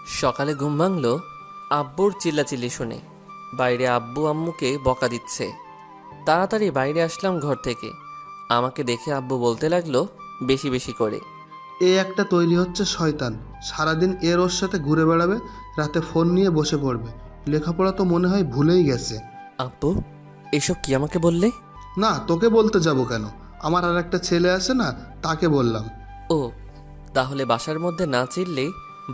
সকালে ঘুম ভাঙল আব্বুর চিল্লাচিল্লি শুনে। বাইরে আব্বু আম্মুকে বকা দিচ্ছে। তাড়াতাড়ি বাইরে আসলাম ঘর থেকে। আমাকে দেখে আব্বু বলতে লাগলো বেশি বেশি করে। এ একটা তৈরি হচ্ছে শয়তান, সারাদিন এর ওর সাথে ঘুরে বেড়াবে, রাতে ফোন নিয়ে বসে পড়বে। লেখাপড়া তো মনে হয় ভুলেই গেছে। আব্বু এসব কি আমাকে বললে? না, তোকে বলতে যাব কেন? আমার আর একটা ছেলে আছে না, তাকে বললাম। ও, তাহলে বাসার মধ্যে না চিল্লে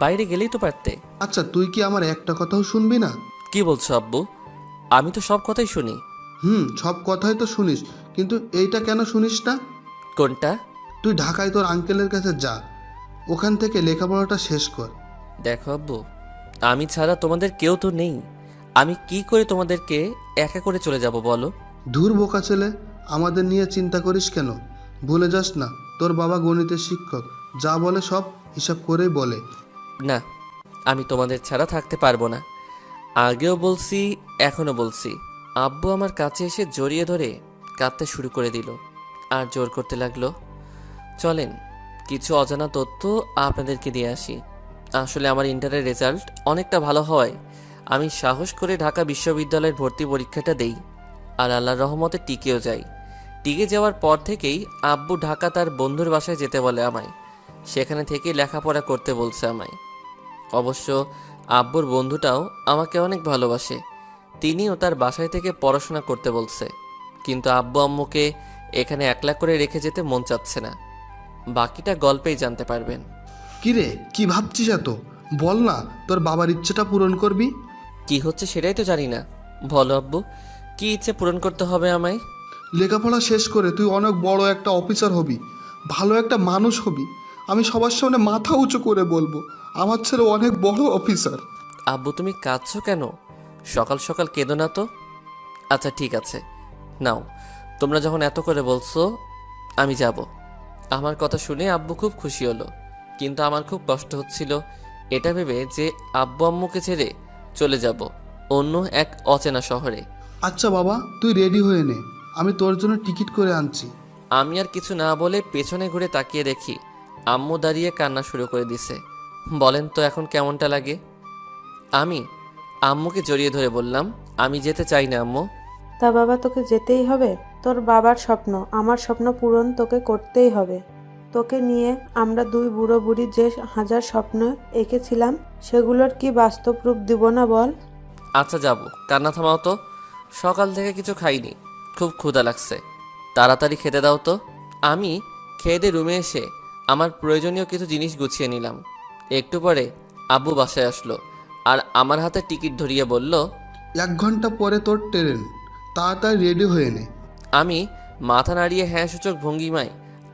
বাইরে গেলেই তো পারতে। আচ্ছা, তুই কি আমার একটা কথাও শুনবি না? কি বলছো আব্বু? আমি তো সব কথাই শুনি। সব কথাই তো শুনিস, কিন্তু এইটা কেন শুনিস না? কোনটা? তুই ঢাকায় তোর আঙ্কেলের কাছে যা, ওখান থেকে লেখাপড়াটা শেষ কর। দেখো আব্বু, আমি ছাড়া তোমাদের কেউ তো নেই। আমি কি করে তোমাদেরকে একা করে চলে যাব বলো? ধুর বোকা ছেলে, আমাদের নিয়ে চিন্তা করিস কেন? ভুলে যাস না, তোর বাবা গণিতের শিক্ষক, যা বলে সব হিসাব করেই বলে। না, আমি তোমাদের ছাড়া থাকতে পারবো না। আগেও বলছি, এখনো বলছি। আব্বু আমার কাছে এসে জড়িয়ে ধরে কাঁদতে শুরু করে দিল আর জোর করতে লাগলো, চলেন কিছু অজানা তথ্য আপনাদেরকে দিয়ে আসি। আসলে আমার ইন্টারের রেজাল্ট অনেকটা ভালো হওয়ায় আমি সাহস করে ঢাকা বিশ্ববিদ্যালয়ের ভর্তি পরীক্ষাটা দেই আর আল্লাহর রহমতে টিকেও যাই। টিকে যাওয়ার পর থেকেই আব্বু ঢাকা তার বন্ধুর বাসায় যেতে বলে আমায়। সেখানে থেকেই লেখাপড়া করতে বলছে আমায়। অবশ্য আব্বুর বন্ধুটাও আমাকে অনেক ভালোবাসে। তিনিও তার বাসায় থেকে পড়াশোনা করতে বলছে। কিন্তু আব্বু আম্মুকে এখানে একলা করে রেখে যেতে মন চাচ্ছে না। বাকিটা গল্পেই জানতে পারবেন। কিরে, কি ভাবছিস এত? বল না, তোর বাবার ইচ্ছেটা পূরণ করবি। কি হচ্ছে সেটাই তো জানি না। বলো আব্বু, কি ইচ্ছে পূরণ করতে হবে আমায়? লেখাপড়া শেষ করে তুই অনেক বড় একটা অফিসার হবি, ভালো একটা মানুষ হবি। আমি সবার সামনে মাথা উঁচু করে বলবো, আমার ছেলে অনেক বড় অফিসার। আব্বু তুমি কাঁদছো কেন? সকাল সকাল কেঁদো না তো। আচ্ছা ঠিক আছে, নাও, তোমরা যখন এত করে বলছো আমি যাব। আমার কথা শুনে আব্বু খুব খুশি হলো, কিন্তু আমার খুব কষ্ট হচ্ছিল এটা ভেবে যে আব্বু আম্মুকে ছেড়ে চলে যাব অন্য এক অচেনা শহরে। আচ্ছা বাবা, তুই রেডি হয়ে নে, আমি তোর জন্য টিকিট করে আনছি। আমি আর কিছু না বলে পেছনে ঘুরে তাকিয়ে দেখি আম্মু দাঁড়িয়ে কান্না শুরু করে দিছে। বলেন তো এখন কেমনটা লাগে? আমি আম্মুকে জড়িয়ে ধরে বললাম, আমি যেতে চাই না আম্মু। তা বাবা, তোকে যেতেই হবে। তোর বাবার স্বপ্ন, আমার স্বপ্ন পূরণ তোকে করতেই হবে। তোকে নিয়ে আমরা দুই বুড়ো বুড়ি যে হাজার স্বপ্ন এঁকেছিলাম, সেগুলোর কি বাস্তব রূপ দিব না বল? আচ্ছা যাব, কান্না থামাও তো। সকাল থেকে কিছু খাইনি, খুব ক্ষুধা লাগছে। তাড়াতাড়ি খেতে দাও তো। আমি খেয়ে দিয়ে রুমে এসে আমার প্রয়োজনীয় কিছু জিনিস গুছিয়ে নিলাম। একটু পরে আব্বু বাসায় আসলো আর আমার হাতে টিকিট ধরিয়ে বলল, 1 ঘন্টা পরে তোর ট্রেন, তাড়াতাড়ি রেডি হয়ে নে। আমি মাথা নাড়িয়ে হ্যাঁ সূচক ভঙ্গিমায়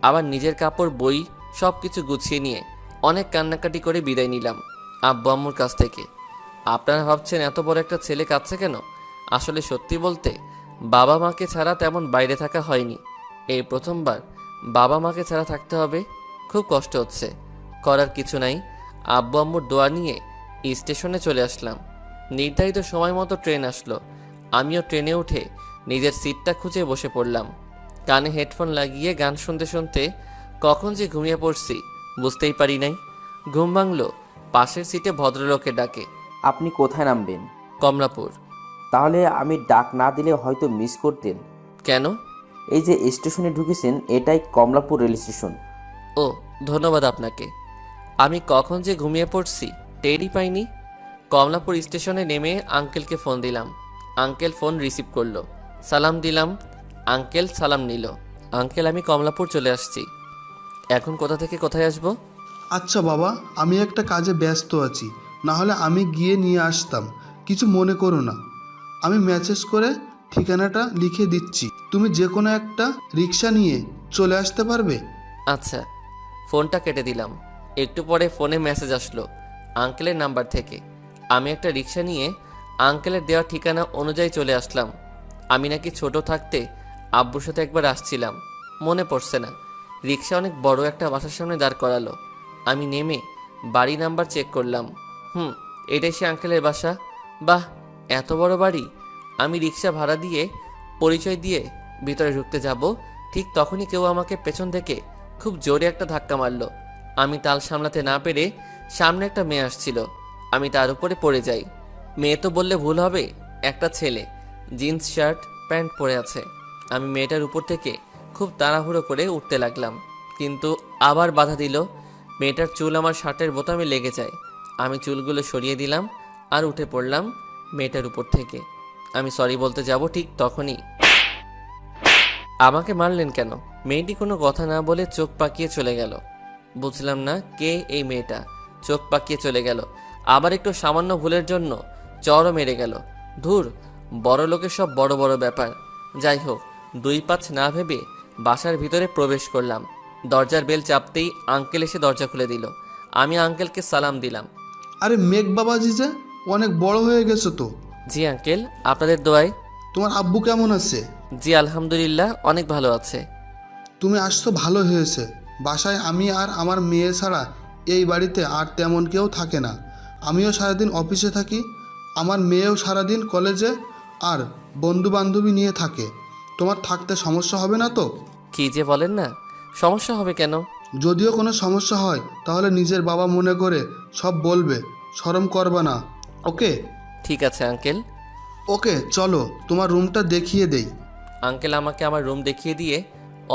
আবার নিজের কাপড় বই সব কিছু গুছিয়ে নিয়ে অনেক কান্নাকাটি করে বিদায় নিলাম আব্বু আম্মুর কাছ থেকে। আপনারা ভাবছেন এত বড় একটা ছেলে কাঁদছে কেন? আসলে সত্যি বলতে বাবা মাকে ছাড়া তেমন বাইরে থাকা হয়নি। এই প্রথমবার বাবা মাকে ছাড়া থাকতে হবে। খুব কষ্ট হচ্ছে, করার কিছু নাই। আব্বু আম্মুর দোয়া নিয়ে স্টেশনে চলে আসলাম। নির্ধারিত সময় মতো ট্রেন আসলো। আমিও ট্রেনে উঠে নিজের সিটটা খুঁজে বসে পড়লাম। কানে হেডফোন লাগিয়ে গান শুনতে শুনতে কখন যে ঘুমিয়ে পড়ছি বুঝতেই পারি নাই। ঘুম ভাঙলো পাশের সিটে ভদ্রলোকের ডাকে। আপনি কোথায় নামবেন? কমলাপুর। তাহলে আমি ডাক না দিলে হয়তো মিস করতেন। কেন? এই যে স্টেশনে ঢুকেছেন, এটাই কমলাপুর রেল স্টেশন। ও, ধন্যবাদ আপনাকে। আমি কখন যে ঘুমিয়ে পড়ছি টেরই পাইনি। কমলাপুর স্টেশনে নেমে আঙ্কেলকে ফোন দিলাম। আঙ্কেল ফোন রিসিভ করলো। সালাম দিলাম। আঙ্কেল সালাম নিল। আঙ্কেল আমি কমলাপুর চলে আসছি। এখন কোথা থেকে কোথায় আসবো? আচ্ছা বাবা, আমি একটা কাজে ব্যস্ত আছি, না হলে আমি গিয়ে নিয়ে আসতাম। কিছু মনে করো না, আমি মেসেজ করে ঠিকানাটা লিখে দিচ্ছি, তুমি যে কোনো একটা রিক্সা নিয়ে চলে আসতে পারবে। আচ্ছা। ফোনটা কেটে দিলাম। একটু পরে ফোনে মেসেজ আসলো আঙ্কেলের নাম্বার থেকে। আমি একটা রিক্সা নিয়ে আঙ্কেলের দেওয়া ঠিকানা অনুযায়ী চলে আসলাম। আমি নাকি ছোট থাকতে আব্বুর সাথে একবার আসছিলাম, মনে পড়ছে না। রিক্সা অনেক বড় একটা বাসার সামনে দাঁড় করালো। আমি নেমে বাড়ি নাম্বার চেক করলাম। এটাই সে আঙ্কেলের বাসা। বাহ, এত বড় বাড়ি! আমি রিক্সা ভাড়া দিয়ে পরিচয় দিয়ে ভিতরে ঢুকতে যাব, ঠিক তখনই কেউ আমাকে পেছন থেকে খুব জোরে একটা ধাক্কা মারলো। আমি তাল সামলাতে না পেরে সামনে একটা মেয়ে আসছিল আমি তার উপরে পড়ে যাই। মেয়ে তো বললে ভুল হবে, একটা ছেলে জিন্স শার্ট প্যান্ট পরে আছে। আমি মেয়েটার উপর থেকে খুব তাড়াহুড়ো করে উঠতে লাগলাম, কিন্তু আবার বাধা দিল। মেয়েটার চুল আমার শার্টের বোতামে লেগে যায়। আমি চুলগুলো সরিয়ে দিলাম আর উঠে পড়লাম মেয়েটার উপর থেকে। আমি সরি বলতে যাব ঠিক তখনই, আমাকে মারলেন কেন? মেয়েটি কোনো কথা না বলে চোখ পাকিয়ে চলে গেল। বুঝলাম না কে এই মেয়েটা, চোখ পাকিয়ে চলে গেল। আবার একটু সামান্য ভুলের জন্য চড়ও মেরে গেল। ধুর, বড় লোকের সব বড় বড় ব্যাপার। যাই হোক, 2-5 না ভেবে বাসার ভিতরে প্রবেশ করলাম। দরজার বেল চাপতেই আঙ্কেল এসে দরজা খুলে দিল। আমি আঙ্কেলকে সালাম দিলাম। আরে মেঘ বাবাজি যে অনেক বড় হয়ে গেছো তো। জি আঙ্কেল, আপনাদের দোয়ায়। তোমার আব্বু কেমন আছে? জি আলহামদুলিল্লাহ, অনেক ভালো আছে। তুমি আসছো ভালো হয়েছে। বাসায় আমি আর আমার মেয়ে ছাড়া এই বাড়িতে আর তেমন কেউ থাকে না। আমিও সারাদিন অফিসে থাকি, আমার মেয়েও সারাদিন কলেজে, আর বন্ধু বান্ধবী নিয়ে থাকে। তোমার থাকতে সমস্যা হবে না তো? কি যে বলেন না, সমস্যা হবে কেন? যদিও কোনো সমস্যা হয় তাহলে নিজের বাবা মনে করে সব বলবে, শরম করবা না। ওকে? ঠিক আছে আঙ্কেল। ওকে, চলো তোমার রুমটা দেখিয়ে দেই। আঙ্কেল আমাকে আমার রুম দেখিয়ে দিয়ে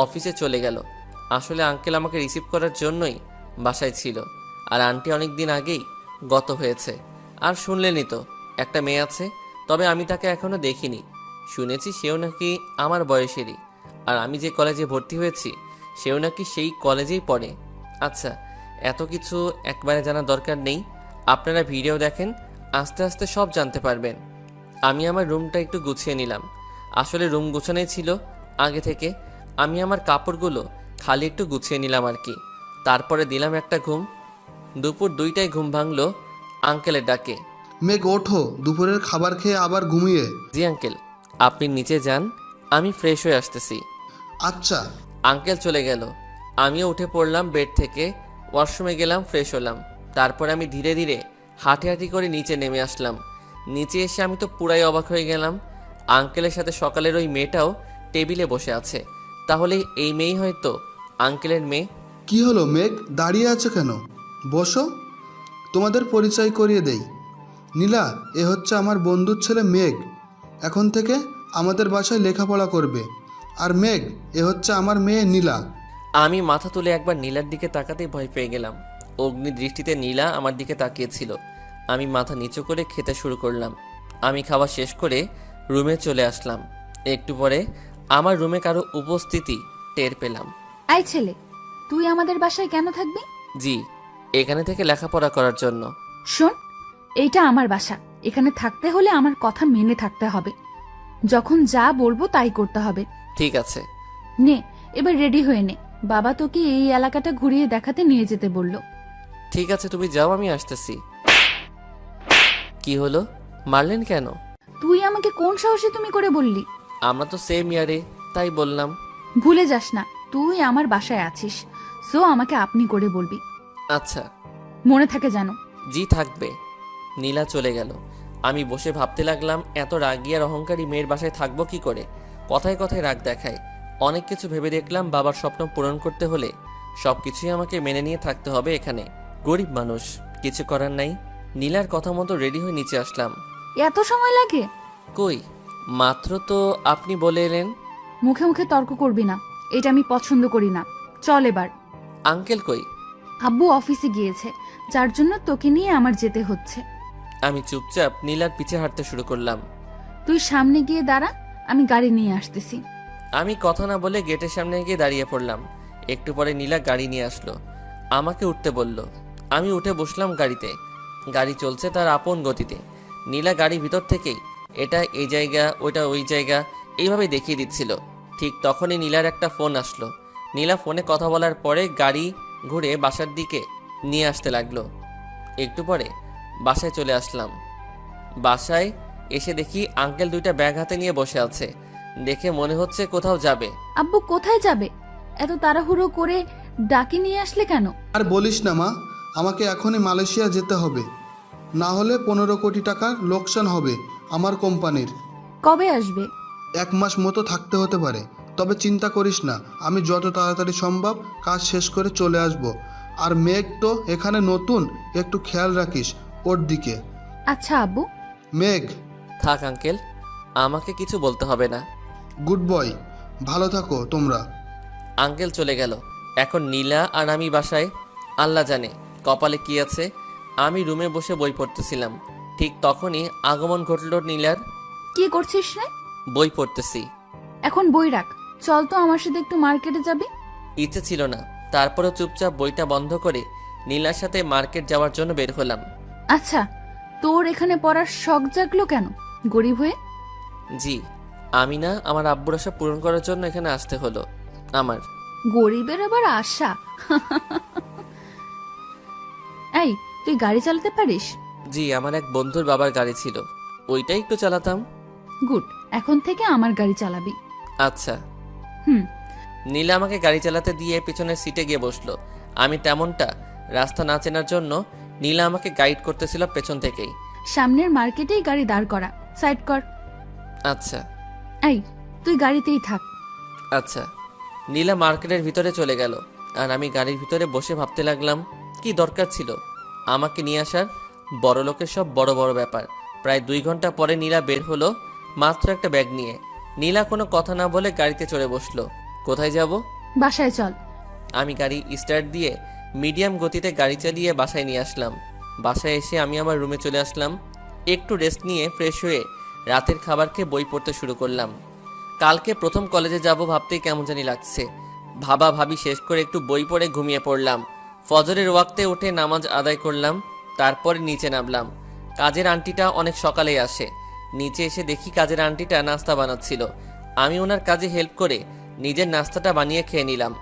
অফিসে চলে গেল। আসলে আঙ্কেল আমাকে রিসিভ করার জন্যই বাসায় ছিল, আর আন্টি অনেক দিন আগেই গত হয়েছে। আর শুনলেনই তো, একটা মেয়ে আছে, তবে আমি তাকে এখনও দেখিনি। শুনেছি সেও নাকি আমার বয়সেরই, আর আমি যে কলেজে ভর্তি হয়েছি সেও নাকি সেই কলেজেই পড়ে। আচ্ছা, এত কিছু একবারে জানার দরকার নেই, আপনারা ভিডিও দেখেন, আস্তে আস্তে সব জানতে পারবেন। আমি আমার রুমটা একটু গুছিয়ে নিলাম। আসলে রুম গুছানোই ছিল আগে থেকে। আমি আমার কাপড়গুলো খালি একটু গুছিয়ে নিলাম আর কি। তারপরে দিলাম একটা ঘুম। দুপুর 2টায় ঘুম ভাঙলো আঙ্কেলের ডাকে। মেঘ ওঠো, দুপুরের খাবার খেয়ে আবার ঘুমিয়ে। জি আঙ্কেল, আপনি নিচে যান, আমি ফ্রেশ হয়ে আসতেছি। আচ্ছা। আঙ্কেল চলে গেল। আমিও উঠে পড়লাম বেড থেকে, ওয়াশরুমে গেলাম, ফ্রেশ হলাম। তারপর আমি ধীরে ধীরে হাঁটি হাঁটি করে নিচে নেমে আসলাম। নিচে এসে আমি তো পুরাই অবাক হয়ে গেলাম। আঙ্কেলের সাথে সকালের ওই মেয়েটাও টেবিলে বসে আছে। তাহলে এই মেয়েই হয়তো আঙ্কেলের মেয়ে। কি হলো মেঘ, দাঁড়িয়ে আছো কেন? বসো, তোমাদের পরিচয় করিয়ে দেই। নীলা, এ হচ্ছে আমার বন্ধুর ছেলে মেঘ। এখন থেকে আমাদের বাসায় লেখাপড়া করবে। আর মেঘ, এ হচ্ছে আমার মেয়ে নীলা। আমি মাথা তুলে একবার নীলার দিকে তাকাতেই ভয় পেয়ে গেলাম। অগ্নি দৃষ্টিতে নীলা আমার দিকে তাকিয়েছিল। আমি মাথা নিচু করে খেতে শুরু করলাম। আমি খাওয়া শেষ করে রুমে চলে আসলাম। একটু পরে আমার রুমে কারো উপস্থিতি টের পেলাম। আই ছেলে, তুই আমাদের বাসায় কেন থাকবি? জি, এখানে থেকে লেখাপড়া করার জন্য। শোন, এইটা আমার বাসা, এখানে থাকতে হলে আমার কথা মেনে থাকতে হবে। যখন যা বলবো তাই করতে হবে। ঠিক আছে। নে, এবার রেডি হয়ে নে, বাবা তোকে এই এলাকাটা ঘুরিয়ে দেখাতে নিয়ে যেতে বলল। ঠিক আছে, তুমি যাও, আমি আসতেছি। কি হলো, মারলেন কেন? তুই আমাকে কোন সাহসে তুমি করে বললি? আমরা তো সেম ইয়ারে, তাই বললাম। ভুলে যাস না, তুই আমার বাসায় আছিস, সো আমাকে আপনি করে বলবি। আচ্ছা। মনে থাকে জানো। জি থাকবে। নীলা চলে গেল। আমি বসে ভাবতে লাগলাম, এত রাগী আর অহংকারী মেয়ের বাসায় থাকবো কি করে? কথায় কথায় রাগ দেখায়। অনেক কিছু ভেবে দেখলাম, বাবার স্বপ্ন পূরণ করতে হলে সব কিছুই আমাকে মেনে নিয়ে থাকতে হবে এখানে। গরিব মানুষ, কিছু করার নাই। নীলার কথা মতো রেডি হয়ে নিচে আসলাম। এত সময় লাগে? কই, মাত্র তো আপনি বলে এলেন। মুখে মুখে তর্ক করবি না, এটা আমি পছন্দ করি না। চল এবার। আঙ্কেল কই? আব্বু অফিসে গিয়েছে, যার জন্য তোকে নিয়ে আমার যেতে হচ্ছে। আমি চুপচাপ নীলার পিছে হাঁটতে শুরু করলাম। তুই সামনে গিয়ে দাঁড়া, আমি গাড়ি নিয়ে আসতেছি। আমি কথা না বলে গেটের সামনে গিয়ে দাঁড়িয়ে পড়লাম। একটু পরে নীলা গাড়ি নিয়ে আসলো, আমাকে উঠতে বলল। আমি উঠে বসলাম গাড়িতে। গাড়ি চলছে তার আপন গতিতে। নীলা গাড়ির ভিতর থেকেই এটা এই জায়গা, ওইটা ওই জায়গা, এইভাবে দেখিয়ে দিচ্ছিল। ঠিক তখনই নীলার একটা ফোন আসলো। নীলা ফোনে কথা বলার পরে গাড়ি ঘুরে বাসার দিকে নিয়ে আসতে লাগলো। একটু পরে বাসায় চলে আসলাম। বাসায় এসে দেখি আঙ্কেল 2টা ব্যাগ হাতে নিয়ে বসে আছে। দেখে মনে হচ্ছে কোথাও যাবে। আব্বু কোথায় যাবে? এত তাড়াহুড়ো করে ডাকি নিয়ে আসলে কেন? আর বলিস না মা, আমাকে এখনই মালয়েশিয়া যেতে হবে, না হলে 15 কোটি টাকার লোকসান হবে আমার কোম্পানির। কবে আসবে? 1 মাস মতো থাকতে হতে পারে, তবে চিন্তা করিস না, আমি যত তাড়াতাড়ি সম্ভব কাজ শেষ করে চলে আসব। আর মেঘ তো এখানে নতুন, একটু খেয়াল রাখিস, ওর দিকে। আচ্ছা আব্বু। মেঘ, থাক আঙ্কেল, আমাকে কিছু বলতে হবে না। গুড বয়, ভালো থাকো তোমরা। আঙ্কেল চলে গেল। এখন নীলা আর আমি বাসায়। আল্লাহ জানে কপালে কি আছে। আমি রুমে বসে বই পড়তেছিলাম, ঠিক তখনই আগমন ঘটল নীলার। কি করছিস রে? বই পড়তেছি। এখন বই রাখ, চল তো আমার সাথে একটু মার্কেটে যাবি। ইচ্ছে ছিল না, তারপরেও চুপচাপ বইটা বন্ধ করে নীলার সাথে মার্কেট যাওয়ার জন্য বের হলাম। আচ্ছা, তোর এখানে পড়ার শখ জাগলো কেন গরিব হয়ে? জি, আমি না, আমার আব্বুর আশা পূরণ করার জন্য এখানে আসতে হলো আমার। গরিবের আবার আশা? এই, তুই গাড়ি চালাতে পারিস? জি, আমার এক বন্ধুর বাবার গাড়ি ছিল, ওইটাই একটু চালাতাম। গুড, এখন থেকে আমার গাড়ি চালাবি। আচ্ছা। হুম। নীলা আমাকে গাড়ি চালাতে দিয়ে পিছনের সিটে গিয়ে বসলো। আমি তেমনটা রাস্তা না চেনার জন্য নীলা আমাকে গাইড করতেছিল পেছন থেকেই। সামনের মার্কেটেই গাড়ি দাঁড় করা, সাইড কর। আচ্ছা এই, তুই গাড়িতেই থাক। আচ্ছা। নীলা মার্কেটের ভিতরে চলে গেল, আর আমি গাড়ির ভিতরে বসে ভাবতে লাগলাম কি দরকার ছিল আমাকে নিয়ে আসার। বড় লোকের সব বড় বড় ব্যাপার। প্রায় 2 ঘন্টা পরে নীলা বের হলো, মাত্র একটা ব্যাগ নিয়ে। নীলা কোনো কথা না বলে গাড়িতে চড়ে বসলো। কোথায় যাব? বাসায় চল। আমি গাড়ি স্টার্ট দিয়ে মিডিয়াম গতিতে গাড়ি চালিয়ে বাসায় নিয়ে আসলাম। বাসায় এসে আমি আমার রুমে চলে আসলাম। একটু রেস্ট নিয়ে ফ্রেশ হয়ে রাতের খাবার খেয়ে বই পড়তে শুরু করলাম। কালকে প্রথম কলেজে যাব ভাবতেই কেমন জানি লাগছে। ভাবা ভাবি শেষ করে একটু বই পড়ে ঘুমিয়ে পড়লাম। ফজরের ওয়াক্তে উঠে নামাজ আদায় করলাম, তারপরে নিচে নামলাম। কাজের আন্টিটা অনেক সকালেই আসে। নিচে এসে দেখি কাজের আন্টিটা নাস্তা বানাচ্ছিল। আমি ওনার কাজে হেল্প করে নিজের নাস্তাটা বানিয়ে খেয়ে নিলাম।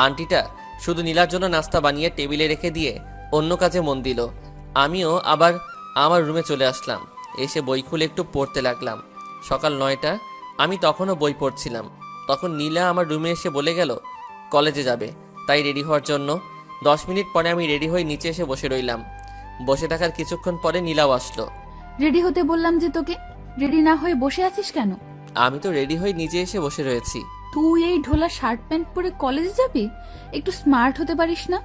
আন্টিটা শুধু নীলার জন্য নাস্তা বানিয়ে টেবিলে রেখে দিয়ে অন্য কাজে মন দিল। আমিও আবার আমার রুমে চলে আসলাম। এসে বই খুলে একটু পড়তে লাগলাম। সকাল 9টা, আমি তখনও বই পড়ছিলাম। তখন নীলা আমার রুমে এসে বলে গেল কলেজে যাবে, তাই রেডি হওয়ার জন্য। 10 মিনিট পরে আমি রেডি হয়ে নিচে এসে বসে রইলাম। বসে থাকার কিছুক্ষণ পরে নীলাও আসলো। রেডি হতে বললাম যে তোকে, রেডি না হয়ে বসে আছিস কেন? আমি তো রেডি হয়ে নিচে এসে বসে রয়েছি। তুই এই ঢোলা শার্ট প্যান্ট পরে কলেজে যাবি? একটু স্মার্ট হতে পারিস না?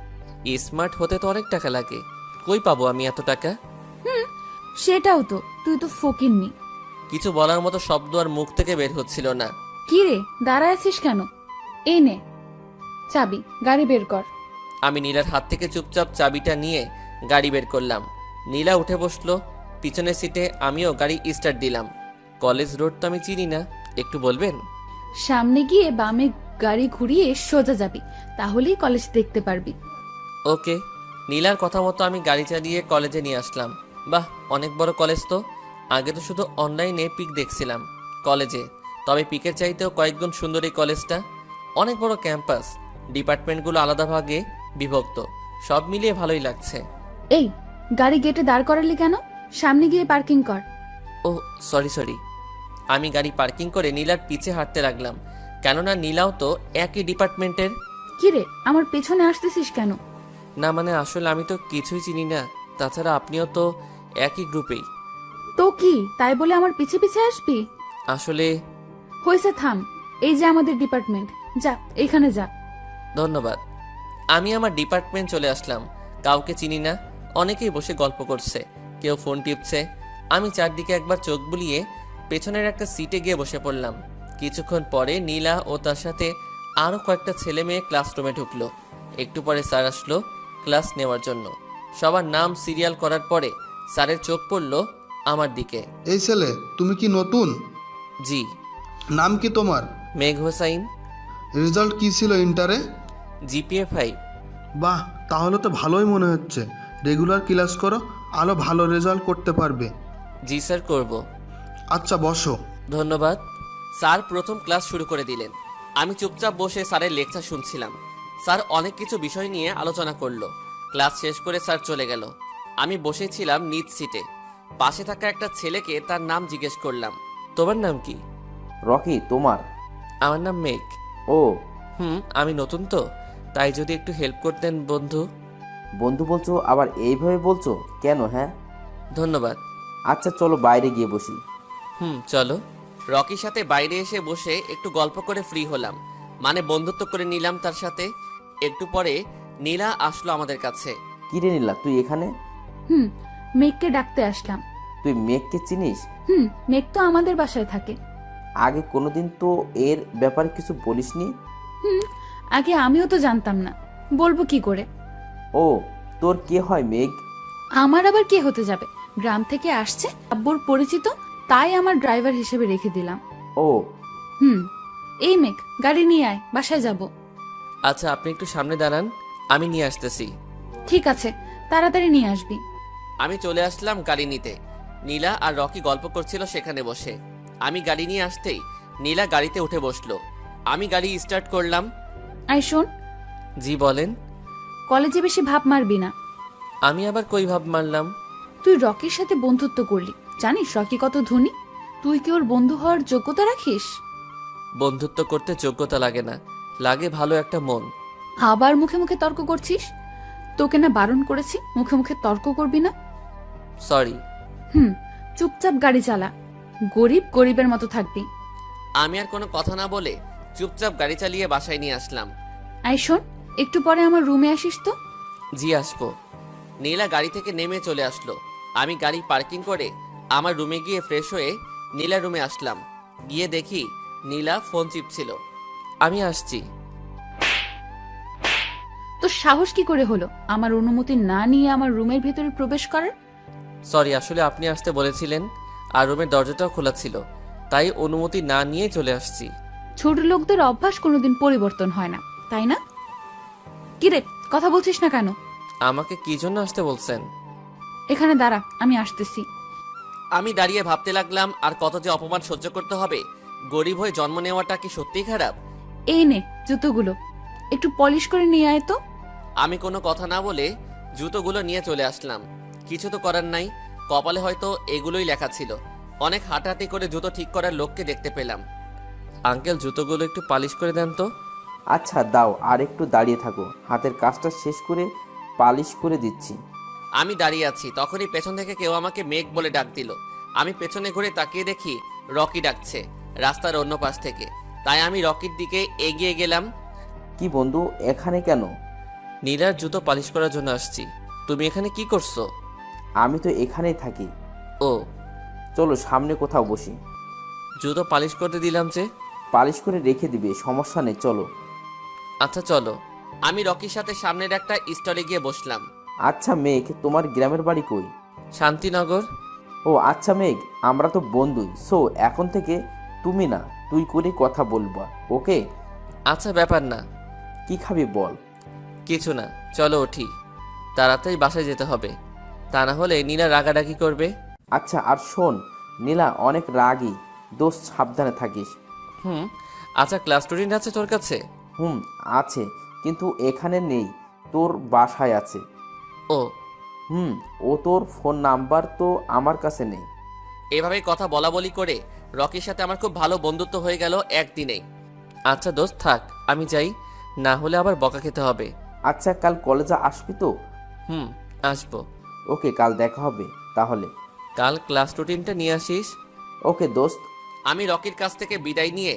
স্মার্ট হতে তো অনেক টাকা লাগে, কই পাবো আমি এত টাকা? সেটাও তো, তুই তো ফকিন্নি। কিছু বলার মতো শব্দ আর মুখ থেকে বের হচ্ছিল না। কি রে, দাঁড়ায় আছিস কেন? এই নে চাবি, গাড়ি বের কর। আমি নীলার হাত থেকে চুপচাপ চাবিটা নিয়ে গাড়ি বের করলাম। নীলা উঠে বসলো পিছনের সিটে, আমিও গাড়ি স্টার্ট দিলাম। কলেজ রোড তো আমি চিনি না, একটু বলবেন? সামনে গিয়ে বামে গাড়ি ঘুরিয়ে সোজা যাবি, তাহলেই কলেজ দেখতে পারবি। ওকে। নীলার কথা মতো আমি গাড়ি চালিয়ে কলেজে নিয়ে আসলাম। বাহ, অনেক বড় কলেজ তো। আগে তো শুধু অনলাইনে পিক দেখছিলাম কলেজে, তবে পিকের চাইতেও কয়েকগুণ সুন্দর এই কলেজটা। অনেক বড় ক্যাম্পাস, ডিপার্টমেন্টগুলো আলাদা ভাগে বিভক্ত, সব মিলিয়ে ভালোই লাগছে। এই, গাড়ি গেটে দাঁড় করালি কেন? সামনে গিয়ে পার্কিং কর। ও সরি। আমি গাড়ি পার্কিং করে নীলার পিছে হাঁটতে লাগলাম, কেননা নীলাও তো একই ডিপার্টমেন্টের। কি রে, আমার পেছনে আসতেছিস কেন? না মানে আসলে আমি তো কিছুই চিনি না, তাছাড়া আপনিও তো একই গ্রুপেই। তো কি তাই বলে আমার পিছে পিছে আসবি? আসলে হয়েছে, থাম। এই যে আমাদের ডিপার্টমেন্ট, যা এইখানে যা। ধন্যবাদ। আমি আমার ডিপার্টমেন্ট চলে আসলাম। কাউকে চিনি না, অনেকেই বসে গল্প করছে, কেউ ফোন টিপছে। আমি চারদিকে একবার চোখ বুলিয়ে পেছনের একটা সিটে গিয়ে বসে পড়লাম। কিছুক্ষণ পরে নীলা ও তার সাথে আরও কয়েকটা ছেলে মেয়ে ক্লাসরুমে ঢুকলো। একটু পরে স্যার আসলো ক্লাস নেওয়ার জন্য। সবার নাম সিরিয়াল করার পরে স্যারের চোখ পড়ল আমার দিকে। এই ছেলে, তুমি কি নতুন? জি। নাম কি তোমার? মেঘ হোসাইন। রেজাল্ট কি ছিল ইন্টারে? জিপিএ 5। বাহ, তাহলে তো ভালোই মনে হচ্ছে। রেগুলার ক্লাস করো, আরও ভালো রেজাল্ট করতে পারবে। জি স্যার, করব। আচ্ছা বসো। ধন্যবাদ। স্যার প্রথম ক্লাস শুরু করে দিলেন। আমি চুপচাপ বসে স্যারের লেকচার শুনছিলাম। স্যার অনেক কিছু বিষয় নিয়ে আলোচনা করলো। ক্লাস শেষ করে স্যার চলে গেল। আমি বসেছিলাম নিজ সিটে। পাশে থাকা একটা ছেলেকে তার নাম জিজ্ঞেস করলাম, তোমার নাম কি? রকি, তোমার? আমার নাম মেঘ। ও। আমি নতুন তো, তাই যদি একটু হেল্প করতেন বন্ধু। বন্ধু বলছো, আবার এইভাবে বলছো কেন? হ্যাঁ, ধন্যবাদ। আচ্ছা চলো বাইরে গিয়ে বসি। চলো। রকির সাথে বাইরে এসে বসে একটু গল্প করে ফ্রি হলাম, মানে বন্ধুত্ব করে নিলাম তার সাথে। একটু পরে নীলা আসলো আমাদের কাছে। কি রে নীলা, তুই এখানে? মেঘকে ডাকতে আসলাম। তুই মেঘকে চিনিস? মেঘ তো আমাদের বাসায় থাকে। আগে কোনোদিন তো এর ব্যাপারে কিছু বলিসনি। আগে আমিও তো জানতাম না, বলবো কি করে? ও, তোর কে হয় মেঘ? আমার আবার কে হতে যাবে? গ্রাম থেকে আসছে, আব্বুর পরিচিত, তাই আমার ড্রাইভার হিসেবে রেখে দিলাম। ও, এই মেঘ, গাড়ি নিয়ে আয়, বাসায় যাব। আচ্ছা, আপনি একটু সামনে দাঁড়ান, আমি নিয়ে আসতেছি। ঠিক আছে, তাড়াতাড়ি নিয়ে আসবি। আমি চলে আসলাম গাড়ি নিতে। নীলা আর রকি গল্প করছিল সেখানে বসে। আমি গাড়ি নিয়ে আসতেই নীলা গাড়িতে উঠে বসলো। আমি গাড়ি স্টার্ট করলাম। আই শোন, জি বলেন। কলেজে বেশি ভাব মারবি না। আমি আবার কই ভাব মারলাম? তুই রকির সাথে বন্ধুত্ব করলি, জানিস রকি কত ধনী? তুই কি ওর বন্ধু হওয়ার যোগ্যতা রাখিস? বন্ধুত্ব করতে যোগ্যতা লাগে না, লাগে ভালো একটা মন। আবার মুখে মুখে তর্ক করছিস? তোকে না বারণ করেছি মুখে মুখে তর্ক করবি না? সরি। চুপচাপ গাড়ি চালা, গরিব গরিবের মতো থাকবি। আমি আর কোনো কথা না বলে চুপচাপ গাড়ি চালিয়ে বাসায় নিয়ে আসলাম। আই শোন, একটু পরে আমার রুমে আসিস তো। জি আসবো। নীলা গাড়ি থেকে নেমে চলে আসলো। আমি গাড়ি পার্কিং করে আমার রুমে গিয়ে ফ্রেশ হয়ে নীলা রুমে আসলাম। গিয়ে দেখি নীলা ফোন চিপছিল। আমি আসছি। তোর সাহস কি করে হলো আমার অনুমতি না নিয়ে আমার রুমের ভেতরে প্রবেশ করার? সরি, আসলে আপনি আসতে বলেছিলেন আর রুমের দরজাটাও খোলা ছিল, তাই অনুমতি না নিয়ে চলে আসছি। ছোট লোকদের অভ্যাস কোনোদিন পরিবর্তন হয় না, তাই না? কিরে, কথা বলছিস না কেন? আমাকে কি জন্য আসতে বলছেন? এখানে দাঁড়া, আমি আসতেছি। আমি দাঁড়িয়ে ভাবতে লাগলাম, আর কত যে অপমান সহ্য করতে হবে। গরিব হয়ে জন্ম নেওয়াটা কি সত্যিই খারাপ? এই নে জুতোগুলো, একটু পলিশ করে নিয়ে আয় তো। আমি কোনো কথা না বলে জুতোগুলো নিয়ে চলে আসলাম। কিছু তো করার নাই, কপালে হয়তো এগুলোই লেখা ছিল। অনেক হাঁটাহাঁটি করে জুতো ঠিক করার লোককে দেখতে পেলাম। আঙ্কেল, জুতোগুলো একটু পালিশ করে দেন তো। আচ্ছা দাও, আর একটু দাঁড়িয়ে থাকো, হাতের কাজটা শেষ করে পালিশ করে দিচ্ছি। আমি দাঁড়িয়ে আছি, তখনই পেছন থেকে কেউ আমাকে মেঘ বলে ডাক দিল। আমি পেছনে ঘুরে তাকিয়ে দেখি রকি ডাকছে রাস্তার অন্য পাশ থেকে। তাই আমি রকির দিকে এগিয়ে গেলাম। কি বন্ধু, এখানে কেন? নীলার জুতো পালিশ করার জন্য আসছি। তুমি এখানে কি করছো? আমি তো এখানেই থাকি। ও, চলো সামনে কোথাও বসি। জুতো পালিশ করতে দিলাম যে। পালিশ করে রেখে দিবে, সমস্যা নেই, চলো। আচ্ছা চলো। আমি রকির সাথে সামনের একটা স্টলে গিয়ে বসলাম। আচ্ছা মেঘ, তোমার গ্রামের বাড়ি কই? শান্তিনগর। ও আচ্ছা মেঘ, আমরা তো বন্ধুই, সো এখন থেকে তুমি না তুই করে কথা বলবা, ওকে? আচ্ছা, ব্যাপার না। কি খাবি বল? কিছু না, চলো উঠি। তাড়াতাড়ি বাসায় যেতে হবে, তা না হলে নীলা রাগারাগি করবে। আচ্ছা, আর শোন, নীলা অনেক রাগী, দোস্ত সাবধানে থাকিস। আচ্ছা, ক্লাস স্টুডেন্ট আছে তোর কাছে? আছে, কিন্তু এখানে নেই, তোর বাসায় আছে। ও। ও তোর ফোন নাম্বার তো আমার কাছে নেই। এভাবে কথা বলা বলি করে রকির সাথে আমার খুব ভালো বন্ধুত্ব হয়ে গেল একদিনেই। আচ্ছা দোস্ত থাক, আমি যাই, না হলে আবার বকা খেতে হবে। আচ্ছা, কাল কলেজে আসবি তো? আসবো। ওকে, কাল দেখা হবে তাহলে। কাল ক্লাস রুটিনটা নিয়ে আসিস। ওকে দোস্ত। আমি রকির কাছ থেকে বিদায় নিয়ে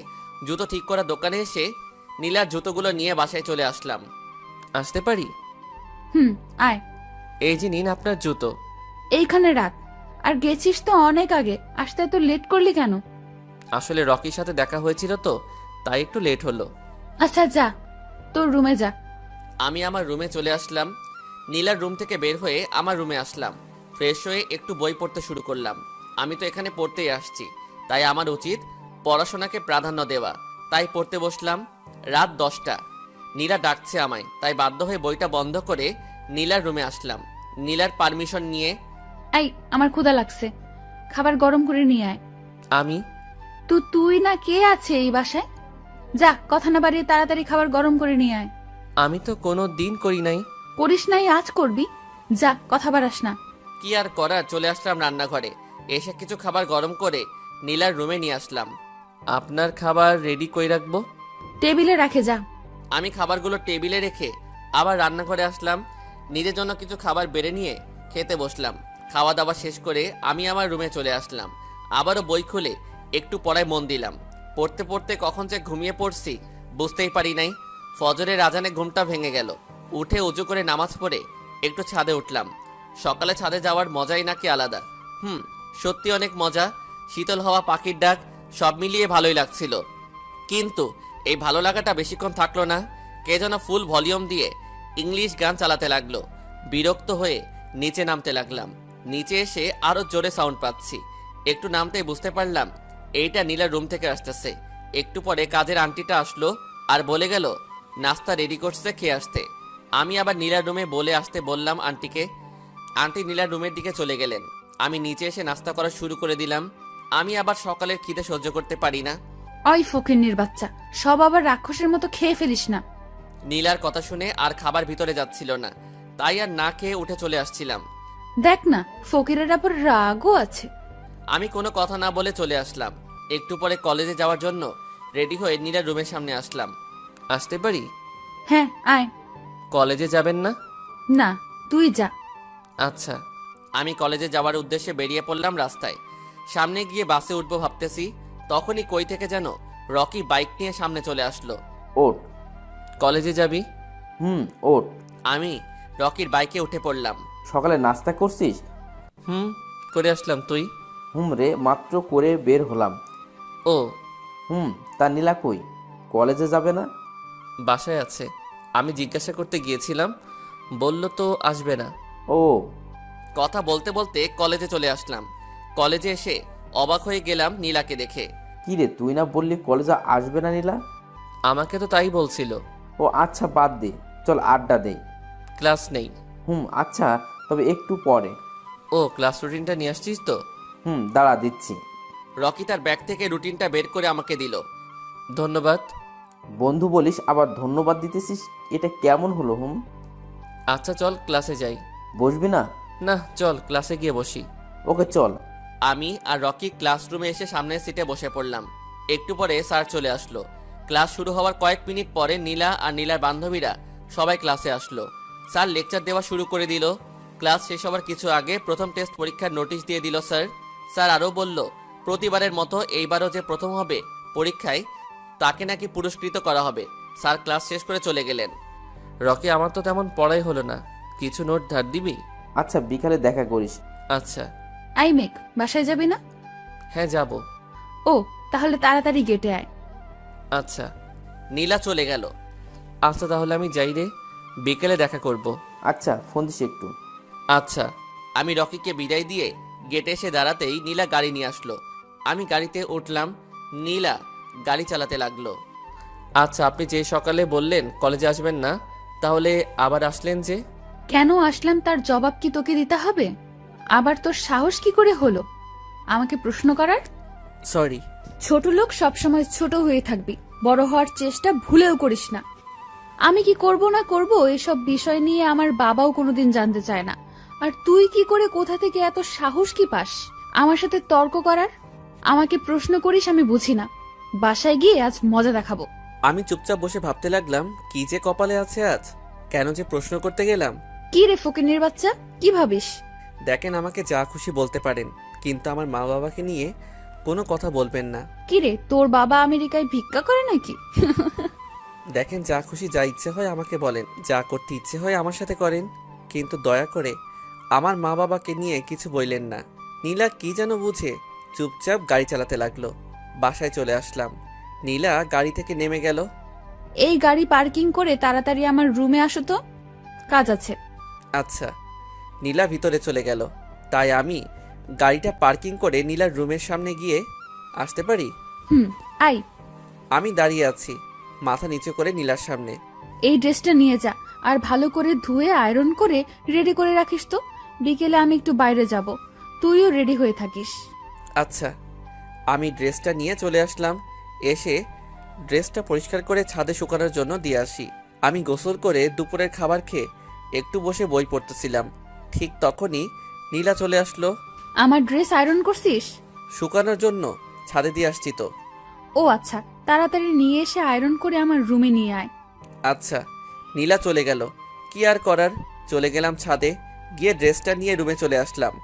জুতো ঠিক করা দোকানে এসে নীলার জুতোগুলো নিয়ে বাসায় চলে আসলাম। আসতে পারি? আয়। এই যে নিন আপনার জুতো। এইখানে রাখ। আর গেছিস তো অনেক আগে, আসতে এত লেট করলি কেন? আসলে রকির সাথে দেখা হয়েছিল তো, তাই একটু লেট হলো। আচ্ছা যা, তোর রুমে যা। আমি আমার রুমে চলে আসলাম। নীলার রুম থেকে বের হয়ে আমার রুমে আসলাম। ফ্রেশ হয়ে একটু বই পড়তে শুরু করলাম। আমি তো এখানে পড়তেই আসছি, তাই আমার উচিত পড়াশোনাকে প্রাধান্য দেওয়া। তাই পড়তে বসলাম। রাত 10টা। নীলা ডাকছে আমায়, তাই বাধ্য হয়ে বইটা বন্ধ করে নীলার রুমে আসলাম। নীলার পারমিশন নিয়ে। এই, আমার ক্ষুধা লাগছে, খাবার গরম করে নিয়ে আয়। আমি? তো তুই না, কে আছে এই বাসায়? যা, কথা না বাড়িয়ে তাড়াতাড়ি খাবার গরম করে নিয়ে আয়। আমি তো কোনো দিন করি নাই। করিস নাই, আজ করবি? যা, কথা বাড়াস না। কি আর করার, চলে আসলাম রান্নাঘরে। এসে কিছু খাবার গরম করে নীলার রুমে নিয়ে আসলাম। আপনার খাবার রেডি করে রাখবো? টেবিলে রাখে যা। আমি খাবারগুলো টেবিলে রেখে আবার রান্নাঘরে আসলাম। নিজের জন্য কিছু খাবার বেড়ে নিয়ে খেতে বসলাম। খাওয়া দাওয়া শেষ করে আমি আমার রুমে চলে আসলাম। আবারও বই খুলে একটু পড়ায় মন দিলাম। পড়তে পড়তে কখন যে ঘুমিয়ে পড়ছি বুঝতেই পারি নাই। ফজরের আজানে ঘুমটা ভেঙে গেল। উঠে উজু করে নামাজ পড়ে একটু ছাদে উঠলাম। সকালে ছাদে যাওয়ার মজাই নাকি আলাদা। সত্যি অনেক মজা। শীতল হাওয়া, পাখির ডাক, সব মিলিয়ে ভালোই লাগছিল। কিন্তু এই ভালো লাগাটা বেশিক্ষণ থাকলো না। কে যেন ফুল ভলিউম দিয়ে ইংলিশ গান চালাতে লাগলো। বিরক্ত হয়ে নিচে নামতে লাগলাম। নিচে এসে আরো জোরে সাউন্ড পাচ্ছি। একটু নামতেই বুঝতে পারলাম এইটা নীলার রুম থেকে আসতেছে। একটু পরে কাজের আন্টিটা আসলো আর বলে গেল নাস্তা রেডি করছে, খেয়ে আসতে। আমি আবার নীলার রুমে বলে আসতে বললাম আন্টিকে। আন্টি নীলার রুমের দিকে চলে গেলেন। আমি নিচে এসে নাস্তা করা শুরু করে দিলাম। আমি আবার সকালের খিদে সহ্য করতে পারি না। ওই ফকিন্নির বাচ্চা, সব আবার রাক্ষসের মতো খেয়ে ফেলিস না। নীলার কথা শুনে আর খাবার ভিতরে যাচ্ছিল না, তাই আর না খেয়ে উঠে চলে আসছিলাম। দেখ না, ফকিরের আবার রাগও আছে। আমি কোনো কথা না বলে চলে আসলাম। একটু পরে কলেজে যাওয়ার জন্য রেডি হয়ে নীলার রুমের সামনে আসলাম। আসতে পারি? হ্যাঁ, আয়। কলেজে যাবেন না? না, তুই যা। আচ্ছা। আমি কলেজে যাওয়ার উদ্দেশ্যে বেরিয়ে পড়লাম রাস্তায়। সামনে গিয়ে বাসে উঠবো ভাবতেছি, তখনই কই থেকে যেন রকি বাইক নিয়ে সামনে চলে আসলো। ওঠ। কলেজে যাবি? ওঠ। আমি রকির বাইকে উঠে পড়লাম। সকালে নাস্তা করছিস? করে আসলাম। তুই? রে, মাত্র করে বের হলাম। ও। তা নীলা কই? কলেজে যাবে না? বাসায় আছে। আমি জিজ্ঞাসা করতে গিয়েছিলাম, বলল তো আসবে না। ও। কথা বলতে বলতে কলেজে চলে আসলাম। কলেজে এসে অবাক হয়ে গেলাম নীলাকে দেখে। কি রে, তুই না বললি কলেজে আসবে না নীলা? আমাকে তো তাই বলছিল। ও আচ্ছা, বাদ দে, চল আড্ডা দেই। ক্লাস নেই? আচ্ছা, তবে একটু পরে। ও, ক্লাস রুটিনটা নিয়ে আসছিস তো? দাঁড়া দিচ্ছি। রকি তার ব্যাগ থেকে রুটিনটা বের করে আমাকে দিল। ধন্যবাদ। বন্ধু বলিস আবার ধন্যবাদ দিতেছিস, এটা কেমন হলো? আচ্ছা চল ক্লাসে যাই। বসবি না? না, চল ক্লাসে গিয়ে বসি। ওকে চল। আমি আর রকি ক্লাসরুমে এসে সামনের সিটে বসে পড়লাম। একটু পরে স্যার চলে আসলো। ক্লাস শুরু হওয়ার কয়েক মিনিট পরে নীলা আর নীলার বান্ধবীরা সবাই ক্লাসে আসলো। স্যার লেকচার দেওয়া শুরু করে দিল। ক্লাস শেষ হওয়ার কিছু আগে প্রথম টেস্ট পরীক্ষার নোটিশ দিয়ে দিল স্যার। স্যার আরও বলল প্রতিবারের মতো এইবারও যে প্রথম হবে পরীক্ষায় তাকে নাকি পুরস্কৃত করা হবে। স্যার ক্লাস শেষ করে চলে গেলেন। রকি, আমার তো তেমন পড়াই হলো না, কিছু নোট ধার দিবি? আচ্ছা, বিকালে দেখা করিস। আচ্ছা। আই মেক, বাসায় যাবি না? হ্যাঁ যাব। ও, তাহলে তাড়াতাড়ি গেটে আয়। আচ্ছা। নীলা চলে গেল। আচ্ছা তাহলে আমি যাই রে, বিকেলে দেখা করব। আচ্ছা, ফোন দিস একটু। আচ্ছা। আমি রকিকে বিদায় দিয়ে গেটে এসে দাঁড়াতেই নীলা গাড়ি নিয়ে আসলো। আমি গাড়িতে উঠলাম। নীলা গাড়ি চালাতে লাগলো। আচ্ছা, আপনি যে সকালে বললেন কলেজে আসবেন না, তাহলে আবার আসলেন যে? কেন আসলাম তার জবাব কি তোকে দিতে হবে? আবার তোর সাহস কি করে হলো আমাকে প্রশ্ন করার? সরি। ছোট লোক সবসময় ছোট হয়ে থাকবি, বড় হওয়ার চেষ্টা ভুলেও করিস না। আমি কি করব না করব এসব বিষয় নিয়ে আমার বাবাও কোনোদিন জানতে চায় না। আর তুই কি করে, কোথা থেকে এত সাহস কি পাস আমার সাথে তর্ক করার? আমাকে প্রশ্ন করিস, আমি বুঝি না। বাসায় গিয়ে আজ মজা দেখাবো। আমি চুপচাপ বসে ভাবতে লাগলাম কি যে কপালে আছে আজ, কেন যে প্রশ্ন করতে গেলাম। কি রে ফকিন্নির বাচ্চা, কি ভাবিস? দেখেন, আমাকে যা খুশি বলতে পারেন, কিন্তু আমার মা বাবাকে নিয়ে কোনো কথা বলবেন না। কি রে, তোর বাবা আমেরিকায় ভিক্ষা করে নাকি? দেখেন, যা খুশি যা ইচ্ছে হয় আমাকে বলেন, যা করতে ইচ্ছে হয় আমার সাথে করেন, কিন্তু দয়া করে আমার মা বাবাকে নিয়ে কিছু বললেন না। নীলা কি যেন বুঝে চুপচাপ গাড়ি চালাতে লাগলো। বাসায় চলে আসলাম। নীলা গাড়ি থেকে নেমে গেল। এই গাড়ি পার্কিং করে তাড়াতাড়ি আমার রুমে আসো তো, কাজ আছে। আচ্ছা। নীলা ভিতরে চলে গেল, তাই আমি গাড়িটা পার্কিং করে নীলার রুমের সামনে গিয়ে, আসতে পারি? আই। আমি দাঁড়িয়ে আছি মাথা নিচু করে নীলার সামনে। এই ড্রেসটা নিয়ে যা, আর ভালো করে ধুয়ে আয়রন করে রেডি করে রাখিস তো। বিকেলে আমি একটু বাইরে যাব, তুইও রেডি হয়ে থাকিস। আচ্ছা। আমি ড্রেসটা নিয়ে চলে আসলাম। এসে ড্রেসটা পরিষ্কার করে ছাদে শুকানোর জন্য দিয়ে আসি। আমি গোসল করে দুপুরের খাবার খেয়ে একটু বসে বই পড়তেছিলাম। ঠিক তখনই নীলা চলে আসলো। আমার ড্রেস আয়রন করছিস? শুকানোর জন্য ছাদে দিয়ে আসছি তো। ও আচ্ছা, তাড়াতাড়ি নিয়ে এসে আয়রন করে আমার রুমে নিয়ে আয়। আচ্ছা। নীলা চলে গেল, কি আর করার, চলে গেলাম ছাদে। গিয়ে ড্রেসটা নিয়ে রুমে চলে আসলাম।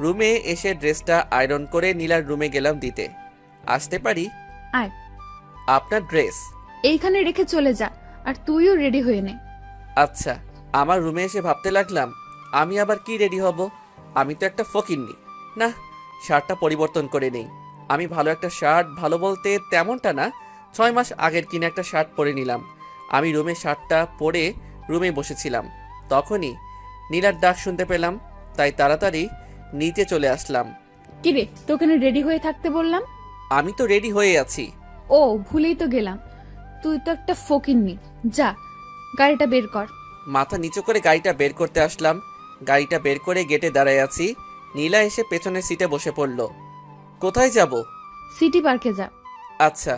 রুমে এসে ড্রেসটা আয়রন করে নীলার রুমে গেলাম দিতে। আসতে পারি? আয়। আপনার ড্রেস এইখানে রেখে চলে যা, আর তুইও রেডি হয়ে নে। আচ্ছা। আমার রুমে এসে ভাবতে লাগলাম আমি আবার কি রেডি হব? আমি তো একটা ফকিন্নি। না, শার্টটা পরিবর্তন করে নেই। আমি ভালো একটা শার্ট, ভালো বলতে তেমনটা না, 6 মাস আগের কিনে একটা শার্ট পরে নিলাম। আমি রুমে শার্টটা পরে রুমে বসেছিলাম, তখনই নীলার ডাক শুনতে পেলাম, তাই তাড়াতাড়ি নিচে চলে আসলাম। কিরে, তোকে রেডি হয়ে থাকতে বললাম? আমি তো রেডি হয়ে আছি। ও, ভুলেই তো গেলাম, তুই তো একটা ফকিন্নি। যা, গাড়িটা বের কর। মাথা নিচু করে গাড়িটা বের করতে আসলাম। গাড়িটা বের করে গেটে দাঁড়ায় আছি। নীলা এসে পেছনের সিটে বসে পড়ল। কোথায় যাব? সিটি পার্কে যা। আচ্ছা।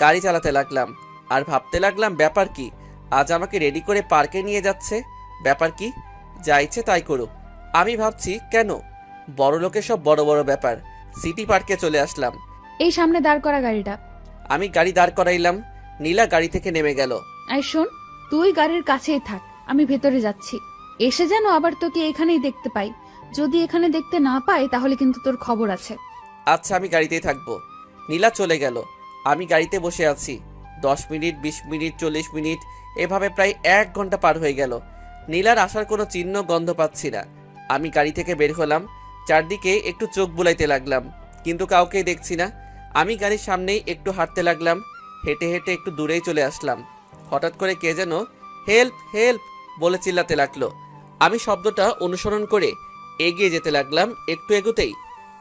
গাড়ি চালাতে লাগলাম আর ভাবতে লাগলাম, ব্যাপার কি, আজ আমাকে রেডি করে পার্কে নিয়ে যাচ্ছে। ব্যাপার কি? যা ইচ্ছে তাই করুক। আমি ভাবছি, কেন, বড় লোকের সব বড় বড় ব্যাপার। সিটি পার্কে চলে আসলাম। এই সামনে দাঁড় করা গাড়িটা। আমি গাড়ি দাঁড় করাইলাম। নীলা গাড়ি থেকে নেমে গেল। আই শোন, তুই গাড়ির কাছেই থাক, আমি ভেতরে যাচ্ছি। এসে যেন আবার তোকে এখানেই দেখতে পাই। যদি এখানে দেখতে না পাই তাহলে কিন্তু তোর খবর আছে। আচ্ছা, আমি গাড়িতেই থাকবো। নীলা চলে গেল। আমি গাড়িতে বসে আছি। 10 মিনিট, 20 মিনিট, 40 মিনিট, এভাবে প্রায় 1 ঘন্টা পার হয়ে গেল। নীলার আসার কোনো চিহ্ন গন্ধ পাচ্ছি না। আমি গাড়ি থেকে বের হলাম, চারদিকে একটু চোখ বুলাইতে লাগলাম, কিন্তু কাউকেই দেখছি না। আমি গাড়ির সামনেই একটু হাঁটতে লাগলাম। হেঁটে হেঁটে একটু দূরেই চলে আসলাম। হঠাৎ করে কে যেন হেল্প হেল্প বলে চিল্লাতে লাগলো। আমি শব্দটা অনুসরণ করে এগিয়ে যেতে লাগলাম। একটু এগোতেই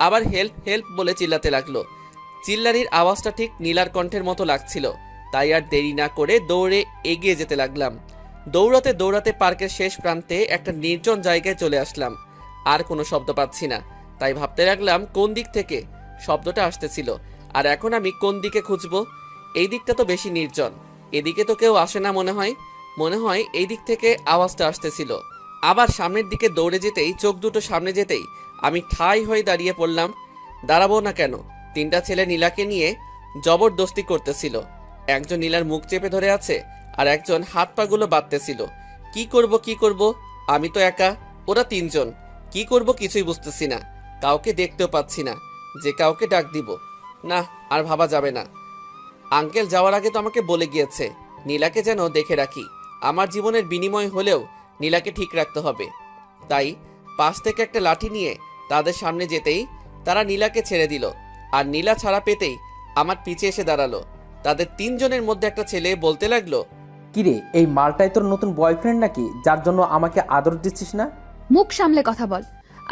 আবার হেল্প হেল্প বলে চিল্লাতে লাগলো। চিল্লানির আওয়াজটা ঠিক নীলার কণ্ঠের মতো লাগছিল, তাই আর দেরি না করে দৌড়ে এগিয়ে যেতে লাগলাম। দৌড়াতে দৌড়াতে পার্কের শেষ প্রান্তে একটা নির্জন জায়গায় চলে আসলাম। আর কোনো শব্দ পাচ্ছি না, তাই ভাবতে লাগলাম কোন দিক থেকে শব্দটা আসতেছিল, আর এখন আমি কোন দিকে খুঁজবো। এই দিকটা তো বেশি নির্জন, এদিকে তো কেউ আসে না মনে হয় এই দিক থেকে আওয়াজটা আসতেছিল। আবার সামনের দিকে দৌড়ে যেতেই, চোখ দুটো সামনে যেতেই আমি ঠাই হয়ে দাঁড়িয়ে পড়লাম। দাঁড়াবো না কেন? 3টা ছেলে নীলাকে নিয়ে জবরদস্তি করতেছিল। একজন নীলার মুখ চেপে ধরে আছে, আর একজন হাত পাগুলো বাঁধতেছিল। কি করব? আমি তো একা, ওরা 3জন। কি করব কিছুই বুঝতেছি না। কাউকে দেখতেও পাচ্ছি না যে কাউকে ডাক দিব। না, আর ভাবা যাবে না। আঙ্কেল যাওয়ার আগে তো আমাকে বলে গিয়েছে নীলাকে যেন দেখে রাখি। আমার জীবনের বিনিময় হলেও নীলাকে ঠিক রাখতে হবে। তাই পাশ থেকে একটা লাঠি নিয়ে তাদের সামনে যেতেই তারা নীলাকে ছেড়ে দিল, আর নীলা ছাড়া পেতেই আমার পিছে এসে দাঁড়ালো। তাদের 3জনের মধ্যে একটা ছেলে বলতে লাগলো, কিরে, এই মালটাই তোর নতুন বয়ফ্রেন্ড নাকি, যার জন্য আমাকে আদর দিচ্ছিস না? মুখ সামলে কথা বল।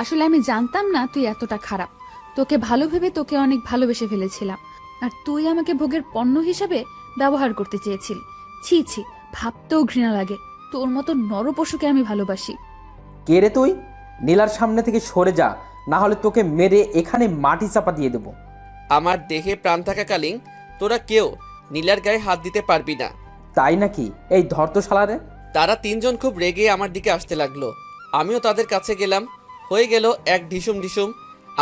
আসলে আমি জানতাম না তুই এতটা খারাপ। তোকে ভালো ভেবে তোকে অনেক ভালোবেসে ফেলেছিলাম, আর তুই আমাকে ভোগের পণ্য হিসেবে ব্যবহার করতে চেয়েছিলি। ছি ছি, ভাবতেও ঘৃণা লাগে। তোর মতো নরপশুকে আমি ভালোবাসি। কে রে তুই? নীলার সামনে থেকে সরে যা, না হলে তোকে মেরে এখানে মাটি চাপা দিয়ে দেবো। আমার দেহে প্রাণ থাকাকালীন তোরা কেউ নীলার গায়ে হাত দিতে পারবি না। তাই নাকি? এই ধর তো শালারে। তারা 3জন খুব রেগে আমার দিকে আসতে লাগলো। আমিও তাদের কাছে গেলাম। হয়ে গেল এক ঢিসুম ঢিসুম।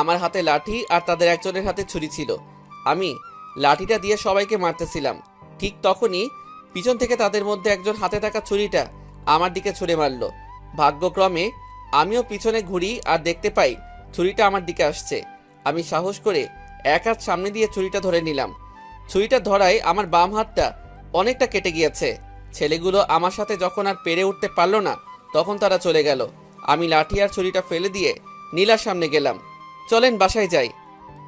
আমার হাতে লাঠি আর তাদের একজনের হাতে ছুরি ছিল। আমি লাঠিটা দিয়ে সবাইকে মারতেছিলাম। ঠিক তখনই পিছন থেকে তাদের মধ্যে একজন হাতে থাকা ছুরিটা আমার দিকে ছুঁড়ে মারল। ভাগ্যক্রমে আমিও পিছনে ঘুরি আর দেখতে পাই ছুরিটা আমার দিকে আসছে। আমি সাহস করে এক হাত সামনে দিয়ে ছুরিটা ধরে নিলাম। ছুরিটা ধরায় আমার বাম হাতটা অনেকটা কেটে গিয়েছে। ছেলেগুলো আমার সাথে যখন আর পেরে উঠতে পারলো না, তখন তারা চলে গেল। আমি লাঠি আর ছুরিটা ফেলে দিয়ে নীলার সামনে গেলাম। চলেন বাসায় যাই।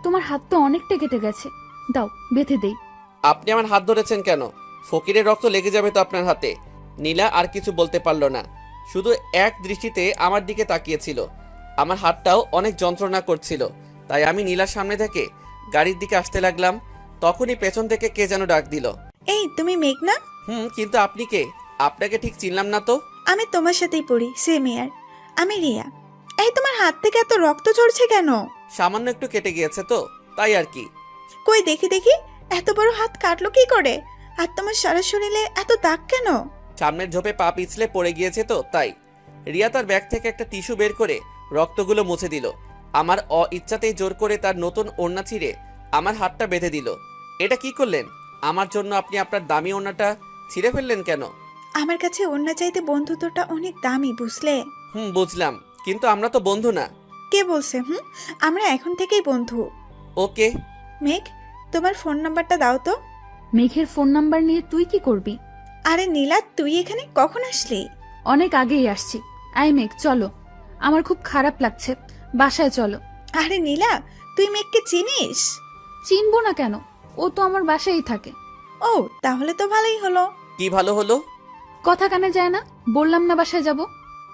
তোমার হাত তো অনেকটা কেটে গেছে, দাও বেঁধে দেই। আপনি আমার হাত ধরেছেন কেন? ফকিরের রক্ত লেগে যাবে তো আপনার হাতে। নীলা আর কিছু বলতে পারল না, শুধু এক দৃষ্টিতে আমার দিকে তাকিয়েছিল। আমার হাতটাও অনেক যন্ত্রণা করছিল, তাই আমি নীলার সামনে থেকে গাড়ির দিকে আসতে লাগলাম। তখনই পেছন থেকে কে যেন ডাক দিল। এই, তুমি মেঘনা? কিন্তু আপনি কে? আপনাকে ঠিক চিনলাম না তো। আমি তোমার সাথেই পড়ি, সেম ইয়ার। আমি রিয়া। এই, তোমার হাত থেকে এত রক্ত ঝরছে কেন? সামান্য একটু কেটে গিয়েছে তো, তাই আর কি। কই দেখি দেখি, এত বড় হাত কাটলো কি করে? আর তোমার সারা শরীরে এত দাগ কেন? সামনের ঝোপে পা পিছলে পড়ে গিয়েছে তো তাই। রিয়া তার ব্যাগ থেকে একটা টিস্যু বের করে রক্তগুলো মুছে দিল। আমার ইচ্ছাতেই জোর করে তার নতুন ওড়না ছিঁড়ে আমার হাতটা বেঁধে দিল। এটা কি করলেন? আমার জন্য আপনি আপনার দামি ওড়নাটা ছিঁড়ে ফেললেন কেন? আমার কাছে অন্য চাইতে বন্ধুত্বটা অনেক দামি, বুঝলে? বুঝলাম, কিন্তু আমরা তো বন্ধু না। কে বলছে? আমরা এখন থেকেই বন্ধু। ওকে। মেঘ, তোমার ফোন নাম্বারটা দাও তো। মেঘের ফোন নাম্বার নিয়ে তুই কি করবি? আরে নীলা, তুই এখানে কখন আসলি? অনেক আগেই আসছি। আই মেঘ, চলো। আমার খুব খারাপ লাগছে, বাসায় চলো। আরে নীলা, তুই মেঘকে চিনিস? চিনবো না কেন, ও তো আমার বাসায় থাকে। ও, তাহলে তো ভালোই হলো। কি ভালো হলো? কথা কানে যায় না, বললাম না বাসায় যাব।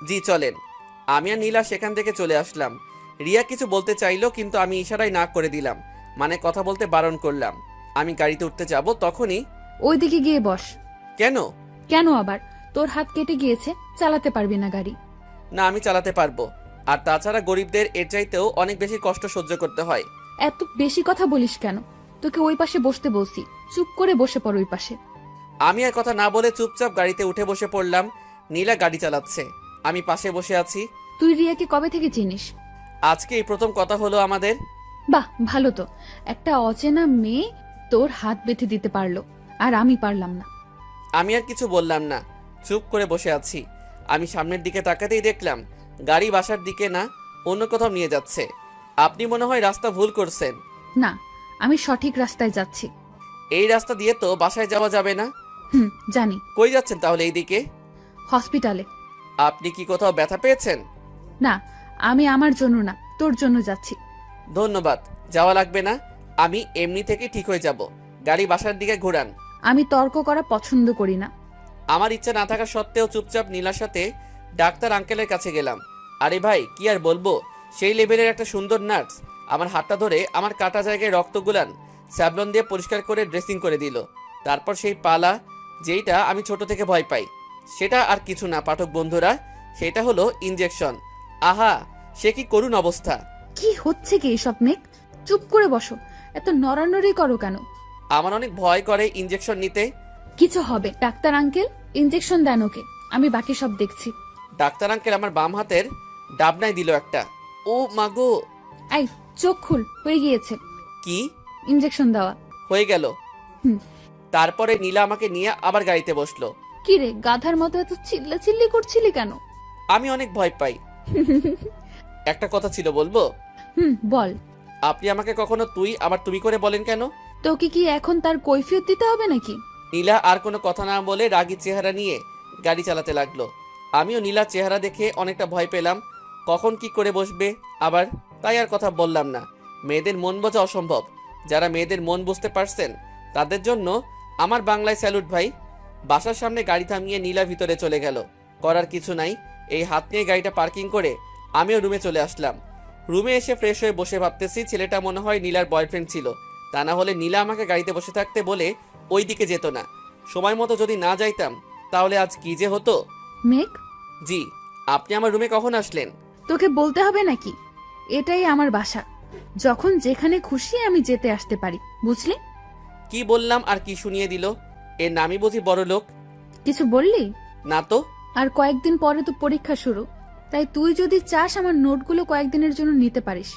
জি চলেন। আমি আর নীলা সেখান থেকে চলে আসলাম। রিয়া কিছু বলতে চাইলো, কিন্তু আমি ইশারায় না করে দিলাম, মানে কথা বলতে বারণ করলাম। আমি গাড়িতে উঠতে যাব, তখনই ওইদিকে গিয়ে বস। কেন? কেন আবার? তোর হাত কেটে গিয়েছে, চালাতে পারবি না গাড়ি। না, আমি চালাতে পারবো। আর তাছাড়া গরিবদের এর চাইতেও অনেক বেশি কষ্ট সহ্য করতে হয়। এত বেশি কথা বলিস কেন? তোকে ওই পাশে বসতে বলছি, চুপ করে বসে পড় ওই পাশে। আমি আর কথা না বলে চুপচাপ গাড়িতে উঠে বসে পড়লাম। নীলা গাড়ি চালাচ্ছে, আমি পাশে বসে আছি। তুই রিয়াকে কবে থেকে চিনিস? আজকে এই প্রথম কথা হলো আমাদের। বাহ, ভালো তো। একটা অচেনা মেয়ে তোর হাত বেঁধে দিতে পারলো, আর আমি পারলাম না। আমি আর কিছু বললাম না, চুপ করে বসে আছি। আমি সামনের দিকে তাকাতেই দেখলাম গাড়ি বাসার দিকে না, অন্য কোথাও নিয়ে যাচ্ছে। আপনি মনে হয় রাস্তা ভুল করছেন। না, আমি সঠিক রাস্তায় যাচ্ছি। এই রাস্তা দিয়ে তো বাসায় যাওয়া যাবে না। জানি। কই যাচ্ছেন তাহলে এইদিকে? হসপিটালে। আপনি কি কোথাও ব্যথা পেয়েছেন? না, আমি আমার জন্য না, তোর জন্য যাচ্ছি। ধন্যবাদ, যাওয়া লাগবে না, আমি এমনি থেকে ঠিক হয়ে যাব। গাড়ি বাসার দিকে ঘোরান। আমি তর্ক করা পছন্দ করি না। আমার ইচ্ছা না থাকা সত্ত্বেও চুপচাপ নীলার সাথে ডাক্তার আঙ্কেলের কাছে গেলাম। আরে ভাই, কি আর বলবো, সেই লেভেলের একটা সুন্দর নার্স আমার হাতটা ধরে আমার কাটা জায়গায় রক্তগুলান স্যাভলন দিয়ে পরিষ্কার করে ড্রেসিং করে দিল। তারপর সেই পালা, যেইটা আমি ছোট থেকে ভয় পাই, সেটা আর কিছু না পাঠক বন্ধুরা, সেটা হলো ইনজেকশন। আহা, সে কি করুণ অবস্থা! কি হচ্ছে কি এসব মেঘ? চুপ করে বসো, এত নড়ানড়ি করো কেন? আমার অনেক ভয় করে ইনজেকশন নিতে। কিছু হবে, ডাক্তার আঙ্কেল ইনজেকশন দেন ওকে, আমি বাকি সব দেখছি। ডাক্তার আঙ্কেল আমার বাম হাতের ডাবনায় দিল একটা। ও মাগো! এই, চোখ খুল, হয়ে গিয়েছে। কি? ইনজেকশন দেওয়া হয়ে গেল। হুম। তারপরে নীলা আমাকে নিয়ে আবার গাড়িতে বসলো। কি রে, গাধার মতো এত চিল্লাচিল্লি করছিলি কেন? আমি অনেক ভয় পাই। একটা কথা ছিল, বলবো? বল। আপনি আমাকে কখনো তুই আবার তুমি করে বলেন কেন? তোকে কি এখন তার কৈফিয়ত দিতে হবে নাকি? নীলা আর কোনো কথা না বলে রাগী চেহারা নিয়ে গাড়ি চালাতে লাগলো। আমিও নীলার চেহারা দেখে অনেকটা ভয় পেলাম, কখন কি করে বসবে আবার, তাই আর কথা বললাম না। মেয়েদের মন বোঝা অসম্ভব। যারা মেয়েদের মন বুঝতে পারছেন তাদের জন্য আমার বাংলায় স্যালুট ভাই। বাসার সামনে গাড়ি থামিয়ে নীলা ভিতরে চলে গেল। করার কিছু নাই, এই হাত নিয়ে গাড়িটা পার্কিং করে আমিও রুমে চলে আসলাম। রুমে এসে ফ্রেশ হয়ে বসে ভাবতেছি, ছেলেটা মনে হয় নীলার বয়ফ্রেন্ড ছিল। তা না হলে নীলা আমাকে গাড়িতে বসে থাকতে বলে ওই দিকে যেত না। সময় মতো যদি না যাইতাম তাহলে আজ কি যে হতো। মেঘ, জি, আপনি আমার রুমে কখন আসলেন? তোকে বলতে হবে নাকি? এটাই আমার বাসা, যখন যেখানে খুশি আমি যেতে আসতে পারি, বুঝলি? কি বললাম আর কি শুনিয়ে দিল? এর নামই বুঝি বড় লোক। কিছু বললি? না তো। আর কয়েকদিন পরে তো পরীক্ষা শুরু, তাই তুই যদি চাস আমার নোটগুলো কয়েকদিনের জন্য নিতে পারিস।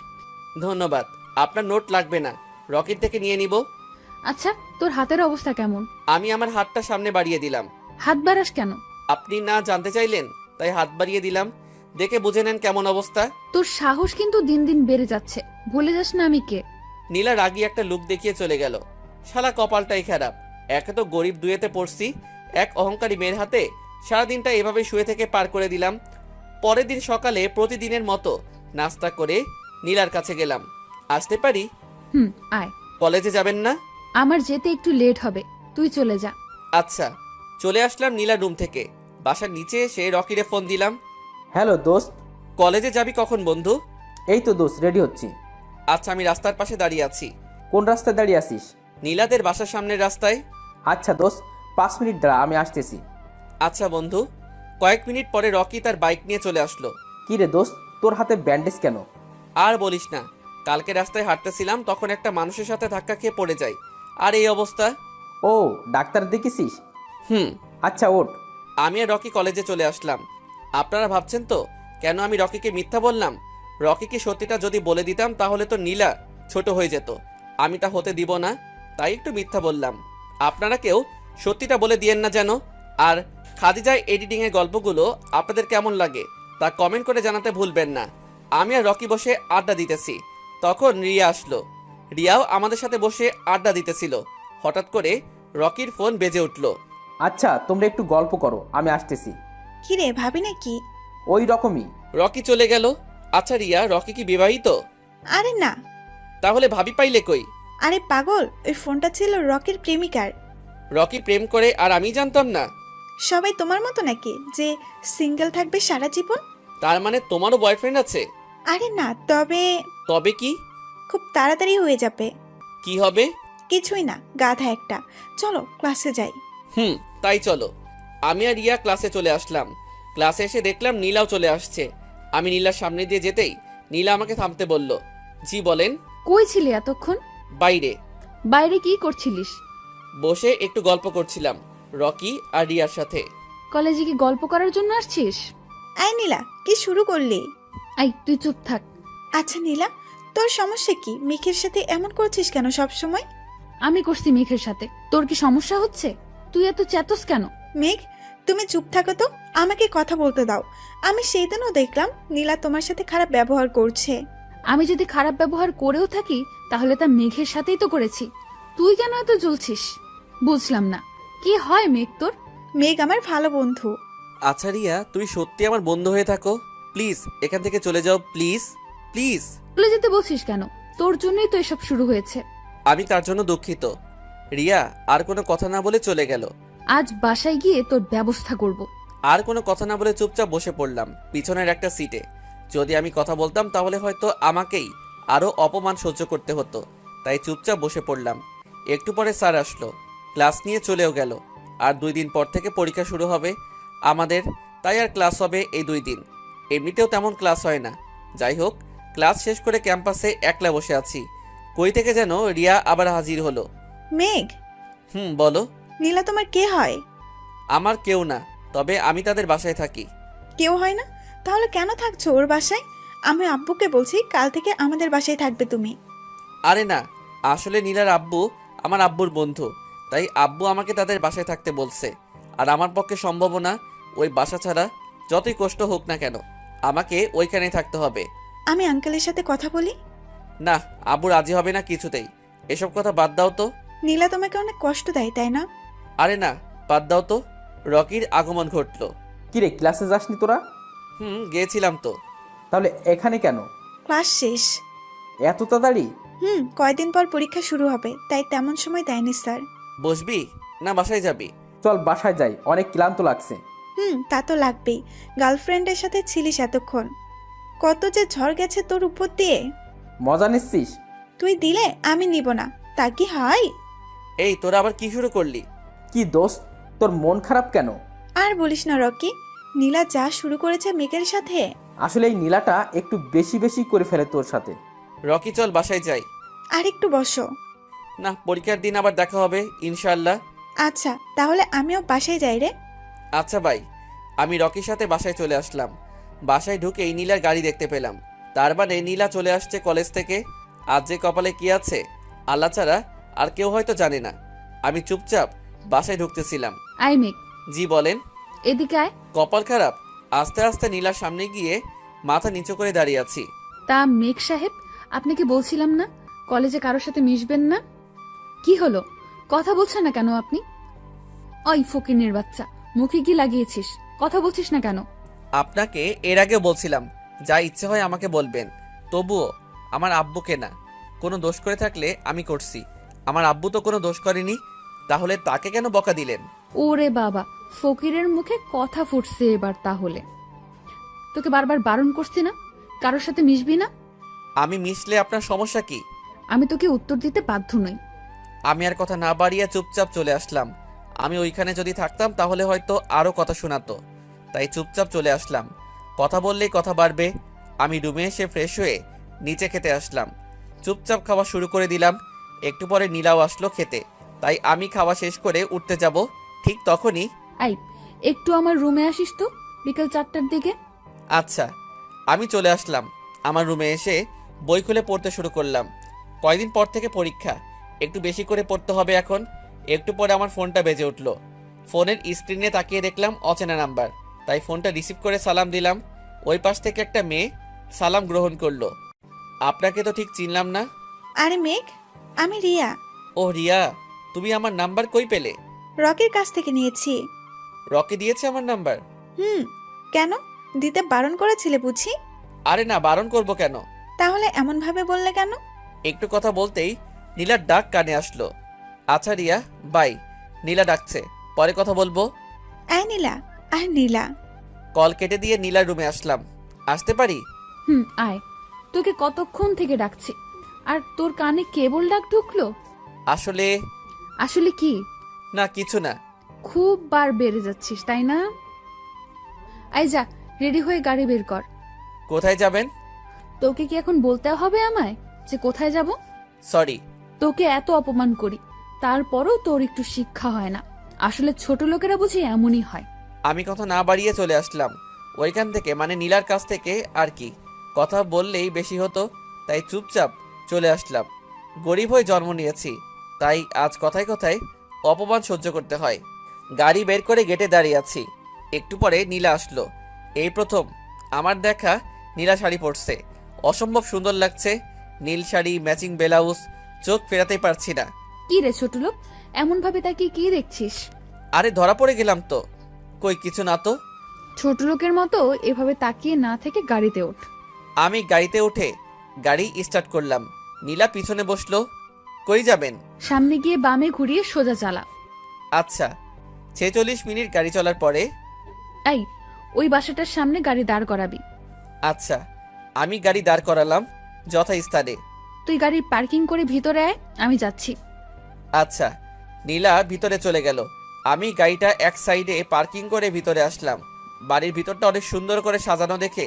ধন্যবাদ, আপনার নোট লাগবে না, রকির থেকে নিয়ে নিব। আচ্ছা, তোর হাতের অবস্থা কেমন? আমি আমার হাতটা সামনে বাড়িয়ে দিলাম। হাত বাড়াস কেন? আপনি না জানতে চাইলেন তাই হাত বাড়িয়ে দিলাম, দেখে বুঝে নেন কেমন অবস্থা। তোর সাহস কিন্তু দিন দিন বেড়ে যাচ্ছে, ভুলে যাস না আমি কে। নীলা রাগী একটা লুক দেখিয়ে চলে গেল। শালা কপালটাই খারাপ, একে তো গরিব দুয়েতে পড়ছি, এক অহংকারী মেয়ের হাতে সারাদিনটা এভাবে শুয়ে থেকে পার করে দিলাম। পরের দিন সকালে প্রতিদিনের মতো নাস্তা করে নীলার কাছে গেলাম। আসতে পারি? আয়। কলেজে যাবেন না? আমার যেতে একটু লেট হবে, তুই চলে যা। আচ্ছা। চলে আসলাম নীলার রুম থেকে। বাসার নিচে এসে রকিরে ফোন দিলাম। হ্যালো দোস্ত। কলেজে যাবি কখন বন্ধু? এই তো দোস্ত, রেডি হচ্ছি। আচ্ছা, আমি রাস্তার পাশে দাঁড়িয়ে আছি। কোন রাস্তায় দাঁড়িয়ে আছিস? নীলাদের বাসার সামনের রাস্তায়। আচ্ছা দোস্ত, 5 মিনিট দাঁড়া, আমি আসতেছি। আচ্ছা বন্ধু। কয়েক মিনিট পরে রকি তার বাইক নিয়ে চলে আসলো। কি রে দোস্ত, তোর হাতে ব্যান্ডেজ কেন? আর বলিস না, কালকে রাস্তায় হাঁটতেছিলাম, তখন একটা মানুষের সাথে ধাক্কা খেয়ে পড়ে যাই, আর এই অবস্থা। ও, ডাক্তার দেখেছিস? আচ্ছা ওঠ। আমি আর রকি কলেজে চলে আসলাম। আপনারা ভাবছেন তো কেন আমি রকিকে মিথ্যা বললাম? রকিকে সত্যিটা যদি বলে দিতাম তাহলে তো নীলা ছোট হয়ে যেত। আমি তা হতে দিব না, তাই একটু মিথ্যা বললাম। আপনারা কেউ সত্যিটা বলে দিয়েন না যেন। আর খাদিজার এডিটিংয়ের গল্পগুলো আপনাদের কেমন লাগে তা কমেন্ট করে জানাতে ভুলবেন না। আমি আর রকি বসে আড্ডা দিতেছি, তখন রিয়া আসলো। রিয়াও আমাদের সাথে বসে আড্ডা দিতেছিল। হঠাৎ করে রকির ফোন বেজে উঠল। আচ্ছা তোমরা একটু গল্প করো, আমি আসতেছি। কি রে, ভাবি নাকি? ওই রকমই। রকি চলে গেল। আচ্ছা রিয়া, রকি কি বিবাহিত? আরে না। তাহলে ভাবি পাইলে কই? আরে পাগল, ওই ফোনটা ছিল রকির প্রেমিকার। রকি প্রেম করে আর আমি জানতাম না? সবাই তোমার মতো নাকি যে সিঙ্গেল থাকবে সারা জীবন? তার মানে তোমারও বয়ফ্রেন্ড আছে? আরে না, তবে তবে কি? খুব তাড়াতাড়ি হয়ে যাবে। কি হবে? কিছুই না, গাধা একটা। চলো ক্লাসে যাই। তাই চলো। আমি আর রিয়া ক্লাসে চলে আসলাম। ক্লাসে এসে দেখলাম নীলাও চলে আসছে। আমি নীলার সামনে দিয়ে যেতেই নীলা আমাকে থামতে বলল। জি বলেন। কই ছিলি এতক্ষণ? বাইরে বাইরে কি করছিলিস? বসে একটু গল্প করছিলাম রকি আর রিয়ার সাথে। কলেজে কি গল্প করার জন্য আসছিস? আয় নীলা, কি শুরু করলি? আই তুই চুপ থাক। আচ্ছা নীলা, তোর সমস্যা কি? মেঘের সাথে এমন করছিস কেন সব সময়? আমি করছি মেঘের সাথে, তোর কি সমস্যা হচ্ছে? তুই এত চেতস কেন? মেঘ, তুমি চুপ থাকো তো, আমাকে কথা বলতে দাও। আমি সেই দিনও দেখলাম নীলা তোমার সাথে খারাপ ব্যবহার করছে। আমি যদি খারাপ ব্যবহার করেও থাকি তাহলে তা মেঘের সাথেই তো করেছি। তুই কেন এত জ্বলছিস? বুঝলাম না, কি হয় মেঘ তোর? মেঘ আমার ভালো বন্ধু। আচ্ছা রিয়া, তুমি সত্যি আমার বন্ধু হয়ে থাকো। প্লিজ এখান থেকে চলে যাও, প্লিজ প্লিজ। চলে যেতে বলছিস কেন? তোর জন্যই তো এসব শুরু হয়েছে। আমি তার জন্য দুঃখিত। রিয়া আর কোনো কথা না বলে চলে গেল। আজ বাসায় গিয়ে তোর ব্যবস্থা করব। আর কোনো কথা না বলে চুপচাপ বসে পড়লাম পিছনের একটা সিটে। যদি আমি কথা বলতাম তাহলে হয়তো আমাকেই আরও অপমান সহ্য করতে হতো, তাই চুপচাপ বসে পড়লাম। একটু পরে স্যার আসলো, ক্লাস নিয়ে চলেও গেল। আর 2 দিন পর থেকে পরীক্ষা শুরু হবে আমাদের, তাই আর ক্লাস হবে এই 2 দিন। এমনিতেও তেমন ক্লাস হয় না। যাই হোক, ক্লাস শেষ করে ক্যাম্পাসে একলা বসে আছি। কই থেকে যেন রিয়া আবার হাজির হলো। মেঘ, বলো। নীলা তোমার কে হয়? আমার কেউ না, তবে আমি তাদের বাসায় থাকি। কেউ হয় না? তাহলে কেন থাকছো ওর বাসায়? আমি আব্বুকে বলছি কাল থেকে আমাদের বাসায় থাকবে তুমি। আরে না, আসলে নীলার আব্বু আমার আব্বুর বন্ধু, তাই আব্বু আমাকে তাদের বাসায় থাকতে বলছে। আর আমার পক্ষে সম্ভব না ওই বাসা ছাড়া, যতই কষ্ট হোক না কেন আমাকে ওইখানেই থাকতে হবে। আমি আঙ্কেলের সাথে কথা বলি। না, আব্বু রাজি হবে না কিছুতেই। এসব কথা বাদ দাও তো। নীলা তোমাকে অনেক কষ্ট দেয়, তাই না? আরে না, বাদ দাও তো। রকির আগমন ঘটলো। কিরে, ক্লাসে যাসনি তোরা? গিয়েছিলাম তো। তাহলে এখানে কেন? ক্লাস শেষ। এত তাড়াতাড়ি? কয়দিন পর পরীক্ষা শুরু হবে, তাই তেমন সময় দেয়নি স্যার। বসবি না বাসায় যাবি? চল বাসায় যাই, অনেক ক্লান্ত লাগছে। তা তো লাগবেই। গার্লফ্রেন্ডের সাথে ছিলিস এতক্ষণ, কত যে ঝড় গেছে তোর উপর দিয়ে। মজা নিচ্ছিস? তুই দিলে আমি নিব না, তা কি হয়? এই তোরা আবার কি শুরু করলি? কি দোস্ত, তোর মন খারাপ কেন? আর বলিস না রকি, নীলা যা শুরু করেছে মেঘের সাথে। আসলে এই নীলাটা একটু বেশি বেশি করে ফেলে তোর সাথে। রকি চল বাসায় যাই। আর একটু বসো। না, পরীক্ষার দিন আবার দেখা হবে ইনশাল্লাহ। আচ্ছা তাহলে আমিও বাসায় যাই রে। আচ্ছা ভাই। আমি রকির সাথে বাসায় চলে আসলাম। বাসায় ঢুকেই নীলার গাড়ি দেখতে পেলাম। তার মানে নীলা চলে আসছে কলেজ থেকে। আজ যে কপালে কি আছে আল্লাহ ছাড়া আর কেউ হয়তো জানে না। আমি চুপচাপ বাসায় ঢুকতেছিলাম। আই মেঘ, জি বলেন। এদিকে আয়। কপাল খারাপ, আস্তে আস্তে নীলার সামনে গিয়ে মাথা নিচু করে দাঁড়িয়ে আছি। তা মেঘ সাহেব, আপনাকে বলছিলাম না কলেজে কারোর সাথে মিশবেন না? কি হলো, কথা বলছেন না কেন আপনি? ওই ফকিনের বাচ্চা, মুখে কি লাগিয়েছিস? কথা বলছিস না কেন? আপনাকে এর আগেও বলছিলাম যা ইচ্ছে হয় আমাকে বলবেন, তবুও আমার আব্বুকে না। কোনো দোষ করে থাকলে আমি করছি, আমার আব্বু তো কোনো দোষ করেনি, তাহলে তাকে কেন বকা দিলেন? ওরে বাবা, ফকিরের মুখে কথা ফুটছে এবার। তাহলে তোকে বারবার বারণ করছি না কারোর সাথে মিশবি না? আমি মিশলে আপনার সমস্যা কি? আমি তোকে উত্তর দিতে বাধ্য নই। আমি আর কথা না বাড়িয়ে চুপচাপ চলে আসলাম। আমি ওইখানে যদি থাকতাম তাহলে হয়তো আরও কথা শোনাতো, তাই চুপচাপ চলে আসলাম। কথা বললেই কথা বাড়বে। আমি রুমে এসে ফ্রেশ হয়ে নিচে খেতে আসলাম। চুপচাপ খাওয়া শুরু করে দিলাম। একটু পরে নীলাও আসলো খেতে, তাই আমি খাওয়া শেষ করে উঠতে যাব, ঠিক তখনই আই, একটু আমার রুমে আসিস তো বিকেল 4টার দিকে। আচ্ছা। আমি চলে আসলাম। আমার রুমে এসে বই খুলে পড়তে শুরু করলাম। কয়দিন পর থেকে পরীক্ষা, একটু বেশি করে পড়তে হবে এখন। একটু পরে আমার ফোনটা বেজে উঠলো। ফোনের স্ক্রিনে তাকিয়ে দেখলাম অচেনা নাম্বার, তাই ফোনটা রিসিভ করে সালাম দিলাম। ওই পাশ থেকে একটা মেয়ে সালাম গ্রহণ করলো। আপনাকে তো ঠিক চিনলাম না। আরে মেঘ, আমি রিয়া। ও রিয়া, তুমি আমার নাম্বার কই পেলে? রকির কাছ থেকে নিয়েছি। রকি দিয়েছে আমার নাম্বার? কেন, দিতে বারণ করেছিলে বুঝি? আরে না, বারণ করব কেন? তাহলে এমন ভাবে বললে কেন? একটু কথা বলতেই নীলার ডাক কানে আসলো। আচ্ছা রিয়া, বাই। নীলা ডাকছে, পরে কথা বলবো। আয় নীলা, আর নীলা। কল কেটে দিয়ে নীলার রুমে আসলাম। আসতে পারি? আয়। তোকে কতক্ষণ থেকে ডাকছি, আর তোর কানে কেবল ডাক ঢুকলো? আসলে আসলে কি? না, কিছু না। খুব বার বেড়ে যাচ্ছিস তাই না? আয় যা, রেডি হয়ে গাড়ি বের কর। কোথায় যাবেন? তোকে কি এখন বলতে হবে আমায় যে কোথায় যাব? সরি। তোকে এত অপমান করি, তারপরও তোর একটু শিক্ষা হয় না। আসলে ছোট লোকেরা বুঝি এমনই হয়। আমি কথা না বাড়িয়ে চলে আসলাম ওইখান থেকে, মানে নীলার কাছ থেকে। আর কি, কথা বললেই বেশি হতো, তাই চুপচাপ চলে আসলাম। গরিব হয়ে জন্ম নিয়েছি, তাই আজ কথায় কথায় অপমান সহ্য করতে হয়। গাড়ি বের করে গেটে দাঁড়িয়ে আছি। একটু পরে নীলা আসলো। এই প্রথম আমার দেখা নীলা শাড়ি পরছে। অসম্ভব সুন্দর লাগছে। নীল শাড়ি, ম্যাচিং ব্লাউজ, চোখ ফেরাতেই পারছি না। কি রে ছোট লোক, এমন ভাবে তাকিয়ে কি দেখছিস? আরে ধরা পড়ে গেলাম তো। কই, কিছু না তো। ছোট লোকের মতো এভাবে তাকিয়ে না থেকে গাড়িতে ওঠ। আমি গাড়িতে উঠে গাড়ি স্টার্ট করলাম। নীলা পিছনে বসলো। কই যাবেন? সামনে গিয়ে বামে ঘুরিয়ে সোজা চালা। আচ্ছা। 46 মিনিট গাড়ি চলার পরে। এই, ওই বাসাটার সামনে গাড়ি দাঁড় করাবি। আচ্ছা। আমি গাড়ি দাঁড় করালাম যথাস্থানে। তুই গাড়ি পার্কিং করে ভিতরে আয়, আমি যাচ্ছি। আচ্ছা। নীলা ভিতরে চলে গেল। আমি গাড়িটা এক সাইডে পার্কিং করে ভিতরে আসলাম। বাড়ির ভিতরটা অনেক সুন্দর করে সাজানো দেখে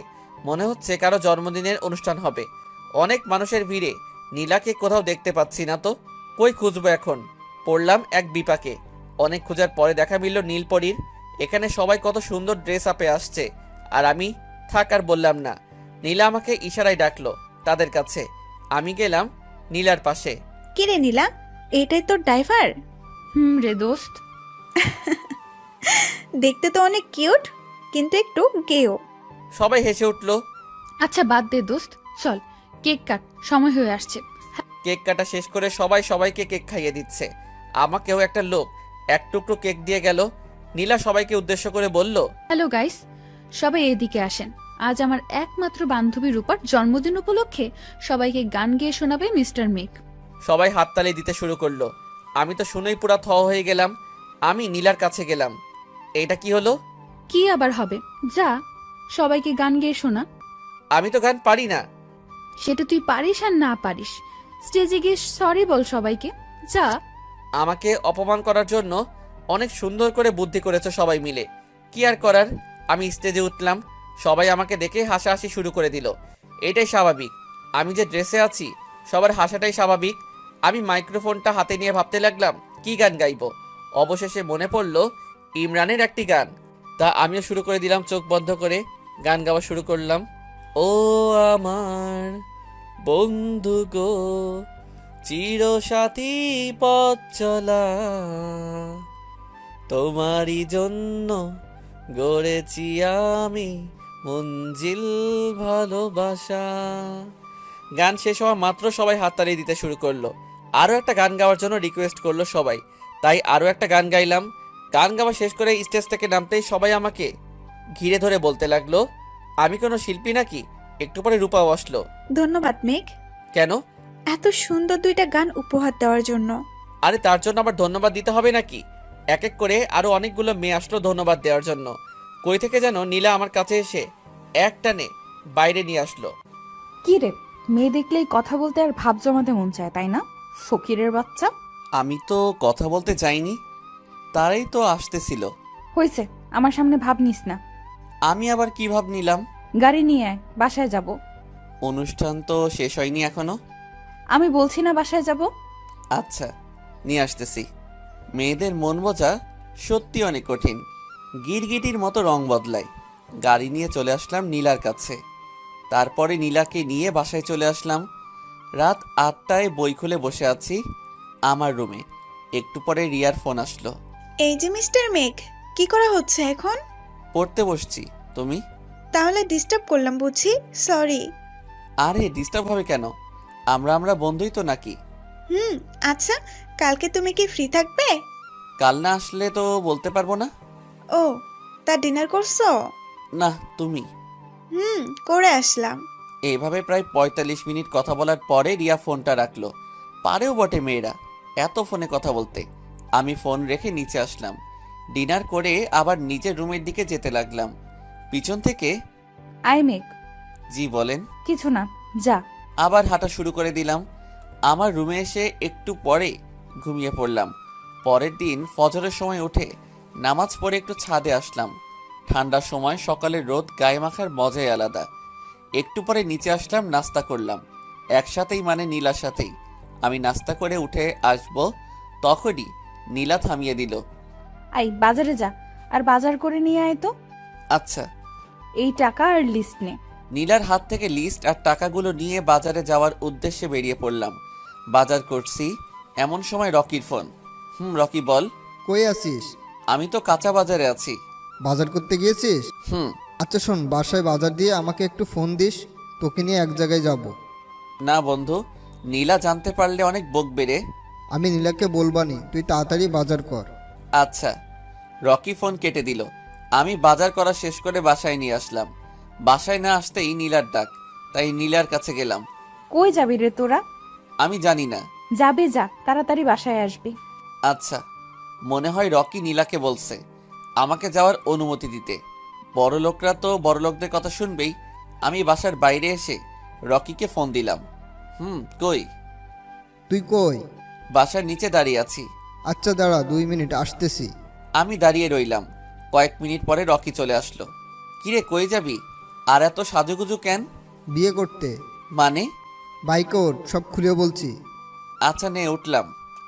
মনে হচ্ছে কারো জন্মদিনের অনুষ্ঠান হবে। অনেক মানুষের ভিড়ে নীলাকে কোথাও দেখতে পাচ্ছি না তো। কই খুঁজবো এখন? পড়লাম এক বিপাকে। অনেক খোঁজার পরে দেখা মিলল নীলপরীর। এখানে সবাই কত সুন্দর ড্রেস আপে আসছে, আর আমি থাক আর বললাম না। নীলা আমাকে ইশারায় ডাকলো তাদের কাছে। আমি গেলাম নীলার পাশে। কি রে নীলা, এটাই তোর ড্রাইভার? রে দোস্ত। দেখতে তো অনেক কিউট, কিন্তু একটু গেও। সবাই হেসে উঠলো। আচ্ছা বাদ দে দোস্ত, চল কেক কাট, সময় হয়ে আসছে। কেক কাটা শেষ করে সবাই সবাইকে কেক খাইয়ে দিচ্ছে। আমাকেও একটা লোক এক টুকরো কেক দিয়ে গেল। নীলা সবাইকে উদ্দেশ্য করে বলল, হ্যালো গাইস, সবাই এদিকে আসেন। আজ আমার একমাত্র বান্ধবী রূপার জন্মদিন উপলক্ষে সবাইকে গান গেয়ে শোনাবে মিস্টার মেক। সবাই হাততালি দিতে শুরু করলো। আমি তো শুনেই পুরা থ হয়ে গেলাম। আমি নীলার কাছে গেলাম। এইটা কি হলো? কি আবার হবে, যা সবাইকে গান গেয়ে শোনা। আমি তো গান পারি না। সেটা তুই পারিস আর না পারিস, স্টেজে গিয়ে সরি বল সবাইকে, যা। আমাকে অপমান করার জন্য অনেক সুন্দর করে বুদ্ধি করেছে সবাই মিলে। কি আর করার, আমি স্টেজে উঠলাম। সবাই আমাকে দেখে হাসাহাসি শুরু করে দিল। এটাই স্বাভাবিক। আমি যে ড্রেসে আছি সবার হাসাটাই স্বাভাবিক। আমি মাইক্রোফোনটা হাতে নিয়ে ভাবতে লাগলাম কি গান গাইবো। অবশেষে মনে পড়লো ইমরানের একটি গান। তা আমিও শুরু করে দিলাম চোখ বন্ধ করে। গান গাওয়া শুরু করলাম। ও আমার বন্ধু গো, চিরসাথী পথ চলা, তোমারই জন্য গড়েছি আমি মঞ্জিল ভালোবাসা। গান শেষ হওয়া মাত্র সবাই হাততালি দিতে শুরু করলো। আরও একটা গান গাওয়ার জন্য রিকোয়েস্ট করলো সবাই, তাই আরও একটা গান গাইলাম। গান গাওয়া শেষ করে স্টেজ থেকে নামতেই সবাই আমাকে ঘিরে ধরে বলতে লাগলো আমি কোনো শিল্পী নাকি। একটু পরে রূপাও আসলো। ধন্যবাদ মেঘ, কেন? এত সুন্দর দুইটা গান উপহার দেওয়ার জন্য। আরে তার জন্য আবার ধন্যবাদ দিতে হবে নাকি? এক এক করে আরো অনেকগুলো মেয়ে আসলো ধন্যবাদ দেওয়ার জন্য। কই থেকে যেন নীলা আমার কাছে এসে এক টানে বাইরে নিয়ে আসলো। কি রে, মেয়ে দেখলেই কথা বলতে আর ভাব জমাতে মন চায় তাই না, ফকিরের বাচ্চা? আমি তো কথা বলতে চাইনি, তারাই তো আসতেছিল। হয়েছে, আমার সামনে ভাব নিস না। আমি আবার কি ভাব নিলাম? গাড়ি নিয়ে আয়, বাসায় যাব। অনুষ্ঠান তো শেষ হয়নি এখনো। আমি বলছি না বাসায় যাব। আচ্ছা, নিয়ে আসতেছি। মেয়েদের মন বোঝা সত্যি অনেক কঠিন। গিরগিটির মতো রং বদলায়। গাড়ি নিয়ে চলে আসলাম নীলার কাছে। তারপরে নীলাকে নিয়ে বাসায় চলে আসলাম। রাত 8টায় বই খুলে বসে আছি আমার রুমে। একটু পরে রিয়ার ফোন আসলো। এই যে মিস্টার মেঘ, কি করা হচ্ছে এখন? পড়তে বসছি। তুমি? তাহলে ডিস্টার্ব করলাম বুঝি, সরি। আরে ডিস্টার্ব হবে কেন, আমরা বন্ধুই তো নাকি। আচ্ছা, কালকে তুমি কি ফ্রি থাকবে? কাল না আসলে তো বলতে পারবো না। ও, তা ডিনার করছো? না, তুমি? করে আসলাম। এইভাবে প্রায় ৪৫ মিনিট কথা বলার পরে রিয়া ফোনটা রাখলো। পারেও বটে মেয়েরা এত ফোনে কথা বলতে। আমি ফোন রেখে নিচে আসলাম। ডিনার করে আবার নিজের রুমের দিকে যেতে লাগলাম। পিছন থেকে আই মেঘ, জি বলেন। কিছু না, যা। আবার হাঁটা শুরু করে দিলাম। আমার রুমে এসে একটু পরে ঘুমিয়ে পড়লাম। পরের দিন ফজরের সময় উঠে নামাজ পড়ে একটু ছাদে আসলাম। ঠান্ডার সময় সকালের রোদ গায়ে মাখার মজাই আলাদা। একটু পরে নিচে আসলাম, নাস্তা করলাম একসাথেই, মানে নীলার সাথেই। আমি নাস্তা করে উঠে আসবো তখনই নীলা থামিয়ে দিল। আই বাজারে যা, আর বাজার করে নিয়ে আয় তো। আচ্ছা। এই টাকা আর লিস্ট নে। নীলার হাত থেকে লিস্ট আর টাকাগুলো নিয়ে বাজারে যাওয়ার উদ্দেশ্যে বেরিয়ে পড়লাম। বাজার করছি এমন সময় রকির ফোন। রকি বল। কই আছিস? আমি তো কাঁচা বাজারে আছি। বাজার করতে গিয়েছিস? আচ্ছা শোন, বাসায় বাজার দিয়ে আমাকে একটু ফোন দিস, তোকে নিয়ে এক জায়গায় যাব। না বন্ধু, নীলা জানতে পারলে অনেক বকবে রে। আমি নীলাকে বলবানি, তুই তাড়াতাড়ি বাজার কর। আচ্ছা। রকি ফোন কেটে দিল। আমি বাজার করা শেষ করে বাসায় নিয়ে আসলাম। বাসায় না আসতেই নীলার ডাক, তাই নীলার কাছে গেলাম। কই যাবি রে তোরা? আমি জানি না। যাবে, যা, তাড়াতাড়ি বাসায় আসবি। আচ্ছা। মনে হয় রকি নীলাকে বলছে আমাকে যাওয়ার অনুমতি দিতে। বড় লোকরা তো বড় লোকদের কথা শুনবেই। আমি বাসার বাইরে এসে রকিকে ফোন দিলাম। কই? তুই কই? বাসার নিচে দাঁড়িয়ে আছি। আচ্ছা দাঁড়া, 2 মিনিট আসতেছি। আমি দাঁড়িয়ে রইলাম। কয়েক মিনিট পরে রকি চলে আসলো। কিরে কই যাবি? আর এত সাজুগুজু কেন? বিয়ে করতে। মানে? বাইকে ওঠ, সব খুলে বলছি। আচ্ছা নে, উঠলাম।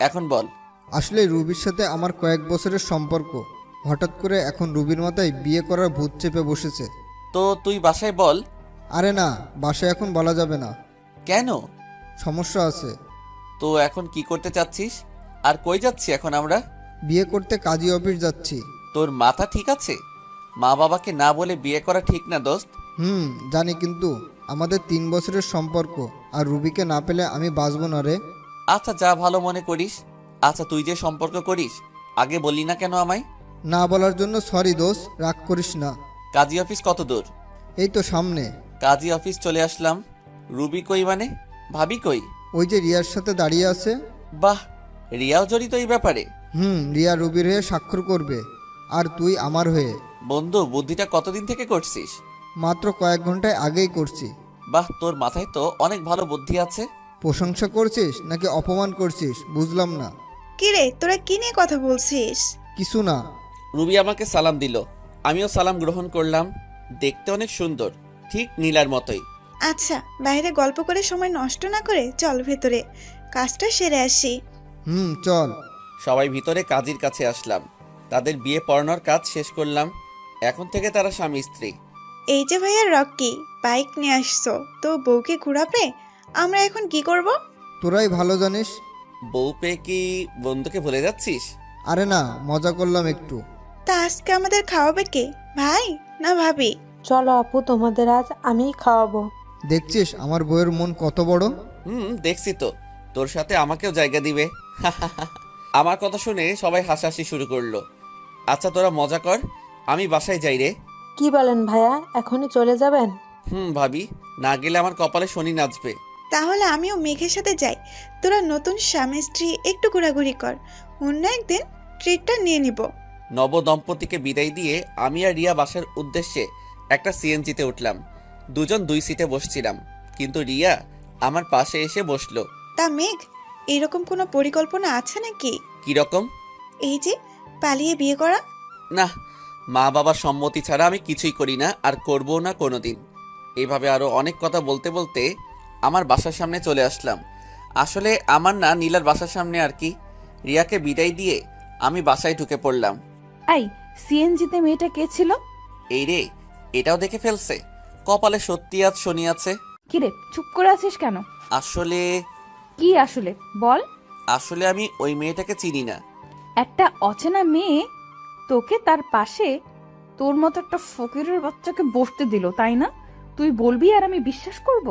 এখন বল। আসলে রুবির সাথে আমার কয়েক বছরের সম্পর্ক। হঠাৎ করে এখন রুবির মাথায় বিয়ে করার ভূত চেপে বসেছে। তো তুই বাসায় বল। আরে না, বাসায় এখন বলা যাবে না। কেন? সমস্যা আছে। তো এখন কি করতে চাচ্ছিস? আর কই যাচ্ছি এখন আমরা? বিয়ে করতে কাজী অফিস যাচ্ছি। তোর মাথা ঠিক আছে? মা বাবাকে না বলে বিয়ে করা ঠিক না দোস্ত। জানি, কিন্তু আমাদের 3 বছরের সম্পর্ক, আর রুবিকে না পেলে আমি বাঁচব না রে। আচ্ছা, যা ভালো মনে করিস। আচ্ছা, তুই যে সম্পর্ক করিস আগে বললি না কেন আমায়? না বলার জন্য সরি দোস্ত, রাগ করিস না। কাজী অফিস কত দূর? এই তো সামনে। কাজী অফিস চলে আসলাম। রুবি কই মানে? ভাবি কই? ওই যে রিয়ার সাথে দাঁড়িয়ে আছে। বাহ, রিয়াও জড়িত এই ব্যাপারে? রিয়া রুবির হয়ে স্বাক্ষর করবে, আর তুই আমার হয়ে। বন্ধু, বুদ্ধিটা কতদিন থেকে করছিস? মাত্র কয়েক ঘন্টায় আগেই করছি। বাহ, তোর মাথায় তো অনেক ভালো বুদ্ধি আছে। প্রশংসা করছিস নাকি অপমান করছিস বুঝলাম না। কিরে, তোরা কি নিয়ে কথা বলছিস? কিছু না। রুবি আমাকে সালাম দিল, আমিও সালাম গ্রহণ করলাম। দেখতে অনেক সুন্দর, ঠিক নীলার মতোই। আচ্ছা, বাইরে গল্প করে সময় নষ্ট না করে চল ভেতরে, কাজটা সেরে আসি। চল। সবাই ভিতরে কাজীর কাছে আসলাম। তাদের বিয়ে পড়ানোর কাজ শেষ করলাম। এখন থেকে তারা স্বামী স্ত্রী। এই যে ভাইয়া রকি, বাইক নিয়ে আসছো তো বউকে ঘুরাবে, আমরা এখন কি করব? তোরাই ভালো জানিস। বউ পেয়ে কি বন্ধুকে ভুলে যাচ্ছিস? আরে না, মজা করলাম একটু। তা আজকে আমাদের খাওয়াবে কে, ভাই না ভাবি? চলো আপু, তোমাদের আজ আমিই খাওয়াবো। দেখছিস আমার বউয়ের মন কত বড়। দেখছি তো। তোর সাথে আমাকেও জায়গা দিবে। আমার কথা শুনে সবাই হাসাহাসি শুরু করলো। আচ্ছা, তোরা মজা কর, আমি বাসায় যাই রে। কি বলেন ভাইয়া, এখনই চলে যাবেন? ভাবি, না গেলে আমার কপালে শনি নাচবে। তাহলে আমিও মেঘের সাথে যাই। তোরা নতুন স্বামী স্ত্রী একটু ঘোরাঘুরি কর, অন্য একদিন ট্রিটটা নিয়ে নিব। নব দম্পতিকে বিদায় দিয়ে আমি আর রিয়া বাসার উদ্দেশ্যে একটা সিএনজিতে উঠলাম। দুজন 2 সিটে বসছিলাম, কিন্তু রিয়া আমার পাশে এসে বসলো। তা মেঘ, এরকম কোনো পরিকল্পনা আছে নাকি? কিরকম? এই যে পালিয়ে বিয়ে করা। না, মা বাবার সম্মতি ছাড়া আমি কিছুই করি না, আর করবো না কোনোদিন। এইভাবে আরো অনেক কথা বলতে বলতে আমার বাসার সামনে চলে আসলাম। আসলে আমার না, নীলার বাসার সামনে আর কি। রিয়াকে বিদায় দিয়ে আমি বাসায় ঢুকে পড়লাম। আই, সিএনজিতে মেয়েটা কে ছিল? এই রে, এটাও দেখে ফেলছে। কপালে সত্যি আজ শনি আছে। কিরে, চুপ করে আছিস কেন? আসলে কি আসলে বল। আসলে আমি ওই মেয়েটাকে চিনি না। একটা অচেনা মেয়ে তোকে তার পাশে তোর মতো একটা ফকিরের বাচ্চাকে বসতে দিল, তাই না? তুই বলবি আর আমি বিশ্বাস করব?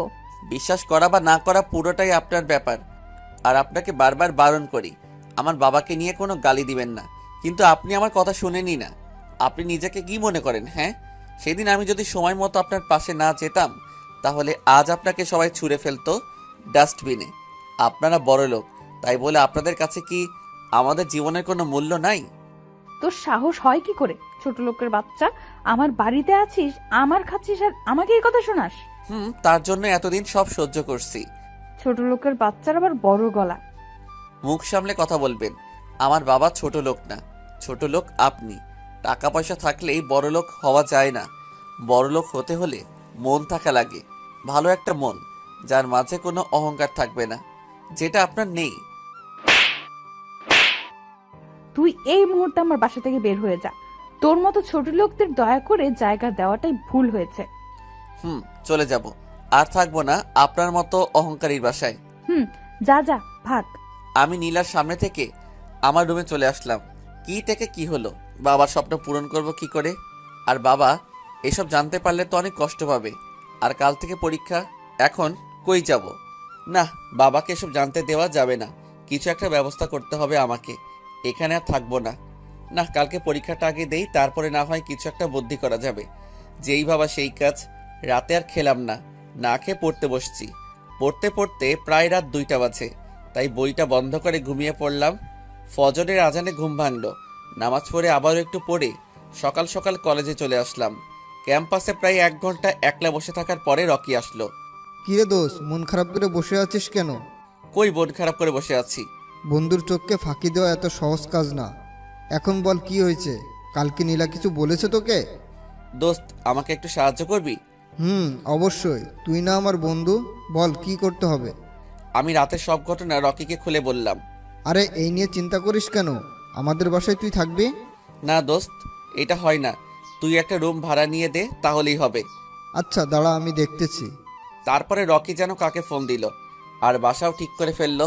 বিশ্বাস করা বা না করা পুরোটাই আপনার ব্যাপার। আর আপনাকে বারবার বারণ করি, আমার বাবাকে নিয়ে কোনো গালি দিবেন না, কিন্তু আপনি আমার কথা শুনেনই না। আপনি নিজেকে কি মনে করেন? হ্যাঁ, সেদিন আমি যদি সময় মতো আপনার পাশে না যেতাম তাহলে আজ আপনাকে সবাই ছুঁড়ে ফেলতো ডাস্টবিনে। আপনারা বড় লোক, তাই বলে আপনাদের কাছে কি আমাদের জীবনের কোনো মূল্য নাই? তোর সাহস হয় কি করে? ছোট লোকের বাচ্চা, আমার বাড়িতে আছিস, আমার খাচ্ছিস, আর আমাকে এই কথা শোনাস? তার জন্য এতদিন সব সহ্য করছি। ছোট লোকের বাচ্চার আবার বড় গলা। মুখ সামলে কথা বলবেন। আমার বাবা ছোট লোক না, ছোট লোক আপনি। টাকা পয়সা থাকলেই বড় লোক হওয়া যায় না। বড় লোক হতে হলে মন থাকা লাগে, ভালো একটা মন, যার মাঝে কোনো অহংকার থাকবে না, যেটা আপনার নেই। তুই এই মুহূর্তে আমার বাসা থেকে বের হয়ে যা। তোর মতো ছোট লোকদের দয়া করে জায়গা দেওয়াটাই ভুল হয়েছে। চলে যাব, আর থাকবো না আপনার মতো অহংকারীর বাসায়। যা যা, ভাগ। আমি নীলার সামনে থেকে আমার রুমে চলে আসলাম। কি থেকে কি হলো, বাবার স্বপ্ন পূরণ করব কি করে? আর বাবা এসব জানতে পারলে তো অনেক কষ্ট পাবে। আর কাল থেকে পরীক্ষা, এখন কই যাব? না, বাবাকে এসব জানতে দেওয়া যাবে না। কিছু একটা ব্যবস্থা করতে হবে আমাকে। এখানে আর থাকবো না। না, কালকে পরীক্ষাটা আগে দেই, তারপরে না হয় কিছু একটা বুদ্ধি করা যাবে। যেই বাবা সেই কাজ। রাতে আর খেলাম না, না খেয়ে পড়তে বসছি। পড়তে পড়তে প্রায় রাত 2টা বাজে, তাই বইটা বন্ধ করে ঘুমিয়ে পড়লাম। ফজরের আজানে ঘুম ভাঙলো। নামাজ পড়ে আবারও একটু পড়ে সকাল সকাল কলেজে চলে আসলাম। ক্যাম্পাসে প্রায় 1 ঘন্টা একলা বসে থাকার পরে রকি আসলো। কিরে দোষ, মন খারাপ করে বসে আছিস কেন? কই মন খারাপ করে বসে আছি? বন্ধুর চোখকে ফাঁকি দেওয়া এত সহজ কাজ না। এখন বল কি হয়েছে? কালকে নীলা কিছু বলেছে তোকে? দোস্ত, আমাকে একটু সাহায্য করবি? অবশ্যই, তুই না আমার বন্ধু, বল কি করতে হবে। আমি রাতের সব ঘটনা রকিকে খুলে বললাম। আরে এই নিয়ে চিন্তা করিস কেন? আমাদের বাসায় তুই থাকবি। না দোস্ত, এটা হয় না। তুই একটা রুম ভাড়া নিয়ে দে, তাহলেই হবে। আচ্ছা দাঁড়া, আমি দেখতেছি। তারপরে রকি যেন কাকে ফোন দিল, আর বাসাও ঠিক করে ফেললো।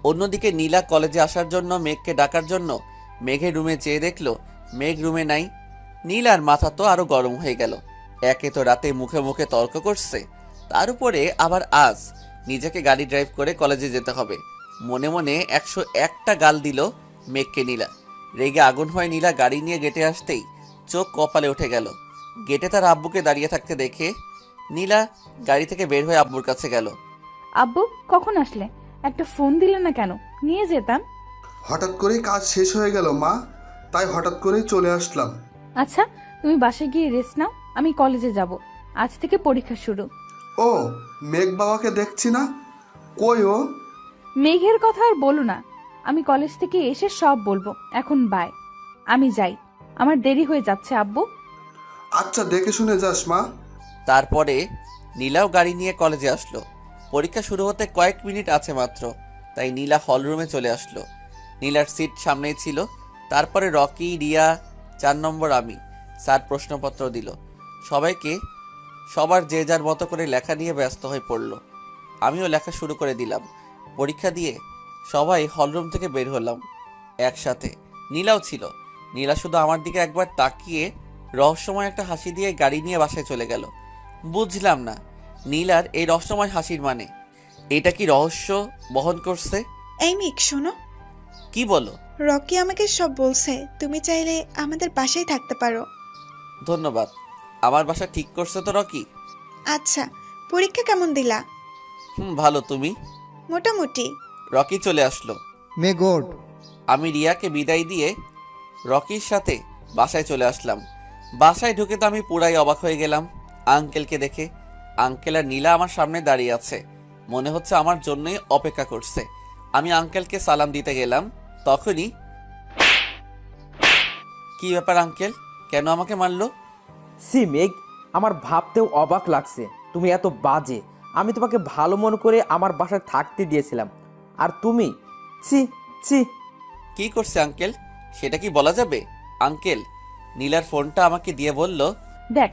অন্যদিকে নীলা কলেজে আসার জন্য মেঘকে ডাকার জন্য মেঘের রুমে যেয়ে দেখলো মেঘ রুমে নাই। নীলার মাথা তো আরো গরম হয়ে গেল। একে তো রাতে মুখে মুখে তর্ক করছে, তার উপরে আবার আজ নিজেকে গাড়ি ড্রাইভ করে কলেজে যেতে হবে। মনে মনে 101টা গাল দিল মেঘকে নীলা। রেগে আগুন হয়ে নীলা গাড়ি নিয়ে গেটে আসতেই চোখ কপালে উঠে গেল। গেটে তার আব্বুকে দাঁড়িয়ে থাকতে দেখে নীলা গাড়ি থেকে বের হয়ে আব্বুর কাছে গেল। আব্বু কখন আসলে? একটা ফোন দিলে না কেন? নিয়ে যেতাম। হঠাৎ করেই কাজ শেষ হয়ে গেল মা, তাই হঠাৎ করেই চলে আসলাম। আচ্ছা, তুমি বাসায় গিয়ে রেস্ট নাও, আমি কলেজে যাব। আজ থেকে পরীক্ষা শুরু। ও, মেঘ বাবাকে দেখছি না, কই ও? মেঘের কথা আর বলো না, আমি কলেজ থেকে এসে সব বলবো। এখন বাই, আমি যাই, আমার দেরি হয়ে যাচ্ছে আব্বু। আচ্ছা, দেখে শুনে যাস মা। তারপরে নীলাও গাড়ি নিয়ে কলেজে আসলো। পরীক্ষা শুরু হতে কয়েক মিনিট আছে মাত্র, তাই নীলা হলরুমে চলে আসলো। নীলার সিট সামনেই ছিল। তারপরে রকি, রিয়া, 4 নম্বর আমি। স্যার প্রশ্নপত্র দিল সবাইকে। সবার যে যার মতো করে লেখা নিয়ে ব্যস্ত হয়ে পড়ল। আমিও লেখা শুরু করে দিলাম। পরীক্ষা দিয়ে সবাই হলরুম থেকে বের হলাম একসাথে। নীলাও ছিল। নীলা শুধু আমার দিকে একবার তাকিয়ে রহস্যময় একটা হাসি দিয়ে গাড়ি নিয়ে বাসায় চলে গেল। বুঝলাম না নীলার এই রহস্যময় হাসির মানে। এটা কি রহস্য বহন করছে? এই মেঘ শোনো। কি বলো? রকি আমাকে সব বলছে, তুমি চাইলে আমাদের বাসায় থাকতে পারো। ধন্যবাদ। আমার বাসা ঠিক করছে তো রকি? আচ্ছা, পরীক্ষা কেমন দিলা? ভালো। তুমি? মোটামুটি। রকি চলে আসলো। May God. আমি রিয়াকে বিদায় দিয়ে রকির সাথে বাসায় চলে আসলাম। বাসায় ঢুকে তো আমি পুরাই অবাক হয়ে গেলাম আঙ্কেলকে দেখে। আঙ্কেল আর নীলা আমার সামনে দাঁড়িয়ে আছে, মনে হচ্ছে আমার জন্যই অপেক্ষা করছে। আমি আঙ্কেলকে সালাম দিতে গেলাম, তখনই কি ব্যাপার আঙ্কেল, কেন আমাকে মারলো? সি মেঘ, আমার ভাবতেও অবাক লাগছে তুমি এত বাজে। আমি তোমাকে ভালো মনে করে আমার বাসায় থাকতে দিয়েছিলাম, আর তুমি ছি ছি। কি করছে আঙ্কেল, সেটা কি বলা যাবে? আঙ্কেল নীলার ফোনটা আমাকে দিয়ে বলল, দেখ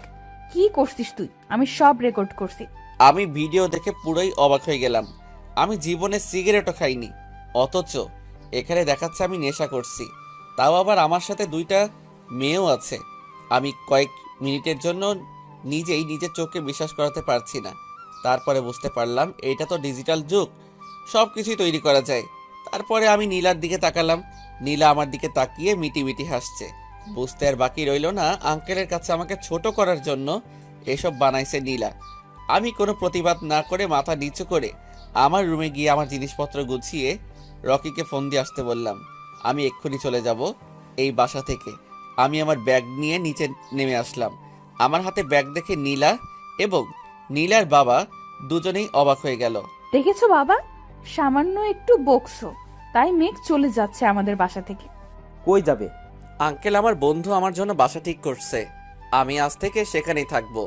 কি করছিস তুই, আমি সব রেকর্ড করছি। আমি ভিডিও দেখে পুরোই অবাক হয়ে গেলাম। আমি জীবনে সিগারেটও খাইনি, অথচ এখানে দেখাচ্ছে আমি নেশা করছি, তাও আবার আমার সাথে 2টা মেয়েও আছে। আমি কয়েক মিনিটের জন্য নিজেই নিজের চোখকে বিশ্বাস করাতে পারছি না। তারপরে বুঝতে পারলাম এটা তো ডিজিটাল যুগ, সব কিছুই তৈরি করা যায়। তারপরে আমি নীলার দিকে তাকালাম। নীলা আমার দিকে তাকিয়ে মিটি মিটি হাসছে। বুঝতে আর বাকি রইল না, আঙ্কেলের কাছে আমাকে ছোট করার জন্য এসব বানাইছে নীলা। আমি কোনো প্রতিবাদ না করে মাথা নিচু করে আমার রুমে গিয়ে আমার জিনিসপত্র গুছিয়ে রকিকে ফোন দিয়ে আসতে বললাম। আমি এক্ষুনি চলে যাব এই বাসা থেকে। আমি আমার ব্যাগ নিয়ে নিচে নেমে আসলাম। আমার হাতে ব্যাগ দেখে নীলা এবং নীলার বাবা দুজনেই অবাক হয়ে গেল। দেখেছো বাবা, সামান্য একটু বকছো তাই মেঘ চলে যাচ্ছে আমাদের বাসা থেকে। কই যাবে? আঙ্কেল, আমার বন্ধু আমার জন্য বাসা ঠিক করছে, আমি আজ থেকে সেখানেই থাকবো।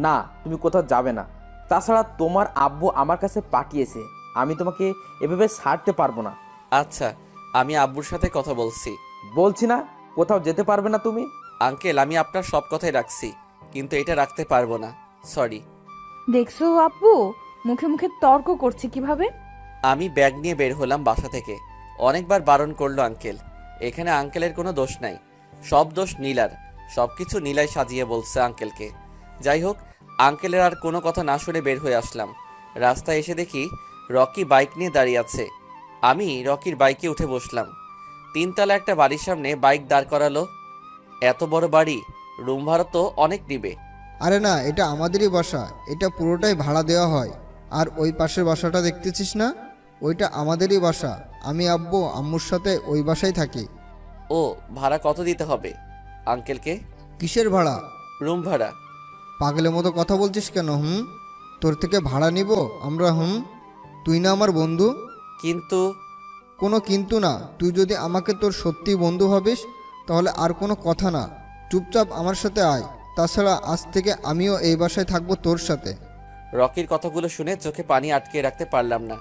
না, তুমি কোথাও যাবে না। তাছাড়া তোমার আব্বু আমার কাছে পাঠিয়েছে, আমি তোমাকে এভাবে ছাড়তে পারবো না। আচ্ছা, আমি আব্বুর সাথে কথা বলছি। বলছি না কোথাও যেতে পারবে না তুমি। আঙ্কেল, আমি আপনার সব কথাই রাখছি, কিন্তু এটা রাখতে পারবো না, সরি। দেখছো আব্বু মুখে মুখে তর্ক করছে কিভাবে। আমি ব্যাগ নিয়ে বের হলাম বাসা থেকে। অনেকবার বারণ করলো আঙ্কেল। এখানে আঙ্কেলের কোনো দোষ নাই, সব দোষ নীলার। সবকিছু নীলাই সাজিয়ে বলছে আঙ্কেলকে। যাই হোক, আঙ্কেলের আর কোনো কথা না শুনে বের হয়ে আসলাম। রাস্তায় এসে দেখি রকি বাইক নিয়ে দাঁড়িয়ে আছে। আমি রকির বাইকে উঠে বসলাম। 3 তলা একটা বাড়ির সামনে বাইক দাঁড় করালো। এত বড় বাড়ি, রুম ভাড়া তো অনেক নিবে। আরে না, এটা আমাদেরই বাসা, এটা পুরোটাই ভাড়া দেওয়া হয়। আর ওই পাশের বাসাটা দেখতেছিস না, ওইটা আমাদেরই বাসা। আমি আব্বু আম্মুর সাথে ওই বাসায় থাকি। ও, ভাড়া কত দিতে হবে আঙ্কেলকে? কিসের ভাড়া? রুম ভাড়া। পাগলের মতো কথা বলছিস কেন? তোর থেকে ভাড়া নিব আমরা? তুই না আমার বন্ধু। কিন্তু কোনো কিন্তু না। তুই যদি আমাকে তোর সত্যি বন্ধু ভাবিস তাহলে আর কোনো কথা না, চুপচাপ আমার সাথে আয়। তাছাড়া আজ থেকে আমিও এই বাসায় থাকবো তোর সাথে। রকির কথাগুলো শুনে চোখে পানি আটকে রাখতে পারলাম না,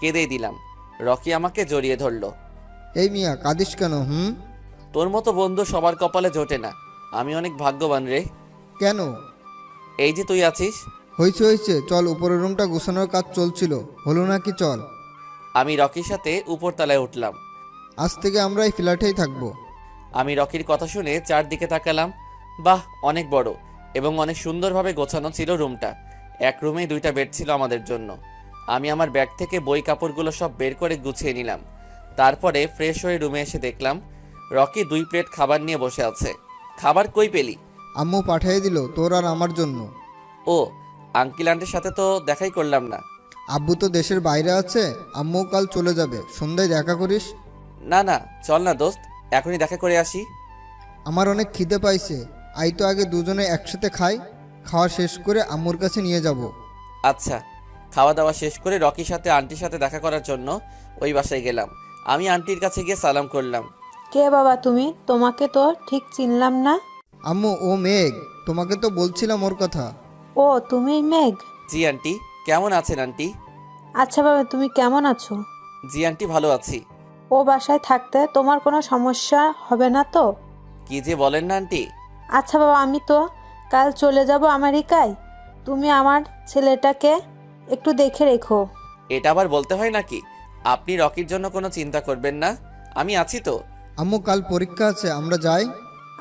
কেঁদেই দিলাম। রকি আমাকে জড়িয়ে ধরলো। এই মিয়া, কাঁদিস কেন? তোর মতো বন্ধু সবার কপালে জোটে না, আমি অনেক ভাগ্যবান রে। কেন? এই যে তুই আছিস। হয়েছে হয়েছে, চল, উপরের রুমটা গোছানোর কাজ চলছিল, হলো নাকি? চল। আমি রকির সাথে উপরতলায় উঠলাম। আজ থেকে আমরা এই ফ্ল্যাটেই থাকবো। আমি রকির কথা শুনে চারদিকে তাকালাম। বাহ, অনেক বড় এবং অনেক সুন্দরভাবে গোছানো ছিল রুমটা। এক রুমেই 2টা বেড ছিল আমাদের জন্য। আমি আমার ব্যাগ থেকে বই কাপড়গুলো সব বের করে গুছিয়ে নিলাম। তারপরে ফ্রেশ হয়ে রুমে এসে দেখলাম রকি 2 প্লেট খাবার নিয়ে বসে আছে। খাবার কই পেলি? আম্মু পাঠিয়ে দিল তোর আর আমার জন্য। ও, আঙ্কেল আন্টির সাথে তো দেখাই করলাম না। আব্বু তো দেশের বাইরে আছে, আম্মু কাল চলে যাবে, সন্ধ্যায় দেখা করিস। না না, চল না দোস্ত, এখনই দেখা করে আসি। আমার অনেক খিদে পাইছে, আই তো আগে দুজনে একসাথে খাই, খাওয়া শেষ করে আম্মুর কাছে নিয়ে যাব। আচ্ছা। খাওয়া দাওয়া শেষ করে রকির সাথে আন্টির সাথে দেখা করার জন্য ওই বাসায় গেলাম। আমি আন্টির কাছে গিয়ে সালাম করলাম। কে বাবা তুমি? তোমাকে তো ঠিক চিনলাম না। আম্মু, ও মেঘ, তোমাকে তো বলছিলাম ওর কথা। ও, তুমি মেঘ? জি আন্টি। কেমন আছেন আন্টি? আচ্ছা বাবা, তুমি কেমন আছো? জি আন্টি, ভালো আছি। ও বাসায় থাকতে তোমার কোনো সমস্যা হবে না তো? কি যে বলেন না আন্টি। আচ্ছা বাবা, আমি তো কাল চলে যাব আমেরিকায়। তুমি আমার ছেলেটাকে একটু দেখে রেখো। এটা আবার বলতে হয় নাকি? আপনি রকির জন্য কোনো চিন্তা করবেন না, আমি আছি তো। আম্মু, কাল পরীক্ষা আছে, আমরা যাই।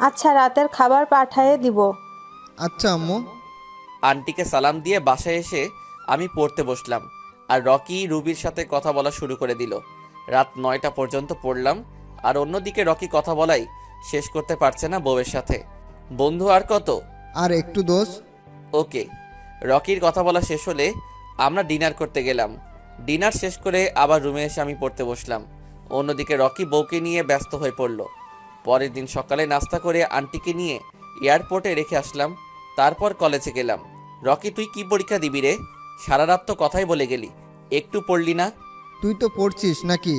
আচ্ছা, রাতের খাবার পাঠিয়ে দিব। আচ্ছা আম্মু। আন্টিকে সালাম দিয়ে বাসায় এসে আমি পড়তে বসলাম। আর রকি রুবির সাথে কথা বলা শুরু করে দিল। রাত 9টা পর্যন্ত পড়লাম। আর অন্যদিকে রকি কথা বলাই শেষ করতে পারছে না বউয়ের সাথে। বন্ধু আর কত? আর একটু দোষ। ওকে। রকির কথা বলা শেষ হলে আমরা ডিনার করতে গেলাম। ডিনার শেষ করে আবার রুমে এসে আমি পড়তে বসলাম। অন্যদিকে রকি বউকে নিয়ে ব্যস্ত হয়ে পড়ল। পরের দিন সকালে নাস্তা করে আন্টিকে নিয়ে এয়ারপোর্টে রেখে আসলাম। তারপর কলেজে গেলাম। রকি, তুই কি পরীক্ষা দিবি রে? সারা রাত তো কথাই বলে গেলি, একটু পড়লি না? তুই তো পড়ছিস নাকি?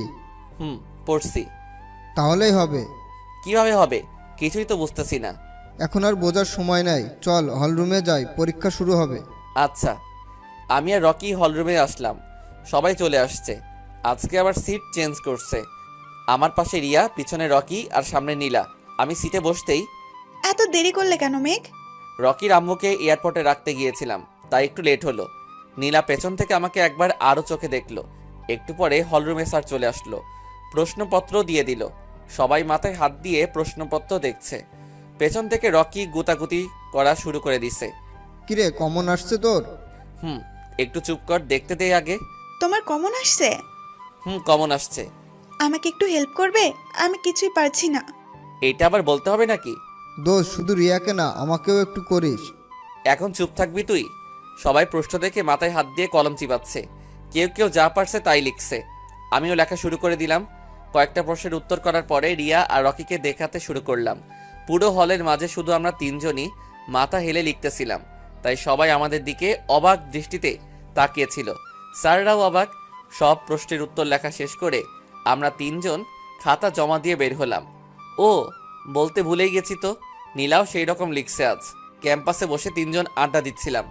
পড়ছি। তাহলেই হবে। কিভাবে হবে? কিছুই তো বুঝতেছি না। এখন আর বোঝার সময় নাই, চল হলরুমে যাই, পরীক্ষা শুরু হবে। আচ্ছা। আমি আর রকি হলরুমে আসলাম। সবাই চলে আসছে। আজকে আবার সিট চেঞ্জ করছে। আমার পাশে রিয়া, পিছনে রকি আর সামনে নীলা। আমি সিটে বসতেই, এত দেরি করলে কেন মেঘ? রকির আম্মুকে এয়ারপোর্টে রাখতে গিয়েছিলাম, তাই একটু লেট হলো। নীলা পেছন থেকে আমাকে একবার আরও চোখে দেখলো। একটু পরে হলরুমে স্যার চলে আসলো, প্রশ্নপত্র দিয়ে দিল। সবাই মাথায় হাত দিয়ে প্রশ্নপত্র দেখছে। পেছন থেকে রকি গুতাগুতি করা শুরু করে দিছে। কিরে, কমন আসছে তোর? একটু চুপ কর, দেখতে দে আগে। তোমার কমন আসছে? কমন আসছে। আমাকে একটু হেল্প করবে? আমি কিছুই পারছি না। এটা আবার বলতে হবে নাকি? দোষ শুধু রিয়াকে না, আমাকেও একটু করিস। এখন চুপ থাকবি তুই? সবাই প্রশ্ন দেখে মাথায় হাত দিয়ে কলম চিবাচ্ছে, কেউ কেউ যা পারছে তাই লিখছে। আমিও লেখা শুরু করে দিলাম। কয়েকটা প্রশ্নের উত্তর করার পরে রিয়া আর রকিকে দেখাতে শুরু করলাম। পুরো হলের মাঝে শুধু আমরা তিনজনই মাথা হেলে লিখতেছিলাম, তাই সবাই আমাদের দিকে অবাক দৃষ্টিতে তাকিয়েছিল। স্যাররাও অবাক। সব প্রশ্নের উত্তর লেখা শেষ করে আমরা তিনজন খাতা জমা দিয়ে বের হলাম। ও বলতে ভুলেই গেছি তো, নীলাও সেই রকম লিখছে আজ। ক্যাম্পাসে বসে তিনজন আড্ডা দিচ্ছিলাম।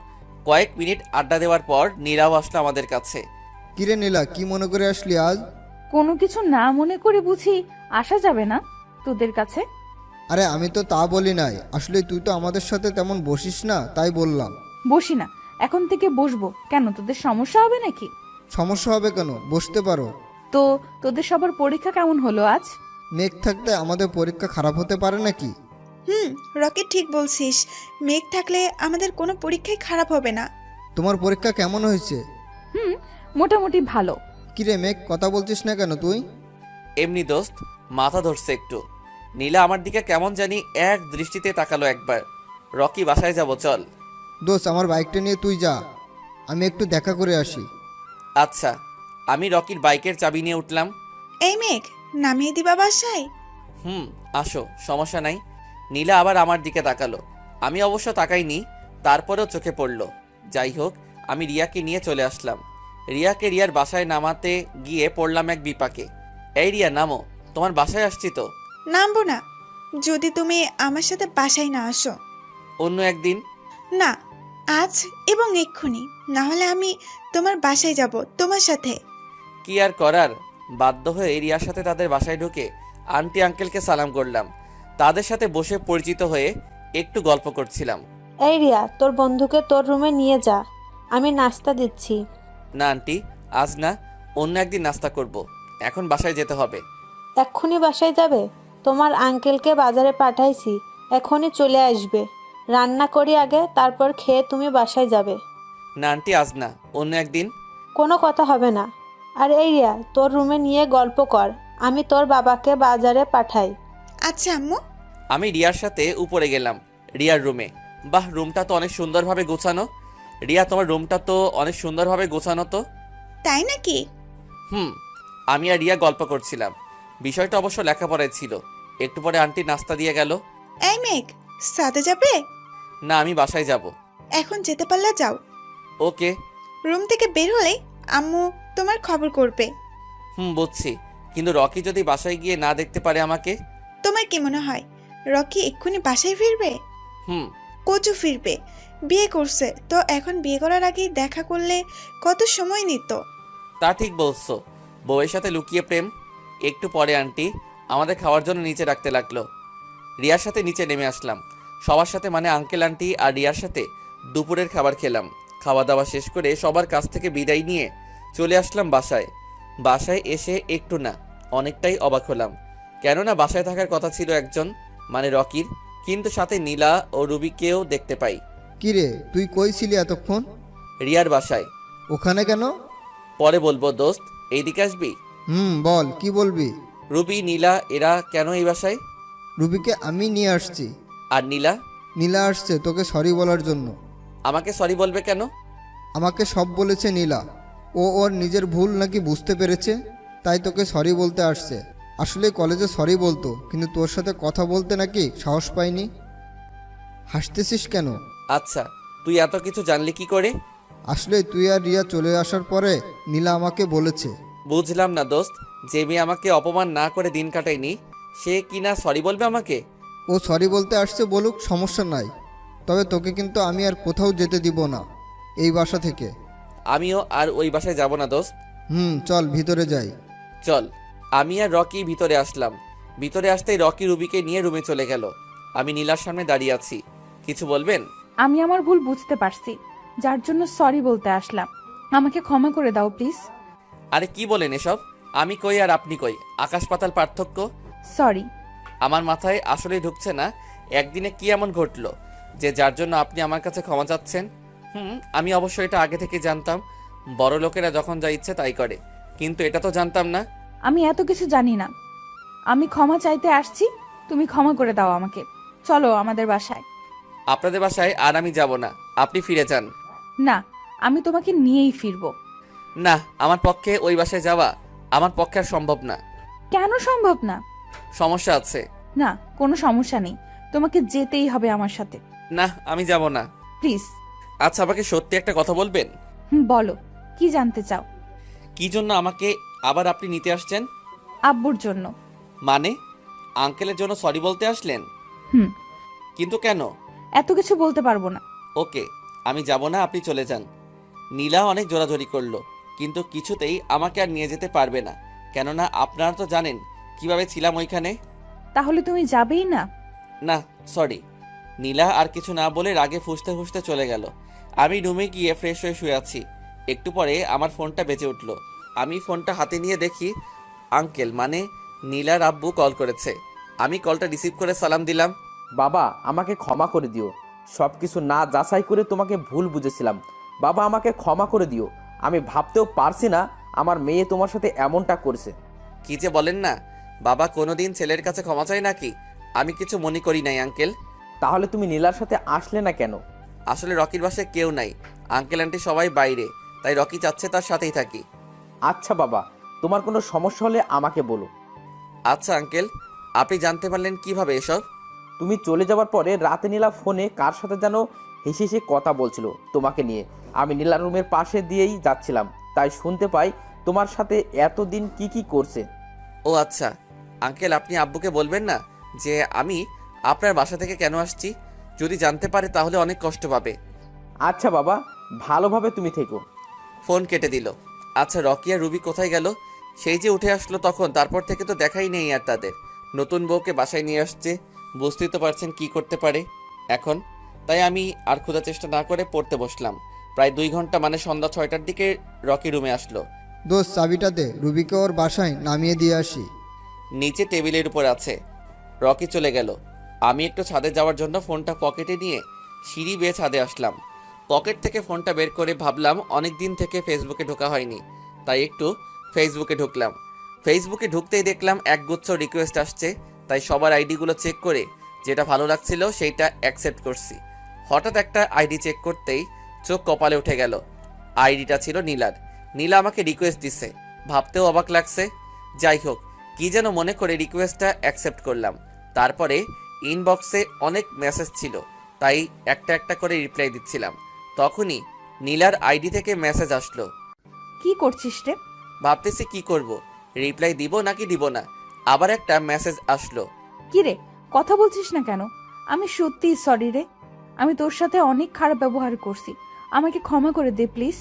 কয়েক মিনিট আড্ডা দেওয়ার পর নীলাও আসলো আমাদের কাছে। কিরে নীলা, কি মনে করে আসলি আজ? কোনো কিছু না মনে করে বুঝি আসা যাবে না তোদের কাছে? আরে আমি তো তা বলি নাই, আসলে তুই তো আমাদের সাথে তেমন বসিস না, তাই বললাম। বসি না, এখন থেকে বসবো কেন? তোদের সমস্যা হবে নাকি? সমস্যা হবে কেন, বসতে পারো। তো তোদের সবার পরীক্ষা কেমন হলো আজ? মেঘ থাকতে আমাদের পরীক্ষা খারাপ হতে পারে নাকি? রকি ঠিক বলছিস, মেঘ থাকলে আমাদের কোনো পরীক্ষাই খারাপ হবে না। তোমার পরীক্ষা কেমন হয়েছে? মোটামুটি ভালো। কিরে মেঘ, কথা বলছিস না কেন তুই? এমনি দোস্ত, মাথা ধরছে একটু। নীলা আমার দিকে কেমন জানি এক দৃষ্টিতে তাকালো একবার। রকি, বাসায় যাব, চল। দোস্ত, আমার বাইকটা নিয়ে তুই যা, আমি একটু দেখা করে আসি। আচ্ছা। আমি রকির বাইকের চাবি নিয়ে উঠলাম। এই মেঘ, নামিয়ে দিবা বাসায়? আসো, সমস্যা নাই। নীলা আবার আমার দিকে তাকালো। আমি অবশ্য তাকাইনি, তারপরেও চোখে পড়ল। যাই হোক, আমি রিয়াকে নিয়ে চলে আসলাম। রিয়াকে রিয়ার বাসায় নামাতে গিয়ে পড়লাম এক বিপাকে। এই রিয়া, নামো, তোমার বাসায় আসছি তো। নামবো না, যদি তুমি আমার সাথে বাসায় না আসো। অন্য একদিন। না, আজ এবং এক্ষুনি, না হলে আমি তোমার বাসায় যাব তোমার সাথে। কি আর করার, বাধ্য হয়ে রিয়ার সাথে তাদের বাসায় ঢুকে আন্টি আঙ্কেলকে সালাম করলাম। তাদের সাথে বসে পরিচিত হয়ে একটু গল্প করছিলাম। এই রিয়া, তোর বন্ধুকে তোর রুমে নিয়ে যা, আমি নাস্তা দিচ্ছি। না আন্টি, আজ না, অন্য একদিন নাস্তা করব। এখন বাসায় যেতে হবে। এক্ষুনি বাসায় যাবে? তোমার আঙ্কেলকে বাজারে পাঠাইছি, এখনই চলে আসবে। রান্না করি আগে, তারপর খেয়ে তুমি বাসায় যাবে। না আন্টি, আজ না, অন্য একদিন। কোনো কথা হবে না। আর এই রিয়া, তোর রুমে নিয়ে গল্প কর, আমি তোর বাবাকে বাজারে পাঠাই। আচ্ছা আম্মু। আমি রিয়ার সাথে উপরে গেলাম, রিয়ার রুমে। বাহ, রুমটা তো অনেক সুন্দরভাবে গোছানো। রিয়া, তোমার রুমটা তো অনেক সুন্দরভাবে গোছানো তো। তাই নাকি? আমি আর রিয়া গল্প করছিলাম। বিষয়টা অবশ্য লেখাপড়ায় ছিল। একটু পরে আন্টি নাস্তা দিয়ে গেল। এই মেঘ, সাথে যাবে? না, আমি বাসায় যাব। এখন যেতে পারলে যাও। ওকে। রুম থেকে বের হলে আম্মু তোমার খবর করবে। বুঝছি, কিন্তু রকি যদি বাসায় গিয়ে না দেখতে পারে আমাকে? তোমার কি মনে হয় রকি এক্ষুনি বাসায় ফিরবে? হুম। কচু ফিরবে, বিয়ে করছে তো, এখন বিয়ে করার আগেই দেখা করলে কত সময় নিত। তা ঠিক বলছো, বউয়ের সাথে লুকিয়ে প্রেম। একটু পরে আন্টি আমাদের খাওয়ার জন্য নিচে রাখতে লাগলো। রিয়ার সাথে নিচে নেমে আসলাম। সবার সাথে, মানে আঙ্কেল আন্টি আর রিয়ার সাথে দুপুরের খাবার খেলাম। খাওয়া দাওয়া শেষ করে সবার কাছ থেকে বিদায় নিয়ে চলে আসলাম বাসায়। বাসায় এসে একটু না, অনেকটাই অবাক হলাম। কেননা বাসায় থাকার কথা ছিল একজন, মানে রকির, কিন্তু সাথে নীলা ও রুবিকেও দেখতে পাই। কিরে, তুই কই ছিলি এতক্ষণ? রিয়ার বাসায়। ওখানে কেন? পরে বলবো দোস্ত, এইদিকে আসবি? বল, কি বলবি? রুবি, নীলা এরা কেন এই বাসায়? রুবিকে আমি নিয়ে আসছি। আর নীলা? নীলা আসছে তোকে সরি বলার জন্য। আমাকে সরি বলবে কেন? আমাকে সব বলেছে নীলা। ও ওর নিজের ভুল নাকি বুঝতে পেরেছে, তাই তোকে সরি বলতে আসছে। আসলে কলেজে সরি বলতো, কিন্তু তোর সাথে কথা বলতে নাকি সাহস পাইনি। হাসতেছিস কেন? আচ্ছা, তুই এত কিছু জানলি কি করে? আসলে তুই আর রিয়া চলে আসার পরে নীলা আমাকে বলেছে। বুঝলাম না দোস্ত, যে মেয়ে আমাকে অপমান না করে দিন কাটায়নি, সে কি না সরি বলবে আমাকে? ও সরি বলতে আসছে, বলুক, সমস্যা নাই। তবে তোকে কিন্তু আমি আর কোথাও যেতে দিব না এই বাসা থেকে। আমিও আর ওই বাসায় যাব না দোস্ত। চল ভিতরে যাই। চল। আমি আর রকি ভিতরে আসলাম। ভিতরে আসতেই রকি রুবিকে নিয়ে রুমে চলে গেল। আমি নীলার সামনে দাঁড়িয়ে আছি। কিছু বলবেন? আমি আমার ভুল বুঝতে পারছি, যার জন্য সরি বলতে আসলাম। আমাকে ক্ষমা করে দাও প্লিজ। আরে কি বলেন এসব? আমি কই আর আপনি কই, আকাশ পাতাল পার্থক্য। সরি। আমার মাথায় আসলেই ঢুকছে না, একদিনে কি এমন ঘটলো যে যার জন্য আপনি আমার কাছে ক্ষমা চাচ্ছেন? আমি অবশ্য এটা আগে থেকে জানতাম, বড় লোকেরা যখন যা ইচ্ছে তাই করে, কিন্তু এটা তো জানতাম না। আমি এত কিছু জানি না। আমি ক্ষমা চাইতে আসছি, তুমি ক্ষমা করে দাও আমাকে। চলো আমাদের বাসায়। আপনাদের বাসায় আর আমি যাব না, আপনি ফিরে যান। না, আমি তোমাকে নিয়েই ফিরবো। না, আমার পক্ষে ওই বাসায় যাওয়া আমার পক্ষে আর সম্ভব না। কেন সম্ভব না? সমস্যা আছে। না, কোনো সমস্যা নেই, তোমাকে যেতেই হবে আমার সাথে। না, আমি যাব না। প্লিজ। আচ্ছা, আমাকে সত্যি একটা কথা বলবেন? বলো, কি জানতে চাও? কি জন্য আমাকে আবার আপনি নিতে আসছেন? আব্বুর জন্য। মানে আঙ্কেলের জন্য সরি বলতে আসলেন? হুম। কিন্তু কেন? এত কিছু বলতে পারবো না। ওকে, আমি যাব না, আপনি চলে যান। নীলা অনেক জোরাজোরি করলো, কিন্তু কিছুতেই আমাকে আর নিয়ে যেতে পারবে না, কেননা আপনারা তো জানেন কিভাবে ছিলাম ওইখানে। তাহলে তুমি যাবেই না? না, সরি। নীলা আর কিছু না বলে রাগে ফুঁসতে ফুঁসতে চলে গেল। আমি রুমে গিয়ে ফ্রেশ হয়ে শুয়ে আছি। একটু পরে আমার ফোনটা বেজে উঠল। আমি ফোনটা হাতে নিয়ে দেখি আঙ্কেল মানে নীলার আব্বু কল করেছে। আমি কলটা রিসিভ করে সালাম দিলাম। বাবা, আমাকে ক্ষমা করে দিও। সব কিছু না যাচাই করে তোমাকে ভুল বুঝেছিলাম। বাবা, আমাকে ক্ষমা করে দিও। আমি ভাবতেও পারছি না আমার মেয়ে তোমার সাথে এমনটা করছে। কি যে বলেন না, বাবা কোনোদিন ছেলের কাছে ক্ষমা চায় নাকি? আমি কিছু মনে করি নাই আঙ্কেল। তাহলে তুমি নীলার সাথে আসলে না কেন? আসলে রকির বাসায় কেউ নাই, আঙ্কেল আন্টি সবাই বাইরে, তাই রকি চাচ্ছে তার সাথেই থাকি। আচ্ছা বাবা, তোমার কোনো সমস্যা হলে আমাকে বলো। আচ্ছা আঙ্কেল, আপনি জানতে পারলেন কিভাবে এসব? তুমি চলে যাওয়ার পরে রাতে নীলা ফোনে কার সাথে যেন হেসে হেসে কথা বলছিল তোমাকে নিয়ে। আমি নীলার রুমের পাশে দিয়েই যাচ্ছিলাম, তাই শুনতে পাই তোমার সাথে এতদিন কি কি করছে। ও আচ্ছা, আঙ্কেল আপনি আব্বুকে বলবেন না যে আমি আপনার বাসা থেকে কেন আসছি? যদি জানতে পারে তাহলে অনেক কষ্ট পাবে। আচ্ছা বাবা, ভালোভাবে তুমি থেকো। ফোন কেটে দিল। আচ্ছা, রকি আর রুবি কোথায় গেল? সেই যে উঠে আসলো তখন, তারপর থেকে তো দেখাই নেই আর তাদের। নতুন বউকে বাসায় নিয়ে আসছে, বুঝতেই তো পারছেন কি করতে পারে এখন। তাই আমি আর খোঁজার চেষ্টা না করে পড়তে বসলাম। প্রায় 2 ঘন্টা মানে সন্ধ্যা 6টার দিকে রকি রুমে আসলো। দোস্ত, চাবিটা দে, রুবিকে ওর বাসায় নামিয়ে দিয়ে আসি। নিচে টেবিলের উপর আছে। রকি চলে গেল। আমি একটু ছাদে যাওয়ার জন্য ফোনটা পকেটে নিয়ে সিঁড়ি বেয়ে ছাদে আসলাম। পকেট থেকে ফোনটা বের করে ভাবলাম অনেক দিন থেকে ফেসবুকে ঢোকা হয়নি, তাই একটু ফেসবুকে ঢুকলাম। ফেসবুকে ঢুকতেই দেখলাম একগুচ্ছ রিকোয়েস্ট আসছে, তাই সবার আইডিগুলো চেক করে যেটা ভালো লাগছিল সেইটা অ্যাকসেপ্ট করছি। হঠাৎ একটা আইডি চেক করতেই চোখ কপালে উঠে গেল। আইডিটা ছিল নীলার। নীলা আমাকে রিকোয়েস্ট দিছে, ভাবতেও অবাক লাগছে। যাই হোক, কি যেন মনে করে রিকোয়েস্টটা অ্যাকসেপ্ট করলাম। তারপরে ইনবক্সে অনেক মেসেজ ছিল, তাই একটা একটা করে রিপ্লাই দিচ্ছিলাম। তখনই নীলার আইডি থেকে মেসেজ আসলো। কি করছিস রে? ভাবতেছি কি করব, রিপ্লাই দিব নাকি দিব না। আবার একটা মেসেজ আসলো। কি রে, কথা বলছিস না কেন? আমি সত্যিই সরি রে, আমি তোর সাথে অনেক খারাপ ব্যবহার করছি, আমাকে ক্ষমা করে দে প্লিজ।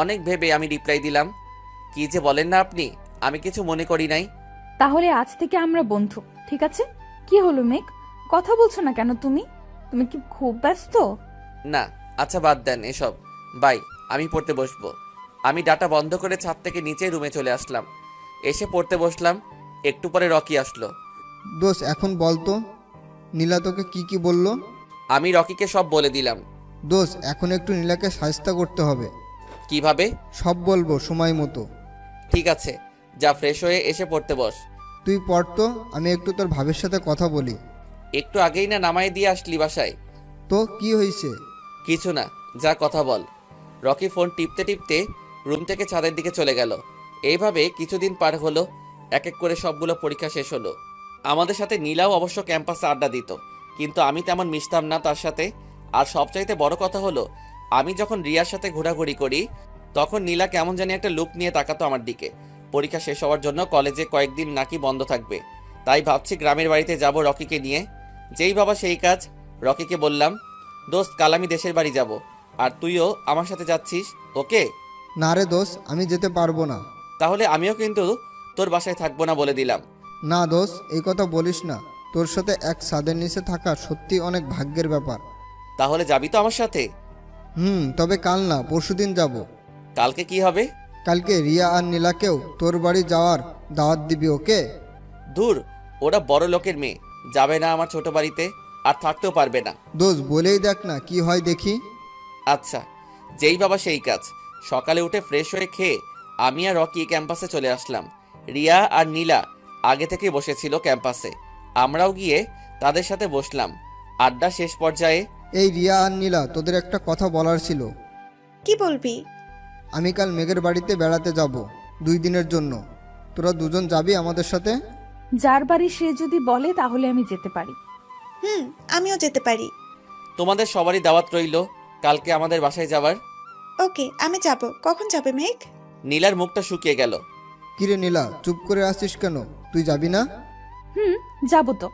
অনেক ভেবে আমি রিপ্লাই দিলাম। কি যে বলেন না আপনি, আমি কিছু মনে করি নাই। তাহলে আজ থেকে আমরা বন্ধু, ঠিক আছে? কি হলো মেঘ, কথা বলছো না কেন তুমি? তুমি কি খুব ব্যস্ত? না, আচ্ছা বাদ দেন এসব, বাই। আমি পড়তে বসবো। আমি ডাটা বন্ধ করে ছাদ থেকে নিচে রুমে চলে আসলাম। এসে পড়তে বসলাম। একটু পরে রকি আসলো। দোস্ত, এখন বল তো নীলা তোকে কি কি বলল? আমি রকিকে সব বলে দিলাম। দোস্ত, এখন একটু নীলাকে সাহায্য করতে হবে। কিভাবে? সব বলবো সময় মতো। ঠিক আছে, যা ফ্রেশ হয়ে এসে পড়তে বস। তুই পড় তো, আমি একটু তোর ভাবের সাথে কথা বলি। একটু আগেই না নামাই দিয়ে আসলি বাসায়। তো কি হয়েছে? কিছু না, যা কথা বল। রকি ফোন টিপতে টিপতে রুম থেকে ছাদের দিকে চলে গেল। এইভাবে কিছুদিন পার হলো। এক এক করে সবগুলো পরীক্ষা শেষ হলো। আমাদের সাথে নীলাও অবশ্য ক্যাম্পাসে আড্ডা দিত, কিন্তু আমি তেমন মিশতাম না তার সাথে। আর সবচাইতে বড় কথা হলো, আমি যখন রিয়ার সাথে ঘোরাঘুরি করি তখন নীলা কেমন জানি একটা লুক নিয়ে তাকাতো আমার দিকে। পরীক্ষা শেষ হওয়ার জন্য কলেজে কয়েকদিন নাকি বন্ধ থাকবে, তাই ভাবছি গ্রামের বাড়িতে যাব রকিকে নিয়ে। যেই বাবা সেই কাজ। রকিকে বললাম, দোস্ত কাল আমি দেশের বাড়ি যাব, আর তুইও আমার সাথে যাচ্ছিস, ওকে? না রে দোস্ত, আমি যেতে পারবো না। তাহলে আমিও কিন্তু তোর বাসায় থাকবো না বলে দিলাম। না দোস্ত, এই কথা বলিস না। তোর সাথে এক ছাদের নিচে থাকা সত্যি অনেক ভাগ্যের ব্যাপার। তাহলে যাবি তো আমার সাথে? তবে কাল না, পরশুদিন যাব। কালকে কি হবে? কালকে রিয়া আর নীলাকেও তোর বাড়ি যাওয়ার দাওয়াত দিবি, ওকে? দূর, ওরা বড় লোকের মেয়ে, যাবে না আমার ছোট বাড়িতে, আর থাকতেও পারবে না। দোস্ত, বলেই দেখ না কি হয় দেখি। আচ্ছা, যেই বাবা সেই কাজ। সকালে উঠে ফ্রেশ হয়ে খেয়ে আমি আর রকি ক্যাম্পাসে চলে আসলাম। রিয়া আর নীলা আগে থেকেই বসেছিল ক্যাম্পাসে। আমরাও গিয়ে তাদের সাথে বসলাম। আড্ডা শেষ পর্যায়ে এই রিয়া আর নীলা, তোদের একটা কথা বলার ছিল। কি বলবি? আমি কাল মেঘের বাড়িতে বেড়াতে যাব 2 দিনের জন্য। তোরা দুজন যাবি আমাদের সাথে? যার বাড়ি সে যদি বলে তাহলে আমি যেতে পারি। আমিও যেতে পারি। তোমাদের সবারই দাওয়াত রইল কালকে আমাদের বাসায় যাওয়ার। ওকে, আমি যাব। কখন যাবে মেঘ? নীলার মুখটা শুকিয়ে গেল। কিরে নীলা, চুপ করে আসছিস কেন? তুই যাবি না? যাবো তো।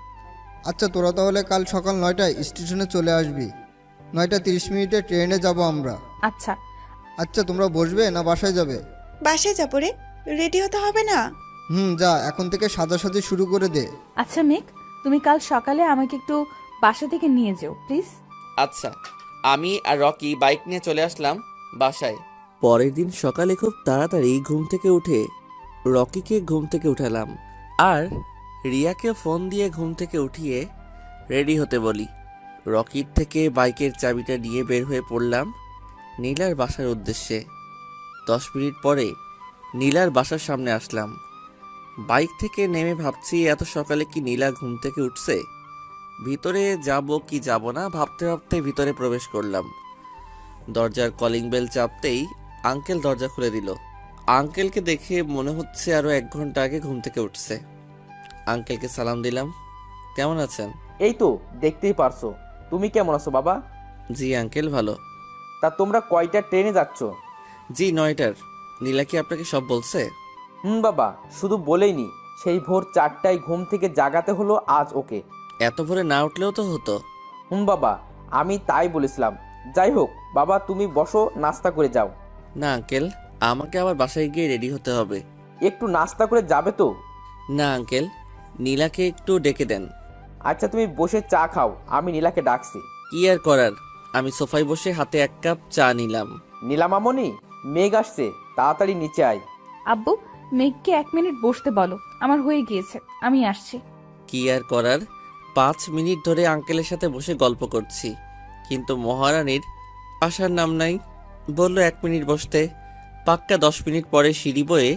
আচ্ছা, তোরা তাহলে কাল সকাল 9টায় স্টেশনে চলে আসবি। 9টা 30 ট্রেনে যাব আমরা। আচ্ছা। আচ্ছা, তোমরা বসবে না বাসায় যাবে? বাসায় যাবো রে। রেডি হতে হবে না? যা, এখন থেকে সাজাসাজি শুরু করে দে। আচ্ছা মেঘ, তুমি কাল সকালে আমাকে একটু বাসা থেকে নিয়ে যেও প্লিজ। আচ্ছা। আমি আর রকি বাইক নিয়ে চলে আসলাম বাসায়। পরের দিন সকালে খুব তাড়াতাড়ি ঘুম থেকে উঠে রকিকে ঘুম থেকে উঠালাম আর রিয়াকে ফোন দিয়ে ঘুম থেকে উঠিয়ে রেডি হতে বলি। রকির থেকে বাইকের চাবিটা নিয়ে বের হয়ে পড়লাম নীলার বাসার উদ্দেশ্যে। 10 মিনিট পরে নীলার বাসার সামনে আসলাম। বাইক থেকে নেমে ভাবছি এত সকালে কি নীলা ঘুম থেকে উঠছে। ভিতরে যাব কি যাব না ভাবতে ভাবতে ভিতরে প্রবেশ করলাম। দরজার কলিং বেল চাপতেই আঙ্কেল দরজা খুলে দিল। আঙ্কেলকে দেখে মনে হচ্ছে আরো 1 ঘন্টা আগে ঘুম থেকে উঠছে। আঙ্কেলকে সালাম দিলাম। কেমন আছেন? এই তো দেখতেই পারছো। তুমি কেমন আছো বাবা? জি আঙ্কেল, ভালো। তা তোমরা কয়টা ট্রেনে যাচ্ছ? জি 9টার। নীলা কি আপনাকে সব বলছে? বাবা, শুধু বলেইনি, সেই ভোর 4টায় ঘুম থেকে জাগাতে হলো আজ ওকে। এত ভোরে না উঠলেও তো হতো। বাবা, আমি তাই বলেছিলাম। যাই হোক বাবা, তুমি বসো, নাস্তা করে যাও। না আঙ্কেল, আমাকে আবার বাসায় গিয়ে রেডি হতে হবে। একটু নাস্তা করে যাবে তো? না আঙ্কেল, নীলাকে একটু ডেকে দেন। আচ্ছা, তুমি বসে চা খাও, আমি নীলাকে ডাকছি। কি আর করার, আমি সোফায় বসে হাতে 1 কাপ চা নিলাম। নীলা মামনি, মেঘ আসছে, তাড়াতাড়ি নিচে আয়। আব্বু, মেঘকে 1 মিনিট বসতে বলো, আমার হয়ে গিয়েছে, আমি আসছি। কি আর করার, 5 মিনিট ধরে আঙ্কেলের সাথে বসে গল্প করছি, কিন্তু মহারানীর আসার নাম নাই। বলল 1 মিনিট বসতে। পাক্কা 10 মিনিট পরে সিঁড়ি বয়ে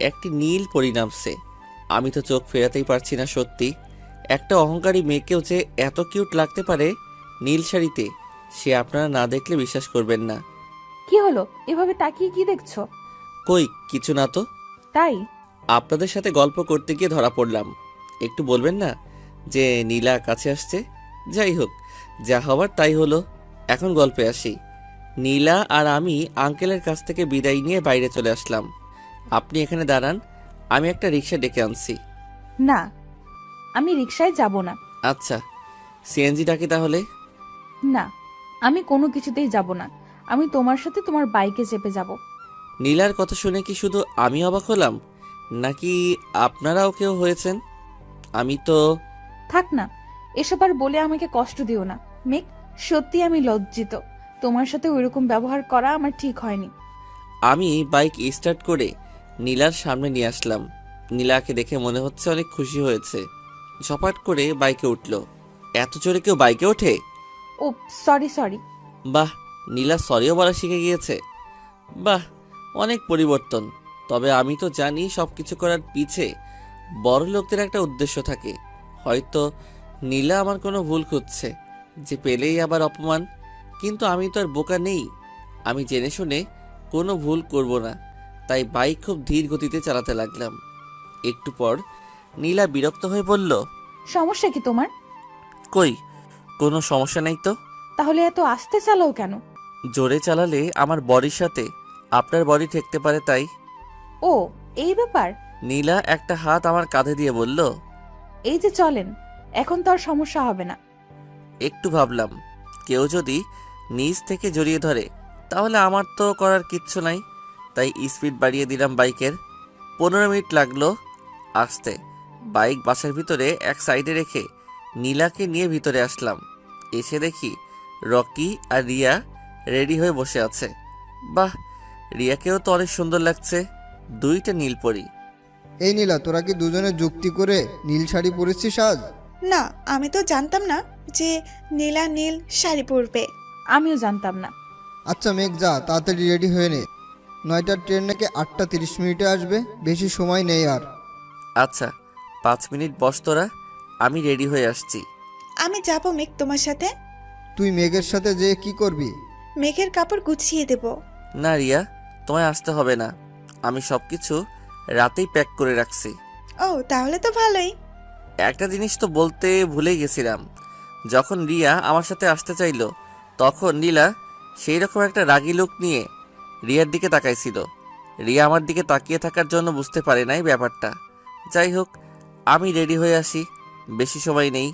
একটি নীল পরি নামছে। আমি তো চোখ ফেরাতেই পারছি না। সত্যি একটা অহংকারী মেয়েকেও যে এত কিউট লাগতে পারে নীল শাড়িতে, সে আপনারা না দেখলে বিশ্বাস করবেন না। কি হলো, এভাবে তাকিয়ে কি দেখছো? কই কিছু না তো। তাই? আপনাদের সাথে গল্প করতে গিয়ে ধরা পড়লাম। একটু বলবেন না যে নীলা কাছে আসছে? যাই হোক, যা হবার তাই হলো। এখন গল্পে আসি। নীলা আর আমি আঙ্কেলের কাছ থেকে বিদায় নিয়ে বাইরে চলে আসলাম। আপনি এখানে দাঁড়ান, আমি একটা রিক্সা ডেকে আনছি। না, আমি রিকশায় যাব না। আচ্ছা, সিএনজি ডাকি তাহলে? না, আমি কোনো কিছুতেই যাব না। আমি তোমার সাথে তোমার বাইকে চেপে যাব। নীলার কথা শুনে কি শুধু আমি অবাক হলাম, নাকি আপনারাও কেউ হয়েছেন? আমি তো... থাক না, এসব আর বলে আমাকে কষ্ট দিও না মেঘ। সত্যি আমি লজ্জিত। তোমার সাথে ওইরকম ব্যবহার করা আমার ঠিক হয়নি। আমি বাইক স্টার্ট করে নীলার সামনে নিয়ে আসলাম। নীলাকে দেখে মনে হচ্ছে অনেক খুশি হয়েছে। ঝপাট করে বাইকে উঠল। এত জোরে কেউ বাইকে ওঠে? ও সরি। বাহ, নীলা সরিও বলা শিখে গিয়েছে। বাহ, অনেক পরিবর্তন। তবে আমি তো জানি সব কিছু করার পিছে বড় লোকদের একটা উদ্দেশ্য থাকে। হয়তো নীলা আমার কোনো ভুল খুঁজছে, যে পেলেই আবার অপমান। কিন্তু আমি তো আর বোকা নেই, আমি জেনে শুনে কোনো ভুল করব না। তাই বাইক খুব ধীর গতিতে চালাতে লাগলাম। একটু পর নীলা বিরক্ত হয়ে বলল, সমস্যা কি তোমার? কই, কোনো সমস্যা নেই তো। তাহলে এত আস্তে চালাও কেন? জোরে চালালে আমার বডির সাথে আপনার বডি ঠেকতে পারে, তাই। ও, এই ব্যাপার। নীলা একটা হাত আমার কাঁধে দিয়ে বলল, এই যে চলেন, এখন তো আর সমস্যা হবে না। একটু ভাবলাম, কেউ যদি নিচ থেকে জড়িয়ে ধরে তাহলে আমার তো করার কিচ্ছু নাই। তাই স্পিড বাড়িয়ে দিলাম বাইকের। 15 মিনিট লাগলো আসতে। বাইক বাসার ভিতরে এক সাইডে রেখে নীলাকে নিয়ে ভিতরে আসলাম। এসে দেখি রকি আর রিয়া রেডি হয়ে বসে আছে। বাহ, রিয়াকেও তো অনেক সুন্দর লাগছে। 2টা নীল পরি। এই নীলা, তোরা কি দুজনে যুক্তি করে নীল শাড়ি পরেছিস আজ? না, আমি তো জানতাম না যে নীলা নীল শাড়ি পরবে। আমিও জানতাম না। আচ্ছা মেঘ, যা তাড়াতাড়ি রেডি হয়ে নে। 9টার ট্রেন নাকি 8টা 30 আসবে, বেশি সময় নেই আর। আচ্ছা, 5 মিনিট বস তোরা, আমি রেডি হয়ে আসছি। আমি যাবো মেঘ তোমার সাথে। তুই মেঘের সাথে যেয়ে কি করবি? মেঘের কাপড় গুছিয়ে দেব। না রিয়া, তোমায় আসতে হবে না, আমি সব কিছু রাতেই প্যাক করে রাখছি। ও তাহলে তো ভালোই। একটা জিনিস তো বলতে ভুলেই গেছিলাম, যখন রিয়া আমার সাথে আসতে চাইলো তখন নীলা সেই রকম একটা রাগী লুক নিয়ে রিয়ার দিকে তাকাইছিল। রিয়া আমার দিকে তাকিয়ে থাকার জন্য বুঝতে পারে নাই ব্যাপারটা। যাই হোক, আমি রেডি হয়ে আসি, বেশি সময় নেই।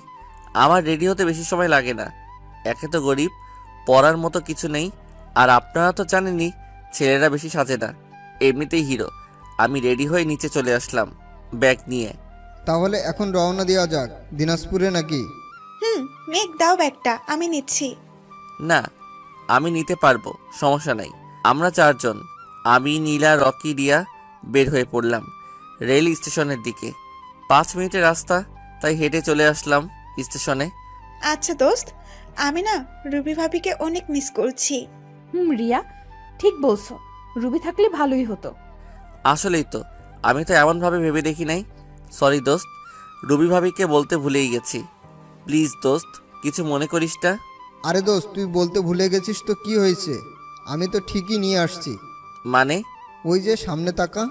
আমার রেডি হতে বেশি সময় লাগে না, একে তো গরিব, পরার মতো কিছু নেই, আর আপনারা তো জানেনই ছেলেরা বেশি সাজে না, এমনিতেই হিরো। আমি রেডি হয়ে নিচে চলে আসলাম ব্যাগ নিয়ে। তাহলে এখন রওনা দেওয়া যাক, দিনাজপুরে নাকি? মেঘ দাও ব্যাগটা, আমি নিচ্ছি। না, আমি নিতে পারবো, সমস্যা নাই। আমরা চারজন, আমি, নীলা, রকি, রিয়া বের হয়ে পড়লাম রেল স্টেশনের দিকে। 5 মিনিটের রাস্তা, তাই হেঁটে চলে আসলাম স্টেশনে। আচ্ছা দোস্ত, আমি না রুবি ভাবিকে অনেক মিস করছি। রিয়া ঠিক বলছো, রুবি থাকলে ভালোই হতো। আসলেই তো, আমি তো এমনভাবে ভেবে দেখি নাই। সরি দোস্ত, রুবি ভাবিকে বলতে ভুলেই গেছি। প্লিজ দোস্ত, কিছু মনে করিস না। আরে দোস্ত, তুই বলতে ভুলে গেছিস তো কি হয়েছে? আমি তো ঠিকই নিয়ে আসছি। মানে? ওই যে সামনে তাকা।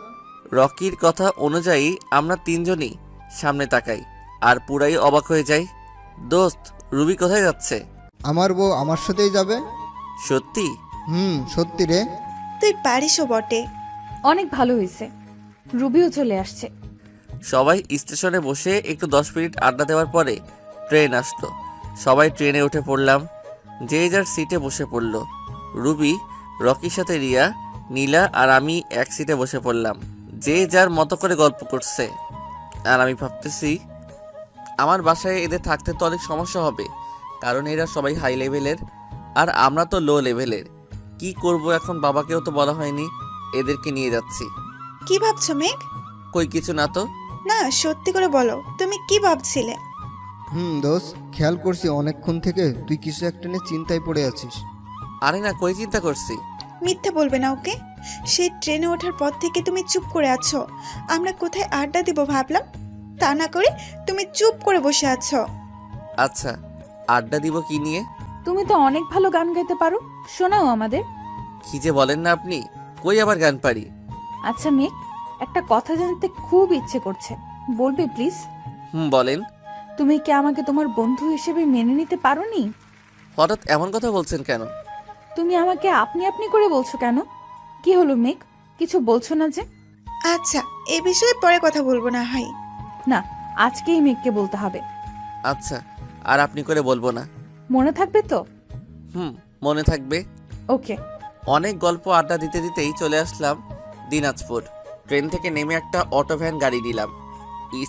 রকির কথা অনুযায়ী আমরা 3 জনই সামনে তাকাই আর পুরাই অবাক হয়ে যাই। দোস্ত, রুবি কোথায় যাচ্ছে? আমার বউ আমার সাথেই যাবে। সত্যি? সত্যি রে। তুই পারিসও বটে। অনেক ভালো হয়েছে, রুবিও চলে আসছে। সবাই স্টেশনে বসে একটু 10 মিনিট আড্ডা দেওয়ার পরে ট্রেন আসলো। সবাই ট্রেনে উঠে পড়লাম, যে যার সিটে বসে পড়ল। রুবি, রকির সাথে রিয়া, নীলা আর আমি এক সিটে বসে পড়লাম। যে যার মতো করে গল্প করছে, আর আমি ভাবতেছি আমার বাসায় এদের থাকতে তো অনেক সমস্যা হবে, কারণ এরা সবাই হাই লেভেলের আর আমরা তো লো লেভেলের। কি করব এখন, বাবাকেও তো বলা হয়নি, এদেরকে নিয়ে যাচ্ছি। কি ভাবছো মেঘ? কই কিছু না তো। না সত্যি করে বলো, তুমি কি ভাবছিলে? দোস্ত, খেয়াল করছি অনেকক্ষণ থেকে তুই কিছু একটা নিয়ে চিন্তায় পড়ে আছিস। আরে না, কই চিন্তা করছি। মিথ্যে বলবে না ওকে। সেই ট্রেনে ওঠার পর থেকে তুমি চুপ করে আছো। আমরা কোথায় আড্ডা দিব ভাবলাম, তা না করে তুমি চুপ করে বসে আছো। আচ্ছা, আড্ডা দিব কি নিয়ে? তুমি তো অনেক ভালো গান গাইতে পারো, শোনাও আমাদের। কি যে বলেন না আপনি, কই আবার গান পারি। আচ্ছা মেঘ, একটা কথা জানতে খুব ইচ্ছে করছে, বলবে প্লিজ? বলেন। তুমি কি আমাকে তোমার বন্ধু হিসেবে মেনে নিতে পারোনি? হঠাৎ এমন কথা বলছেন কেন? তুমি আমাকে আপনি আপনি করে বলছো কেন? কি হলো মেঘ, কিছু বলছো না যে? আচ্ছা, এ বিষয়ে পরে কথা বলবো না হয়। না, আজকেই মেঘকে বলতে হবে। আচ্ছা, আর আপনি করে বলবো না। মনে থাকবে তো? মনে থাকবে। ওকে। অনেক গল্প আড্ডা দিতে দিতেই চলে আসলাম দিনাজপুর। ট্রেন থেকে নেমে একটা অটো ভ্যান গাড়ি নিলাম।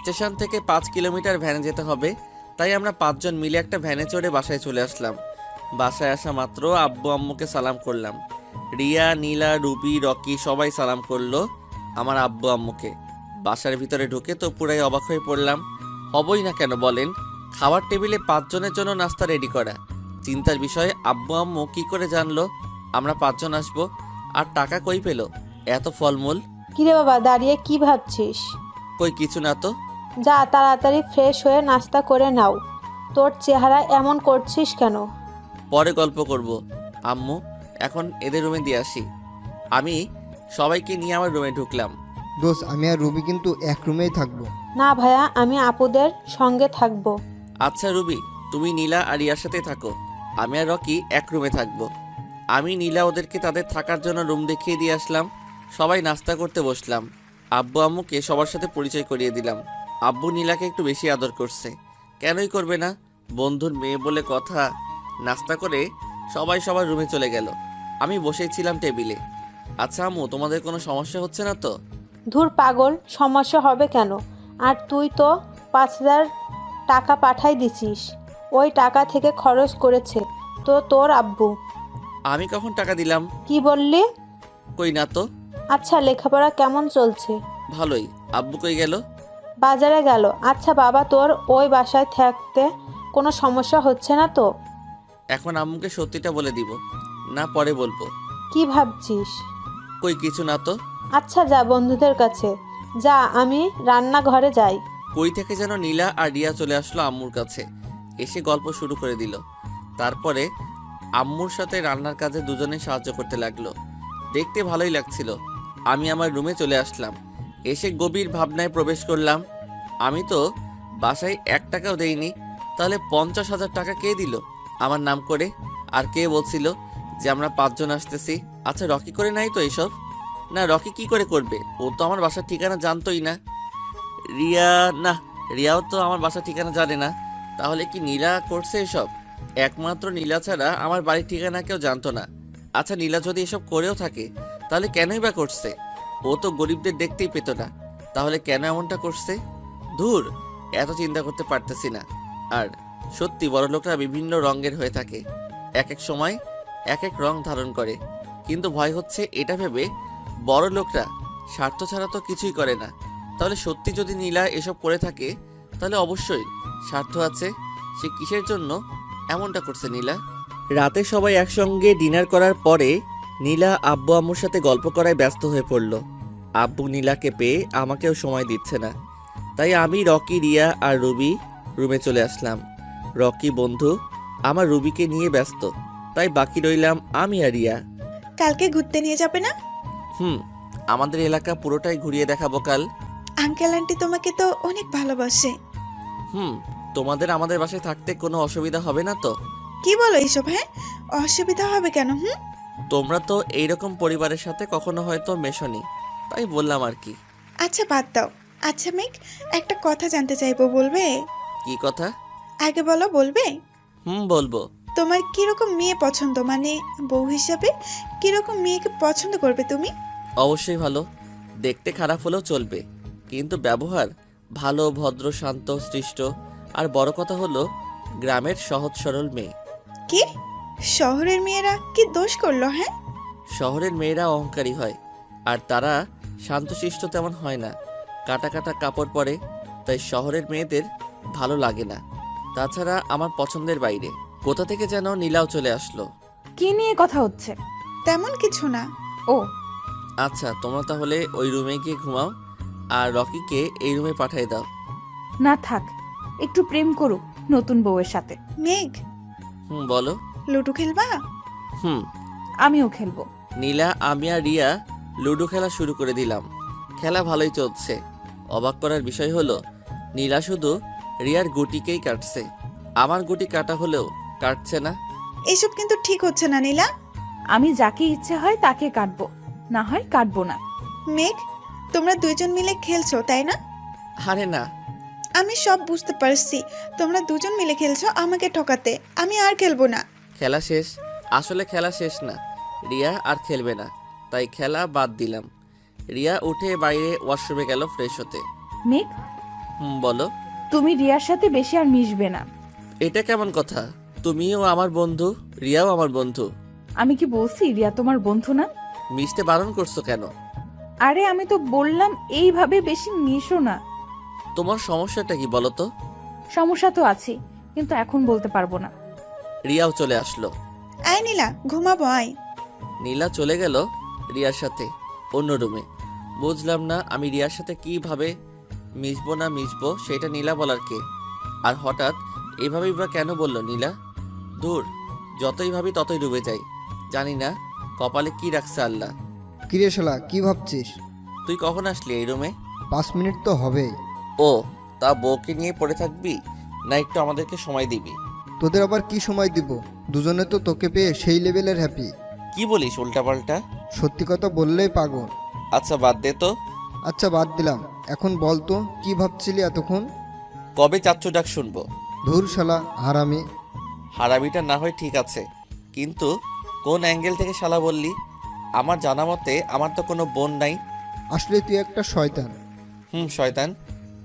স্টেশন থেকে 5 কিলোমিটার ভ্যানে যেতে হবে, তাই আমরা 5 জন মিলে একটা ভ্যানে চড়ে বাসায় চলে আসলাম। বাসায় আসা মাত্র আব্বু আম্মুকে সালাম করলাম। রিয়া, নীলা, রুবি, রকি সবাই সালাম করলো আমার আব্বু আম্মুকে। বাসার ভিতরে ঢুকে তো পুরাই অবাক হয়ে পড়লাম। হবই না কেন বলেন, খাবার টেবিলে 5 জনের জন্য নাস্তা রেডি করা। চিন্তার বিষয়, আব্বু আম্মু কি করে জানলো আমরা 5 জন আসবো, আর টাকা কই পেলো এত ফলমূল? কিরে বাবা, দাঁড়িয়ে কি ভাবছিস? কই কিছু না তো। যা তাড়াতাড়ি ফ্রেশ হয়ে নাস্তা করে নাও। তোর চেহারা এমন করছিস কেন? পরে গল্প করব আম্মু, এখন এদের রুমে দিয়ে আসি। আমি সবাইকে নিয়ে আমার রুমে ঢুকলাম। দোস্ত, আমি আর রুবি কিন্তু এক রুমেই থাকবো। না ভাইয়া, আমি আপুদের সঙ্গে থাকবো। আচ্ছা রুবি, তুমি নীলা আর রিয়ার সাথে থাকো, আমি আর রকি এক রুমে থাকবো। আমি নীলা ওদেরকে তাদের থাকার জন্য রুম দেখিয়ে দিয়ে আসলাম। সবাই নাস্তা করতে বসলাম। আব্বু আম্মুকে সবার সাথে পরিচয় করিয়ে দিলাম। আব্বু নীলাকে একটু বেশি আদর করছে, কেনই করবে না, বন্ধুর মেয়ে বলে কথা। নাস্তা করে সবাই সবার রুমে চলে গেল। আমি বসেই ছিলাম টেবিলে। আচ্ছা আম্মু, তোমাদের কোনো সমস্যা হচ্ছে না তো? ধুর পাগল, সমস্যা হবে কেন? আর তুই তো 5,000 টাকা পাঠাই দিছিস, ওই টাকা থেকে খরচ করেছে তো তোর আব্বু। আমি কখন টাকা দিলাম? কি বললি? কই না তো। আচ্ছা, লেখাপড়া কেমন চলছে? ভালোই। আব্বু কই গেল? বাজারে গেল। আচ্ছা বাবা, তোর ওই বাসায় থাকতে কোনো সমস্যা হচ্ছে না তো? এখন আম্মুকে সত্যিটা বলে দিব না পরে বলবো? কি ভাবছিস? কই কিছু না তো। আচ্ছা যা বন্ধুদের কাছে যা, আমি রান্নাঘরে যাই। কই থেকে যেন নীলা আর রিয়া চলে আসলো আম্মুর কাছে, এসে গল্প শুরু করে দিল। তারপরে আম্মুর সাথে রান্নার কাজে দুজনে সাহায্য করতে লাগলো। দেখতে ভালোই লাগছিল। আমি আমার রুমে চলে আসলাম। এসে গভীর ভাবনায় প্রবেশ করলাম। আমি তো বাসায় 1 টাকাও দেইনি, তাহলে 50,000 টাকা কে দিল আমার নাম করে? আর কে বলছিল যে আমরা 5 জন আসতেছি? আচ্ছা, রকি করে নাই তো এইসব? না, রকি কি করে করবে? ও তো আমার বাসার ঠিকানা জানতোই না। রিয়া, না, রিয়াও তো আমার বাসার ঠিকানা জানে না। তাহলে কি নীলা করছে এসব? একমাত্র নীলা ছাড়া আমার বাড়ির ঠিকানা কেউ জানতো না। আচ্ছা, নীলা যদি এসব করেও থাকে তাহলে কেনই বা করছে? ও তো গরিবদের দেখতেই পেত না, তাহলে কেন এমনটা করছে? ধুর, এত চিন্তা করতে পারতেছি না। আর সত্যি বড়লোকরা বিভিন্ন রঙের হয়ে থাকে, এক এক সময় এক এক রং ধারণ করে। কিন্তু ভয় হচ্ছে এটা ভেবে বড় লোকরা স্বার্থ ছাড়া তো কিছুই করে না। তাহলে সত্যি যদি নীলা এসব করে থাকে তাহলে অবশ্যই স্বার্থ আছে। সে কিসের জন্য এমনটা করছে নীলা? রাতে সবাই একসঙ্গে ডিনার করার পরে নীলা আব্বু আম্মুর সাথে গল্প করায় ব্যস্ত হয়ে পড়ল। আব্বু নীলাকে পেয়ে আমাকেও সময় দিচ্ছে না, তাই আমি, রকি, রিয়া আর রুবি রুমে চলে আসলাম। রকি বন্ধু আমার রুবিকে নিয়ে ব্যস্ত, তাই বাকি রইলাম আমি আর রিয়া। কালকে ঘুরতে নিয়ে যাবে না? আমাদের এলাকা পুরোটাই ঘুরিয়ে দেখাবো কাল। আঙ্কেল আন্টি তোমাকে তো অনেক ভালোবাসে। তোমাদের আমাদের বাসায় থাকতে কোনো অসুবিধা হবে না তো? কি বলো এইসব? হ্যাঁ, অসুবিধা হবে কেন? তোমরা তো এইরকম পরিবারের সাথে কখনো হয়তো মেশোনি, তাই বললাম আর কি। আচ্ছা, বাদ দাও। আচ্ছা মেঘ, একটা কথা জানতে চাইবো, বলবে? কি কথা? আগে বলো, বলবে? বলবো। তোমার কিরকম মেয়ে পছন্দ, মানে বউ হিসাবে কিরকম মেয়েকে পছন্দ করবে তুমি? অবশ্যই ভালো, দেখতে খারাপ হলেও চলবে, কিন্তু ব্যবহার ভালো, ভদ্র, শান্ত, সৃষ্ট, আর বড় কথা হলো গ্রামের সহজ সরল মেয়ে। কি শহরের মেয়েরা কি দোষ করলো? হ্যাঁ, শহরের মেয়েরা অহংকারী হয়, আর তারা শান্তশিষ্ট তেমন হয় না, কাটা কাটা কাপড় পরে, তাই শহরের মেয়েদের ভালো লাগে না। তাছাড়া আমার পছন্দের বাইরে। কোথা থেকে যেন নীলাও চলে আসলো। কি নিয়ে কথা হচ্ছে? তেমন কিছু না। ও আচ্ছা, তোমরা তাহলে ওই রুমে গিয়ে ঘুমাও, আর রকিকে এই রুমে পাঠিয়ে দাও। না থাক, একটু প্রেম করুক নতুন বউয়ের সাথে। মেঘ, বলো। লুডো খেলবা? আমিও খেলবো। নীলা, আমি আর রিয়া লুডো খেলা শুরু করে দিলাম। খেলা ভালোই চলছে। অবাক করার বিষয় হলো নীলা শুধু রিয়ার গুটিকেই কাটছে, আমার গুটি কাটা হলেও কাটছে না। এসব কিন্তু ঠিক হচ্ছে না নীলা। আমি যাকে ইচ্ছে হয় তাকে কাটবো, না হয় কাটবো না। মেঘ, তোমরা দুইজন মিলে খেলছো তাই না? আরে না। আমি সব বুঝতে পারছি, তোমরা দুজন মিলে খেলছো আমাকে ঠকাতে। আমি আর খেলবো না। খেলা শেষ। আসলে খেলা শেষ না, রিয়া আর খেলবে না, তাই খেলা বাদ দিলাম। রিয়া উঠে বাইরে ওয়াশরুমে গেল ফ্রেশ হতে। মেঘ, বলো। তুমি রিয়ার সাথে বেশি আর মিশবে না। এটা কেমন কথা? তুমিও আমার বন্ধু, রিয়াও আমার বন্ধু। আমি কি বলছি রিয়া তোমার বন্ধু না? মিশতে বারণ করছো কেন? আরে আমি তো বললাম এইভাবে বেশি মিশো না। তোমার সমস্যাটা কি বলো তো? সমস্যা তো আছে, কিন্তু এখন বলতে পারবো না। রিয়াও চলে আসলো। আয় নীলা, ঘুমাবো আয়। নীলা চলে গেল রিয়ার সাথে অন্য রুমে। বুঝলাম না আমি রিয়ার সাথে কিভাবে মিশবো না মিশবো, সেটা নীলা বলার কে? আর হঠাৎ এভাবেই বা কেন বললো নীলা? দূর, যতই ভাবি ততই ডুবে যাই। জানি না কপালে কি রাখছে আল্লাহ। কিরে শালা, কি ভাবছিস? তুই কখন আসলি এই রুমে? 5 মিনিট তো হবেই। ও, তা বউকে নিয়ে পড়ে থাকবি না একটু আমাদেরকে সময় দিবি? তোদের আবার কি সময় দিব? দুজনে তো তোকে পেয়ে সেই লেভেলের হ্যাপি। কি বলিস উল্টাপাল্টা? সত্যি কথা বললেই পাগল। আচ্ছা বাদ দে তো। আচ্ছা বাদ দিলাম, এখন বল তো কি ভাবছিলি এতক্ষণ? কবে চাচ্চু ডাক শুনবো? ধুর শালা হারামি। হারামিটা না হয় ঠিক আছে, কিন্তু কোন অ্যাঙ্গেল থেকে শালা বললি? আমার জানা মতে আমার তো কোনো বোন নাই। আসলে তুই একটা শয়তান। শয়তান।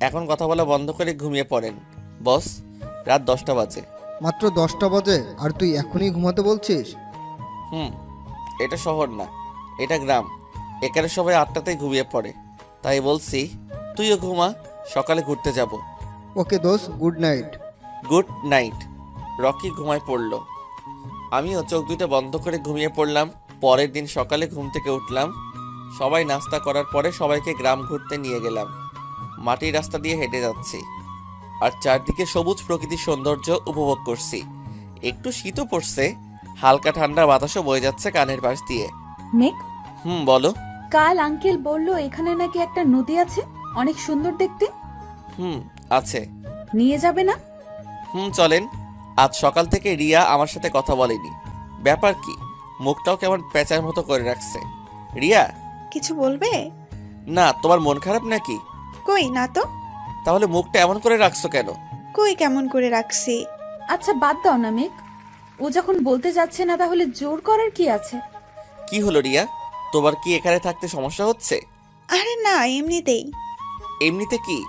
এখন কথা বলা বন্ধ করে ঘুমিয়ে পড়েন বস, রাত 10টা বাজে। মাত্র 10টা বাজে আর তুই এখনই ঘুমাতে বলছিস? এটা শহর না, এটা গ্রাম। এখানে সবাই 8টাতেই ঘুমিয়ে পড়ে, তাই বলছি তুইও ঘুমা, সকালে ঘুরতে যাব। ওকে দোস্ত, good night. Good night. Rocky ঘুমায় পড়ল, আমিও চোখ দুটো বন্ধ করে ঘুমিয়ে পড়লাম। পরের দিন সকালে ঘুম থেকে উঠলাম, সবাই নাস্তা করার পরে সবাইকে গ্রাম ঘুরতে নিয়ে গেলাম। মাটির রাস্তা দিয়ে হেঁটে যাচ্ছি আর চারদিকে সবুজ প্রকৃতির সৌন্দর্য উপভোগ করছি। একটু শীতও পড়ছে, হালকা ঠান্ডা বাতাসও বয়ে যাচ্ছে কানের পাশ দিয়ে। মেঘ, বলো। কাল আঙ্কেল বলল এখানে নাকি একটা নদী আছে, অনেক সুন্দর দেখতে। আছে। নিয়ে যাবে না? চলেন। আজ সকাল থেকে রিয়া আমার সাথে কথা বলেনি। ব্যাপার কি? মুখটাও কেমন পেঁচার মতো করে রাখছে। রিয়া, কিছু বলবে? না, তোমার মন খারাপ নাকি? কই না তো। তাহলে মুখটা এমন করে রাখছো কেন? কই কেমন করে রাখছি? আচ্ছা বাদ দাও না মেঘ, ও যখন বলতে যাচ্ছে না তাহলে জোর করার কি আছে? কি হলো রিয়া, তোমার কি এখানে থাকতে সমস্যা হচ্ছে? আরে না, এমনিতেই। এমনিতে কি?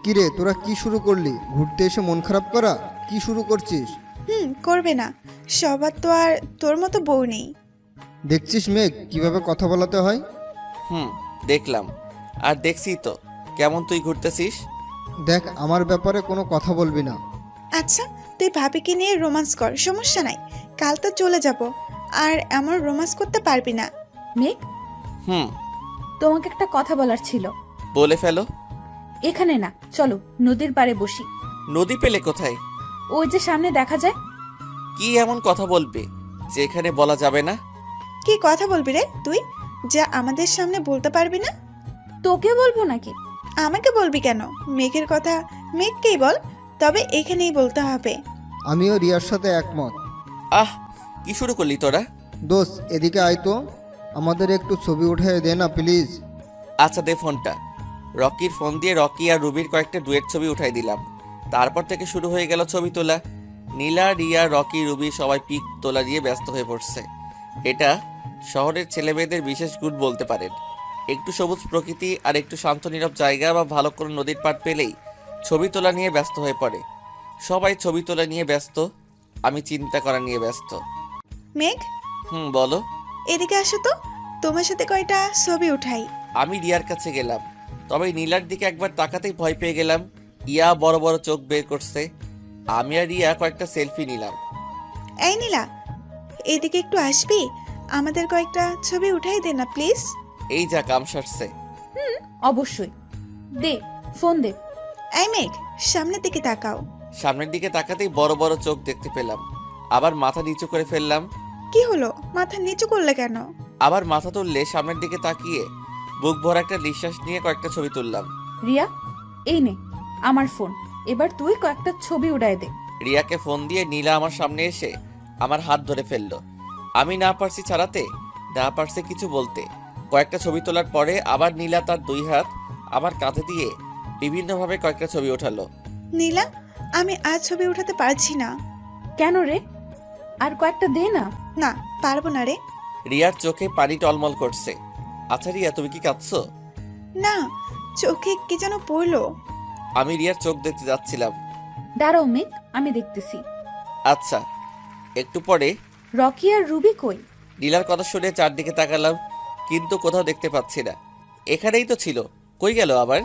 কিরে, তোরা কি শুরু করলি? ঘুরতে এসে মন খারাপ করা? কি শুরু করছিস? করবে না, সবার তো আর তোর মতো বউ নেই। দেখছিস মেঘ কিভাবে কথা বলাতে হয়? দেখলাম, আর দেখছি তো কেমন তুই ঘুরতেছিস। দেখ, আমার ব্যাপারে কোনো কথা বলবি না। আচ্ছা, তুই ভাবিকে নিয়ে রোমান্স কর, সমস্যা নাই। কাল তো চলে যাব, আর এমন রোমান্স করতে পারবি না। মেঘ, তোমাকে একটা কথা বলার ছিল। বলে ফেলো। এখানে না, চলো নদীর পাড়ে বসি। নদী পেলে কোথায়? ওই যে সামনে দেখা যায়। কি এমন কথা বলবে যে এখানে বলা যাবে না? কি কথা বলবি রে তুই, যা আমাদের সামনে বলতে পারবি না? তোকে বলবো নাকি? আমাকে বলবি কেন? মেঘের কথা মেঘকেই বল, তবে এখানেই বলতে হবে। আমিও রিয়ার সাথে একমত। কি শুরু করলি তোরা? দোস্ত, এদিকে আয় তো, আমাদের একটু ছবি উঠে দে না প্লিজ। আচ্ছা দে ফোনটা। রকির ফোন দিয়ে রকি আর রুবির কয়েকটা ডুয়েট ছবি উঠাই দিলাম। তারপর থেকে শুরু হয়ে গেল ছবি তোলা। নীলা, রিয়া, রকি, রুবি সবাই পিক তোলা দিয়ে ব্যস্ত হয়ে পড়ছে। এটা শহরের ছেলেমেয়েদের বিশেষ গুণ বলতে পারেন। একটু সবুজ প্রকৃতি আর একটু শান্ত নীরব জায়গা বা ভালো করে নদীর পাড় পেলেই ছবি তোলা নিয়ে ব্যস্ত হয়ে পড়ে। সবাই ছবি তোলা নিয়ে ব্যস্ত, আমি চিন্তা করা নিয়ে ব্যস্ত। মেঘ, বলো। এদিকে আসো তো, তোমার সাথে কয়টা ছবি উঠাই। আমি রিয়ার কাছে গেলাম, তবে নীলার দিকে একবার তাকাতেই ভয় পেয়ে গেলাম। ইয়া বড় বড় চোখ বের করছে। আমি আর রিয়া কয়েকটা সেলফি নিলাম। এই নীলা, এদিকে একটু আসবি? আমাদের কয়েকটা ছবি উঠাই দে না প্লিজ। এই যা কাম সারছে। অবশ্যই দে, ফোন দে। এই মেঘ, সামনের দিকে তাকাও। সামনের দিকে তাকাতেই বড় বড় চোখ দেখতে পেলাম। আবার মাথা নিচু করে ফেললাম। কি হলো, মাথা নিচু করলে কেন? আবার মাথা তুললে সামনের দিকে তাকিয়ে বুক ভরা একটা নিঃশ্বাস নিয়ে কয়েকটা ছবি তুললাম। রিয়া, এই নে আমার ফোন, এবার তুই কয়েকটা ছবি উড়াই দে। রিয়াকে ফোন দিয়ে নীলা আমার সামনে এসে আমার হাত ধরে ফেললো। আমি না পারছি ছাড়াতে, না পারছি কিছু বলতে। কয়েকটা ছবি তোলার পরে আবার নীলা তার দুই হাত আমার কাঁধে দিয়ে বিভিন্নভাবে কয়েকটা ছবি ওঠালো। নীলা, আমি আজ ছবি উঠাতে পারছি না। কেন রে? আর কয়েকটা দে না। না, পারবো না রে। রিয়ার চোখে পানি টলমল করছে। আচ্ছা রিয়া, তুমি কি কাঁদছো? না, চোখে কি যেন পড়লো। আমি রিয়ার চোখ দেখতে যাচ্ছিলাম। দাঁড়াও মেঘ, আমি দেখতেছি। আচ্ছা। একটু পরে রকি আর রুবি কই? নীলার কথা শুনে চারদিকে তাকালাম, কিন্তু কোথাও দেখতে পাচ্ছি না। এখানেই তো ছিল, কই গেল আবার?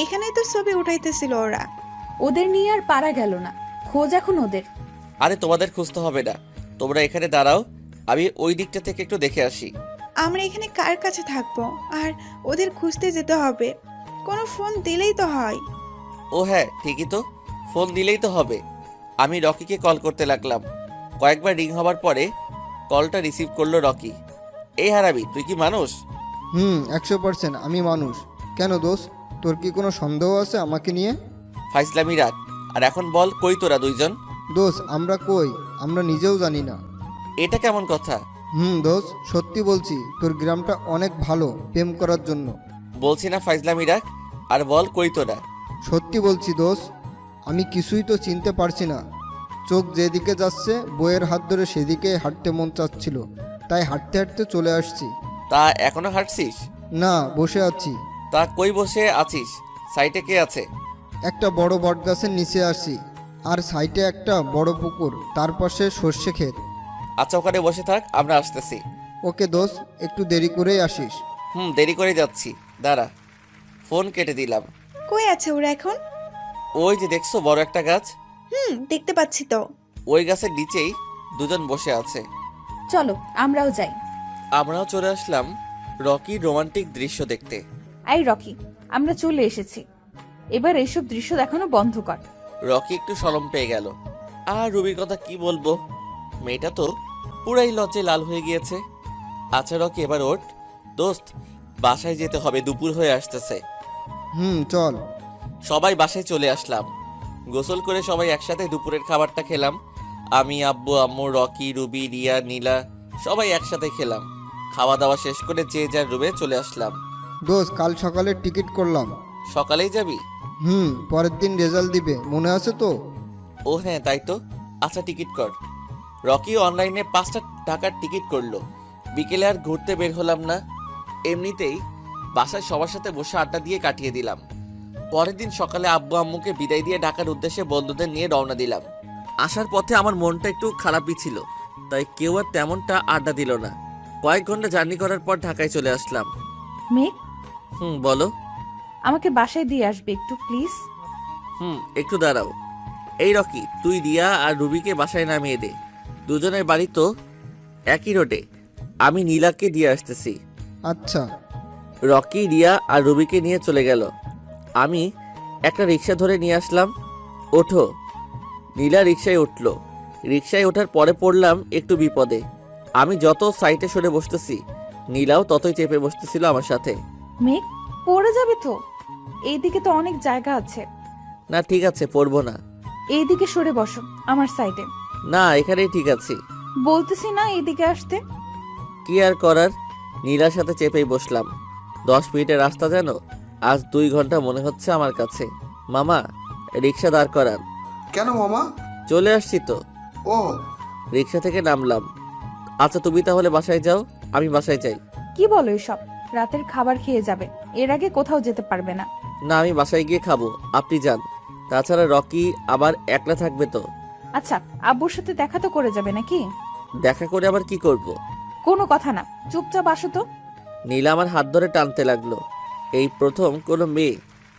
এখানেই তো ছবি উঠাইতেছিল ওরা। ওদের নিয়ে আর পারা গেল না, খোঁজ এখন ওদের। আরে তোমাদের খুঁজতে হবে না, তোমরা এখানে দাঁড়াও, আমি ওই দিকটা থেকে একটু দেখে আসি। আমরা এখানে কার কাছে থাকবো, আর ওদের খুঁজতে যেতে হবে। কোনো ফোন দিলেই তো হয়। ও হ্যাঁ, ঠিকই তো, ফোন দিলেই তো হবে। আমি রকিকে কল করতে লাগলাম। কয়েকবার রিং হবার পরে কলটা রিসিভ করলো রকি। এই হারাবি, তুই কি মানুষ? 100% আমি মানুষ। কেন দোস্ত, তোর কি কোনো সন্দেহ আছে আমাকে নিয়ে? ফাইজলামি রাখ, আর এখন বল কই তোরা দুইজন? দোস্ত, আমরা কই আমরা নিজেও জানি না। এটা কেমন কথা? দোস্ত, সত্যি বলছি, তোর গ্রামটা অনেক ভালো প্রেম করার জন্য। বলছি না ফাইজলামি রাখ, আর বল কই তোরা? সত্যি বলছি দোস্ত, আমি কিছুই তো চিনতে পারছি না। চোখ যেদিকে যাচ্ছে বইয়ের হাত ধরে সেদিকে হাঁটতে মন চাচ্ছিল, তাই হাঁটতে হাঁটতে চলে আসছি। তা এখনো হাঁটছিস? না, বসে আছি। তা কই বসে আছিস? সাইটে কে আছে? একটা বড় বটগাছের নিচে আসি, আর সাইডে একটা বড় পুকুর, তার পাশে সর্ষে ক্ষেত। আচ্ছা, ওখানে বসে থাক, আমরা আসতেছি। ওকে দোস্ত, একটু দেরি করেই আসিস। দেরি করে যাচ্ছি, দাঁড়া। ফোন কেটে দিলাম। কই আছে ওরা এখন? ওই যে দেখছো বড় একটা গাছ, দেখতে পাচ্ছি তো। ওই গাছের নিচেই দুজন বসে আছে। চলো আমরাও যাই। আমরাও চলে আসলাম রকির রোমান্টিক দৃশ্য দেখতে। এই রকি, আমরা চলে এসেছি। এবার এইসব দৃশ্য দেখানো বন্ধ কর। রকি একটু শরম পেয়ে গেল। আর রুবির কথা কি বলবো, মেয়েটা তো পুরাই লজ্জায় লাল হয়ে গিয়েছে। আচ্ছা রকি, এবার ওঠ। দোস্ত, বাসায় যেতে হবে, দুপুর হয়ে আসতেছে। চল। সবাই বাসায় চলে আসলাম। গোসল করে সবাই একসাথে দুপুরের খাবারটা খেলাম। আমি, আব্বু, আম্মু, রকি, রুবি, রিয়া, নীলা সবাই একসাথে খেলাম। খাওয়া দাওয়া শেষ করে যে যার রুমে চলে আসলাম। দোস্ত, কাল সকালে টিকিট করলাম। সকালেই যাবি? পরের দিন রেজাল্ট দিবে, মনে আছে তো? ও হ্যাঁ, তাই তো। আচ্ছা টিকিট কর। রকি অনলাইনে 5টা টাকার টিকিট করলো। বিকেলে আর ঘুরতে বের হলাম না, এমনিতেই বাসায় সবার সাথে বসে আড্ডা দিয়ে কাটিয়ে দিলাম। পরের দিন সকালে আব্বু আম্মুকে বিদায় দিয়ে ঢাকার উদ্দেশ্যে বন্ধুদের নিয়ে রওনা দিলাম। আসার পথে আমার মনটা একটু খারাপই ছিল, তাই কেউ আর তেমনটা আড্ডা দিল না। কয়েক ঘন্টা জার্নি করার পর ঢাকায় চলে আসলাম। মেঘ, বলো। আমাকে বাসায় দিয়ে আসবে একটু প্লিজ। একটু দাঁড়াও। এই রকি, তুই রিয়া আর রুবিকে বাসায় নামিয়ে দে। দুজনের বাড়ি তো একই রোডে। আমি নীলাকে দিয়ে আসতেছি। আচ্ছা। রকি রিয়া আর রুবিকে নিয়ে চলে গেল। আমি একটা রিক্সা ধরে নিয়ে আসলাম। ওঠো। নীলা রিক্সায় উঠল। রিক্সায় ওঠার পরে পড়লাম একটু বিপদে। আমি যত সাইডে সরে বসতেছি, নীলাও ততই চেপে বসতেছিল আমার সাথে। মেঘ, পড়ে যাবে তো। এইদিকে তো অনেক জায়গা আছে। না ঠিক আছে, পড়বো না। এইদিকে সরে বসো আমার সাইডে। না, এখানেই ঠিক আছি। বলতেছি না এইদিকে আসতে। কি আর করার, নীলার সাথে চেপেই বসলাম। 10 মিনিটের রাস্তা যেন আজ 2 ঘন্টা মনে হচ্ছে আমার কাছে। মামা, রিক্সা দাঁড় করান। কেন মামা? চলে আসছি তো। ও, রিক্সা থেকে নামলাম। আচ্ছা তুমি তাহলে বাসায় যাও, আমি বাসায় যাই। কি বলো এসব? রাতের খাবার খেয়ে যাবে, এর আগে কোথাও যেতে পারবে না। না, আমি বাসায় গিয়ে খাবো, আপনি যান। তাছাড়া রকি আবার একলা থাকবে তো। আচ্ছা, আব্বুর সাথে দেখা তো করে যাবে নাকি? দেখা করে আবার কি করব? কোনো কথা না, চুপচাপ আসো তো। নীলা আমার হাত ধরে টানতে লাগলো। এই প্রথম কোনো মেয়ে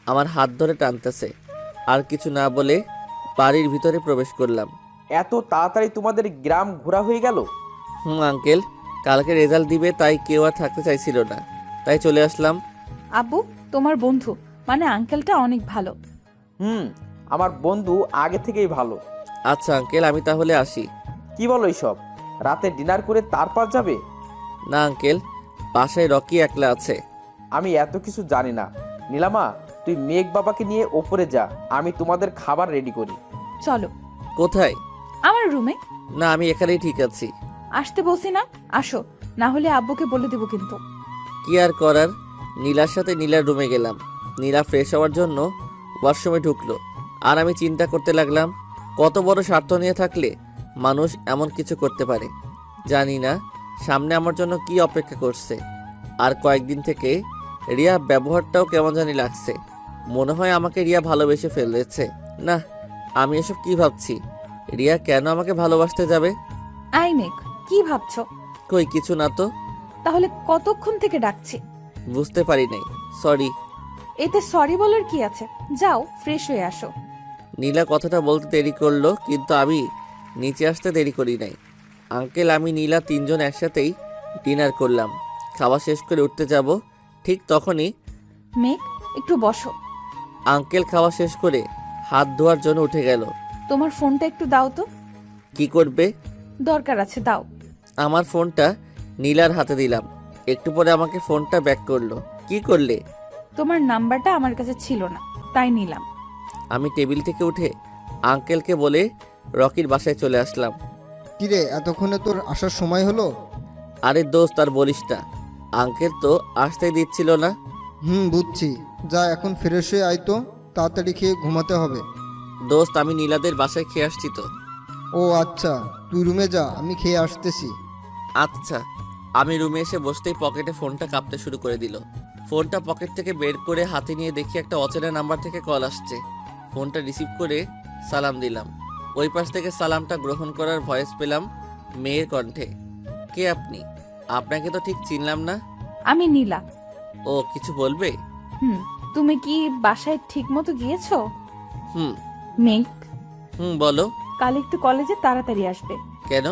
আমার হাত ধরে টানতেছে। আর কিছু না বলে বাড়ির ভিতরে প্রবেশ করলাম। এত তাড়াতাড়ি তোমাদের গ্রাম ঘোরা হয়ে গেল? আঙ্কেল, কালকে রেজাল্ট দিবে, তাই কেউ আর থাকতে চাইছিল না, তাই চলে আসলাম। আব্বু, তোমার বন্ধু মানে আঙ্কেলটা অনেক ভালো। আমার বন্ধু আগে থেকেই ভালো। আচ্ছা আঙ্কেল, আমি তাহলে আসি। কি বলো এইসব? রাতে ডিনার করে তারপর যাবে? না আঙ্কেল, বাসায় রকি একলা আছে। আমি এত কিছু জানি না। নীলামা, তুই মেঘ বাবাকে নিয়ে ওপরে যা, আমি তোমাদের খাবার রেডি করি। চলো। কোথায়? আমার রুমে। না, আমি এখানেই ঠিক আছি। আসতে বলছি না, আসো, না হলে আব্বুকে বলে দেবো কিন্তু। কি আর করার, নীলার সাথে নীলার রুমে গেলাম। নীলা ফ্রেশ হওয়ার জন্য ওয়াশরুমে ঢুকলো। আর আমি চিন্তা করতে লাগলাম, কত বড় স্বার্থ নিয়ে থাকলে মানুষ এমন কিছু করতে পারে। জানি না সামনে আমার জন্য কি অপেক্ষা করছে। আর কয়েকদিন থেকে রিয়া ব্যবহারটাও কেমন জানি লাগছে। মনে হয় আমাকে রিয়া ভালোবেসে ফেলেছে। না, আমি এসব কি ভাবছি? রিয়া কেন আমাকে ভালোবাসতে যাবে? আই মেঘ, কি ভাবছো? কই কিছু না তো। তাহলে কতক্ষণ থেকে ডাকছি? বুঝতে পারি নাই, সরি। এতে সরি বলার কি আছে? যাও, ফ্রেশ হয়ে আসো। নীলা কথাটা বলতে দেরি করলো, কিন্তু আমি নিচে আসতে দেরি করি নাই। আঙ্কেল, আমি নীলা 3 জন একসাথেই ডিনার করলাম। খাওয়া শেষ করে উঠতে যাব, ঠিক তখনই মেঘ, একটু বসো। আঙ্কেল খাওয়া শেষ করে হাত ধোয়ার জন্য উঠে গেল। তোমার ফোনটা একটু দাও তো। কি করবে? দরকার আছে, দাও। আমার ফোনটা নীলার হাতে দিলাম। একটু পরে আমাকে ফোনটা ব্যাক করলো। কি করলে? তোমার নাম্বারটা আমার কাছে ছিল না, তাই নিলাম। আমি টেবিল থেকে উঠে আঙ্কেলকে বলে রকির বাসায় চলে আসলাম। কিরে, এতক্ষণে তোর আসার সময় হলো? আরে দোস্ত, আর বলিস না, আঙ্কেল তো আসতেই দিচ্ছিল না। বুঝছি। যা, এখন ফ্রেশ হয়ে আয় তো, তাড়াতাড়ি খেয়ে ঘুমাতে হবে। দোস্ত, আমি নীলাদের বাসায় খেয়ে আসছি তো। ও আচ্ছা, তুই রুমে যা, আমি খেয়ে আসতেছি। আচ্ছা। আমি রুমে এসে বসতেই পকেটে ফোনটা কাঁপতে শুরু করে দিল। ফোনটা পকেট থেকে বের করে হাতে নিয়ে দেখি একটা অচেনা নাম্বার থেকে কল আসছে। ফোনটা রিসিভ করে সালাম দিলাম। ওই পাশ থেকে সালামটা গ্রহণ করার ভয়েস পেলাম মেয়ের কণ্ঠে। কে আপনি? আপনাকে তো ঠিক চিনলাম না। আমি নীলা। ও, কিছু বলবে? তুমি কি বাসায় ঠিক মতো গিয়েছো? হুম। মেঘ, বলো। কাল একটু কলেজে তাড়াতাড়ি আসবে। কেন?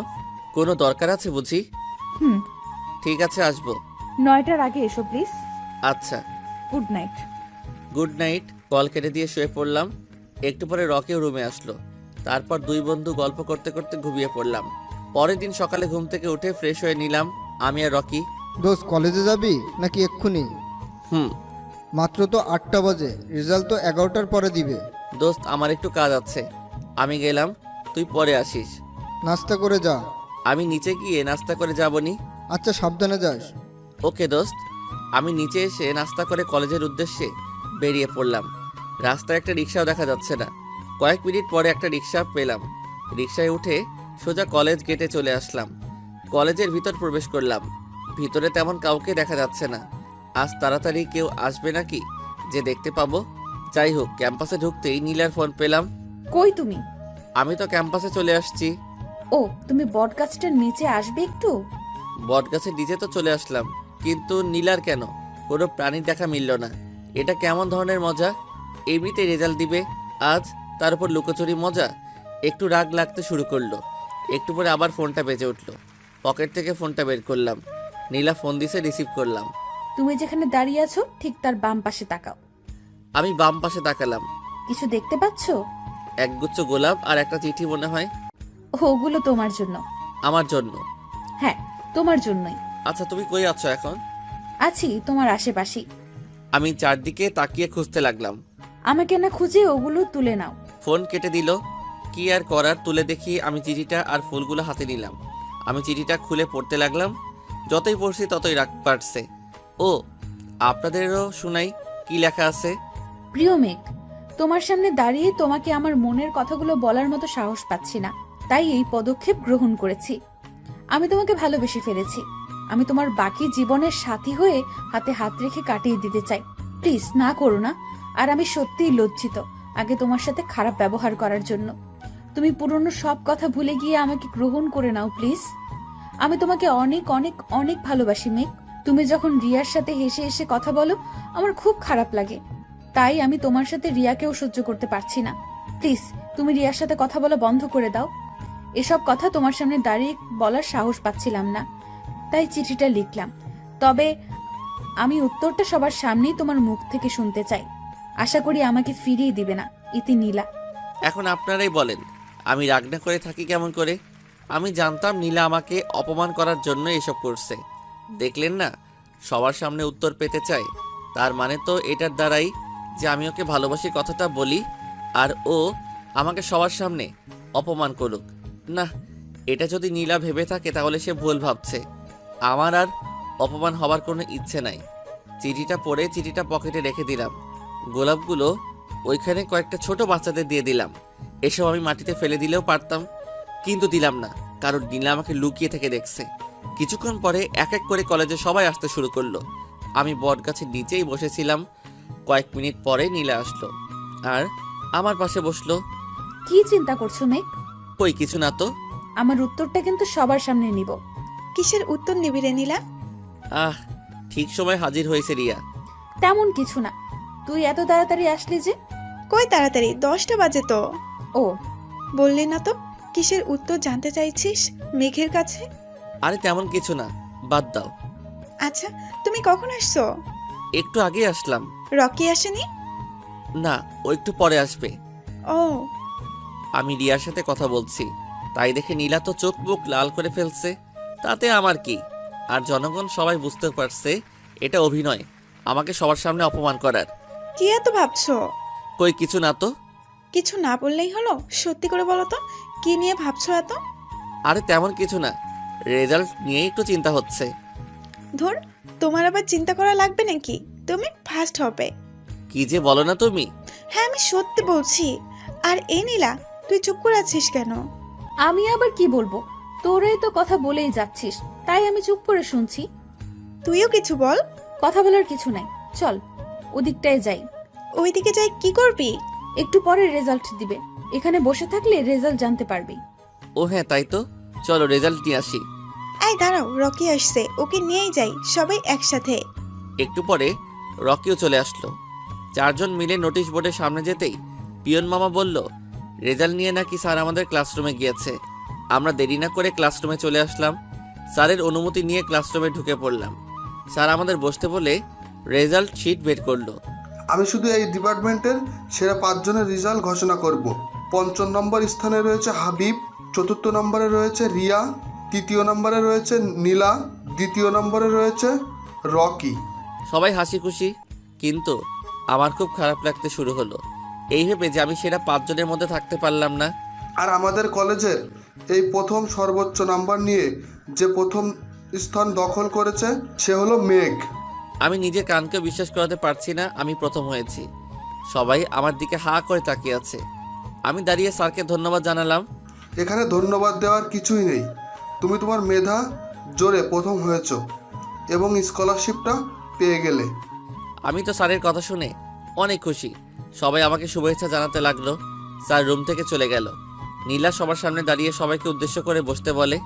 কোনো দরকার আছে বুঝি? হুম। ঠিক আছে, আসবো। 9টার আগে এসো প্লিজ। আচ্ছা। Good night. Good night. Call কেটে দিয়ে শুয়ে পড়লাম। একটু পরে রকিও রুমে আসলো। তারপর দুই বন্ধু গল্প করতে করতে ঘুমিয়ে পড়লাম। পরের দিন সকালে ঘুম থেকে উঠে ফ্রেশ হয়ে নিলাম আমি আর রকি। দোস্ত কলেজে যাবি নাকি এক্ষুনি? হুম। মাত্র তো 8টা বাজে, রেজাল্ট তো 11টার পরে দিবে। দোস্ত আমার একটু কাজ আছে, আমি গেলাম, তুই পরে আসিস। নাস্তা করে যা। আমি নিচে গিয়ে নাস্তা করে যাবনি। আচ্ছা, সাবধানে যাস। ওকে দোস্ত। আমি নিচে এসে নাস্তা করে কলেজের উদ্দেশ্যে বেরিয়ে পড়লাম। রাস্তায় একটা রিক্সাও দেখা যাচ্ছে না। কয়েক মিনিট পরে একটা রিক্সা পেলাম। রিক্সায় উঠে সোজা কলেজ গেটে চলে আসলাম। কলেজের ভিতর প্রবেশ করলাম। ভিতরে তেমন কাউকে দেখা যাচ্ছে না। আজ তাড়াতাড়ি কেউ আসবে নাকি যে দেখতে পাবো। যাই হোক, ক্যাম্পাসে ঢুকতেই নীলার ফোন পেলাম। কই তুমি? আমি তো ক্যাম্পাসে চলে আসছি। ও, তুমি বটগাছটার নিচে আসবে একটু? বটগাছের নিচে তো চলে আসলাম, কিন্তু নীলার কেন কোনো প্রাণীর দেখা মিলল না। এটা কেমন ধরনের মজা? এমনিতে রেজাল্ট দিবে আজ, তার উপর লুকোচুরি মজা। একটু রাগ লাগতে শুরু করলো। একটু পরে আবার ফোনটা বেজে উঠলো। পকেট থেকে ফোনটা বের করলাম। নীলা ফোন দিছে, রিসিভ করলাম। তুমি যেখানে দাঁড়িয়ে আছো ঠিক তার বাম পাশে তাকাও। আমি বাম পাশে তাকালাম। কিছু দেখতে পাচ্ছো? একগুচ্ছ গোলাপ আর একটা চিঠি মনে হয়। ওগুলো তোমার জন্য। আমার জন্য? হ্যাঁ, তোমার জন্যই। আচ্ছা, তুমি কই আছো এখন? আছি তোমার আশেপাশেই। আমি চারদিকে তাকিয়ে খুঁজতে লাগলাম। আমাকে না খুঁজে ওগুলো তুলে নাও। ফোন কেটে দিল। কি আর করার, তুলে দেখি আমি চিঠিটা আর ফুলগুলো হাতে নিলাম। আমি চিঠিটা খুলে পড়তে লাগলাম। যতই পড়ছি ততই রাগ বাড়ছে। ও, আপনাদেরও শুনাই কি লেখা আছে। প্রিয় মেঘ, তোমার সামনে দাঁড়িয়ে তোমাকে আমার মনের কথাগুলো বলার মতো সাহস পাচ্ছি না, তাই এই পদক্ষেপ গ্রহণ করেছি। আমি তোমাকে ভালোবেসে ফেলেছি। আমি তোমার বাকি জীবনের সাথী হয়ে হাতে হাত রেখে কাটিয়ে দিতে চাই। প্লিজ না করো না। আর আমি সত্যিই লজ্জিত আগে তোমার সাথে খারাপ ব্যবহার করার জন্য। তুমি পুরনো সব কথা ভুলে গিয়ে আমাকে গ্রহণ করে নাও প্লিজ। আমি তোমাকে অনেক অনেক অনেক ভালোবাসি মেঘ। তুমি যখন রিয়ার সাথে হেসে হেসে কথা বলো আমার খুব খারাপ লাগে, তাই আমি তোমার সাথে রিয়াকেও সহ্য করতে পারছি না। প্লিজ তুমি রিয়ার সাথে কথা বলা বন্ধ করে দাও। এসব কথা তোমার সামনে দাঁড়িয়ে বলার সাহস পাচ্ছিলাম না, তাই চিঠিটা লিখলাম। তবে আমি উত্তরটা সবার সামনেই তোমার মুখ থেকে শুনতে চাই। আশা করি আমাকে ফিরিয়ে দিবে না। ইতি নীলা। এখন আপনারাই বলেন, আমি রাগ না করে থাকি কেমন করে? আমি জানতাম নীলা আমাকে অপমান করার জন্য এসব করছে। দেখলেন না, সবার সামনে উত্তর পেতে চায়। তার মানে তো এটার দ্বারাই যে আমি ওকে ভালোবাসি কথাটা বলি আর ও আমাকে সবার সামনে অপমান করুক। না, এটা যদি নীলা ভেবে থাকে তাহলে সে ভুল ভাবছে। আমার আর অপমান হবার কোনো ইচ্ছে নাই। চিঠিটা পড়ে চিঠিটা পকেটে রেখে দিলাম। গোলাপগুলো ওইখানে কয়েকটা ছোট বাচ্চাদের দিয়ে দিলাম। এসব আমি মাটিতে ফেলে দিলেও পারতাম, কিন্তু দিলাম না, কারণ নীলা আমাকে লুকিয়ে থেকে দেখছে। কিছুক্ষণ পরে এক এক করে কলেজে সবাই আসতে শুরু করলো। আমি বটগাছের নিচেই বসেছিলাম। কয়েক মিনিট পরে নীলা আসলো আর আমার পাশে বসলো। কি চিন্তা করছো মেঘ? কই কিছু না তো। আমার উত্তরটা কিন্তু সবার সামনে নিব। কিসের উত্তর নিবি রে নীলা? আহ, ঠিক সময় হাজির হয়েছে রিয়া। তেমন কিছু না। তুই এত তাড়াতাড়ি আসলি যে? কই তাড়াতাড়ি, 10টা বাজে তো। ও, বললি না তো কিসের উত্তর জানতে চাইছিস মেঘের কাছে? আরে তেমন কিছু না, বাদ দাও। আচ্ছা, তুমি কখন আসছো? একটু আগে আসলাম। রকি আসেনি? না, ও একটু পরে আসবে। ও, আমি রিয়ার সাথে কথা বলছি, তাই দেখে নীলা তো চোখ মুখ লাল করে ফেলছে। তাতে আমার কি? আর জনগণ সবাই বুঝতে পারছে এটা অভিনয়, আমাকে সবার সামনে অপমান করার। কি এত ভাবছো? কই কিছু না তো। কিছু না বললেই হলো। সত্যি করে বলো তো, কি নিয়ে ভাবছো এত? আরে তেমন কিছু না, রেজাল্ট নিয়ে একটু চিন্তা হচ্ছে। ধর, তোমার আবার চিন্তা করা লাগবে নাকি? তুমি ফার্স্ট হবে। কি যে বলো না তুমি। হ্যাঁ, আমি সত্যি বলছি। আর এই নীলা, তুই চুপ করে আছিস কেন? আমি আবার কি বলবো? তোরাই তো কথা বলেই যাচ্ছিস, তাই আমি চুপ করে শুনছি। তুইও কিছু বল। কথা বলার কিছু নাই, চল ওদিকটায় যাই। ওইদিকে যাই কি করবি? একটু পরে রেজাল্ট দিবে, এখানে বসে থাকলে রেজাল্ট জানতে পারবি। ও হ্যাঁ, তাই তো, চলো রেজাল্ট নিয়ে আসি। এই দাঁড়াও, রকি আসছে, ওকে নিয়েই যাই সবাই একসাথে। একটু পরে রকিও চলে আসলো। চারজন মিলে নোটিশ বোর্ডের সামনে যেতেই পিয়ন মামা বলল, রেজাল্ট নিয়ে নাকি স্যার আমাদের ক্লাসরুমে গিয়েছে। আমরা দেরি না করে ক্লাসরুমে চলে আসলাম। স্যারের অনুমতি নিয়ে ক্লাসরুমে ঢুকে পড়লাম। স্যার আমাদের বসতে বলে রেজাল্ট শিট বের করলো। আমি শুধু এই ডিপার্টমেন্টের সেরা 5 জনের রেজাল্ট ঘোষণা করব। 5ম নম্বর স্থানে রয়েছে হাবিব, 4র্থ নম্বরে রয়েছে রিয়া, 3য় নম্বরে রয়েছে নীলা, 2য় নম্বরে রয়েছে রকি। সবাই হাসি খুশি, কিন্তু আমার খুব খারাপ লাগতে শুরু হলো এই ভেবে যে আমি সেরা 5 জনের মধ্যে থাকতে পারলাম না। আর আমাদের কলেজের এই প্রথম সর্বোচ্চ নাম্বার নিয়ে যে প্রথম স্থান দখল করেছে সে হলো মেঘ। আমি নিজের কানকে বিশ্বাস করাতে পারছি না আমি প্রথম হয়েছি। সবাই আমার দিকে হা করে তাকিয়ে আছে। আমি দাঁড়িয়ে স্যারকে ধন্যবাদ জানালাম। এখানে ধন্যবাদ দেওয়ার কিছুই নেই, তুমি তোমার মেধা জোরে প্রথম হয়েছো এবং স্কলারশিপটা পেয়ে গেলে। আমি তো স্যারের কথা শুনে অনেক খুশি। সবাই আমাকে শুভেচ্ছা জানাতে লাগলো। স্যার রুম থেকে চলে গেল। নীলা সবার সামনে দাঁড়িয়ে সবাইকে উদ্দেশ্য করে বসতে বলে।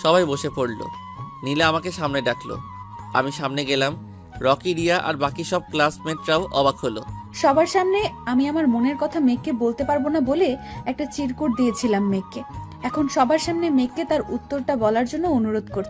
সবাই বসে পড়ল। নীলা আমাকে সামনে ডাকলো। আমি সামনে গেলাম। রকি, রিয়া আর বাকি সব ক্লাসমেটরাও অবাক হলো। সবার সামনে আমি আমার মনের কথা মেঘকে বলতে পারবো না বলে একটা চিরকুট দিয়েছিলাম মেঘকে। এখন সবার সামনে মেঘকে তার উত্তরটা বলার জন্য অনুরোধ করছি।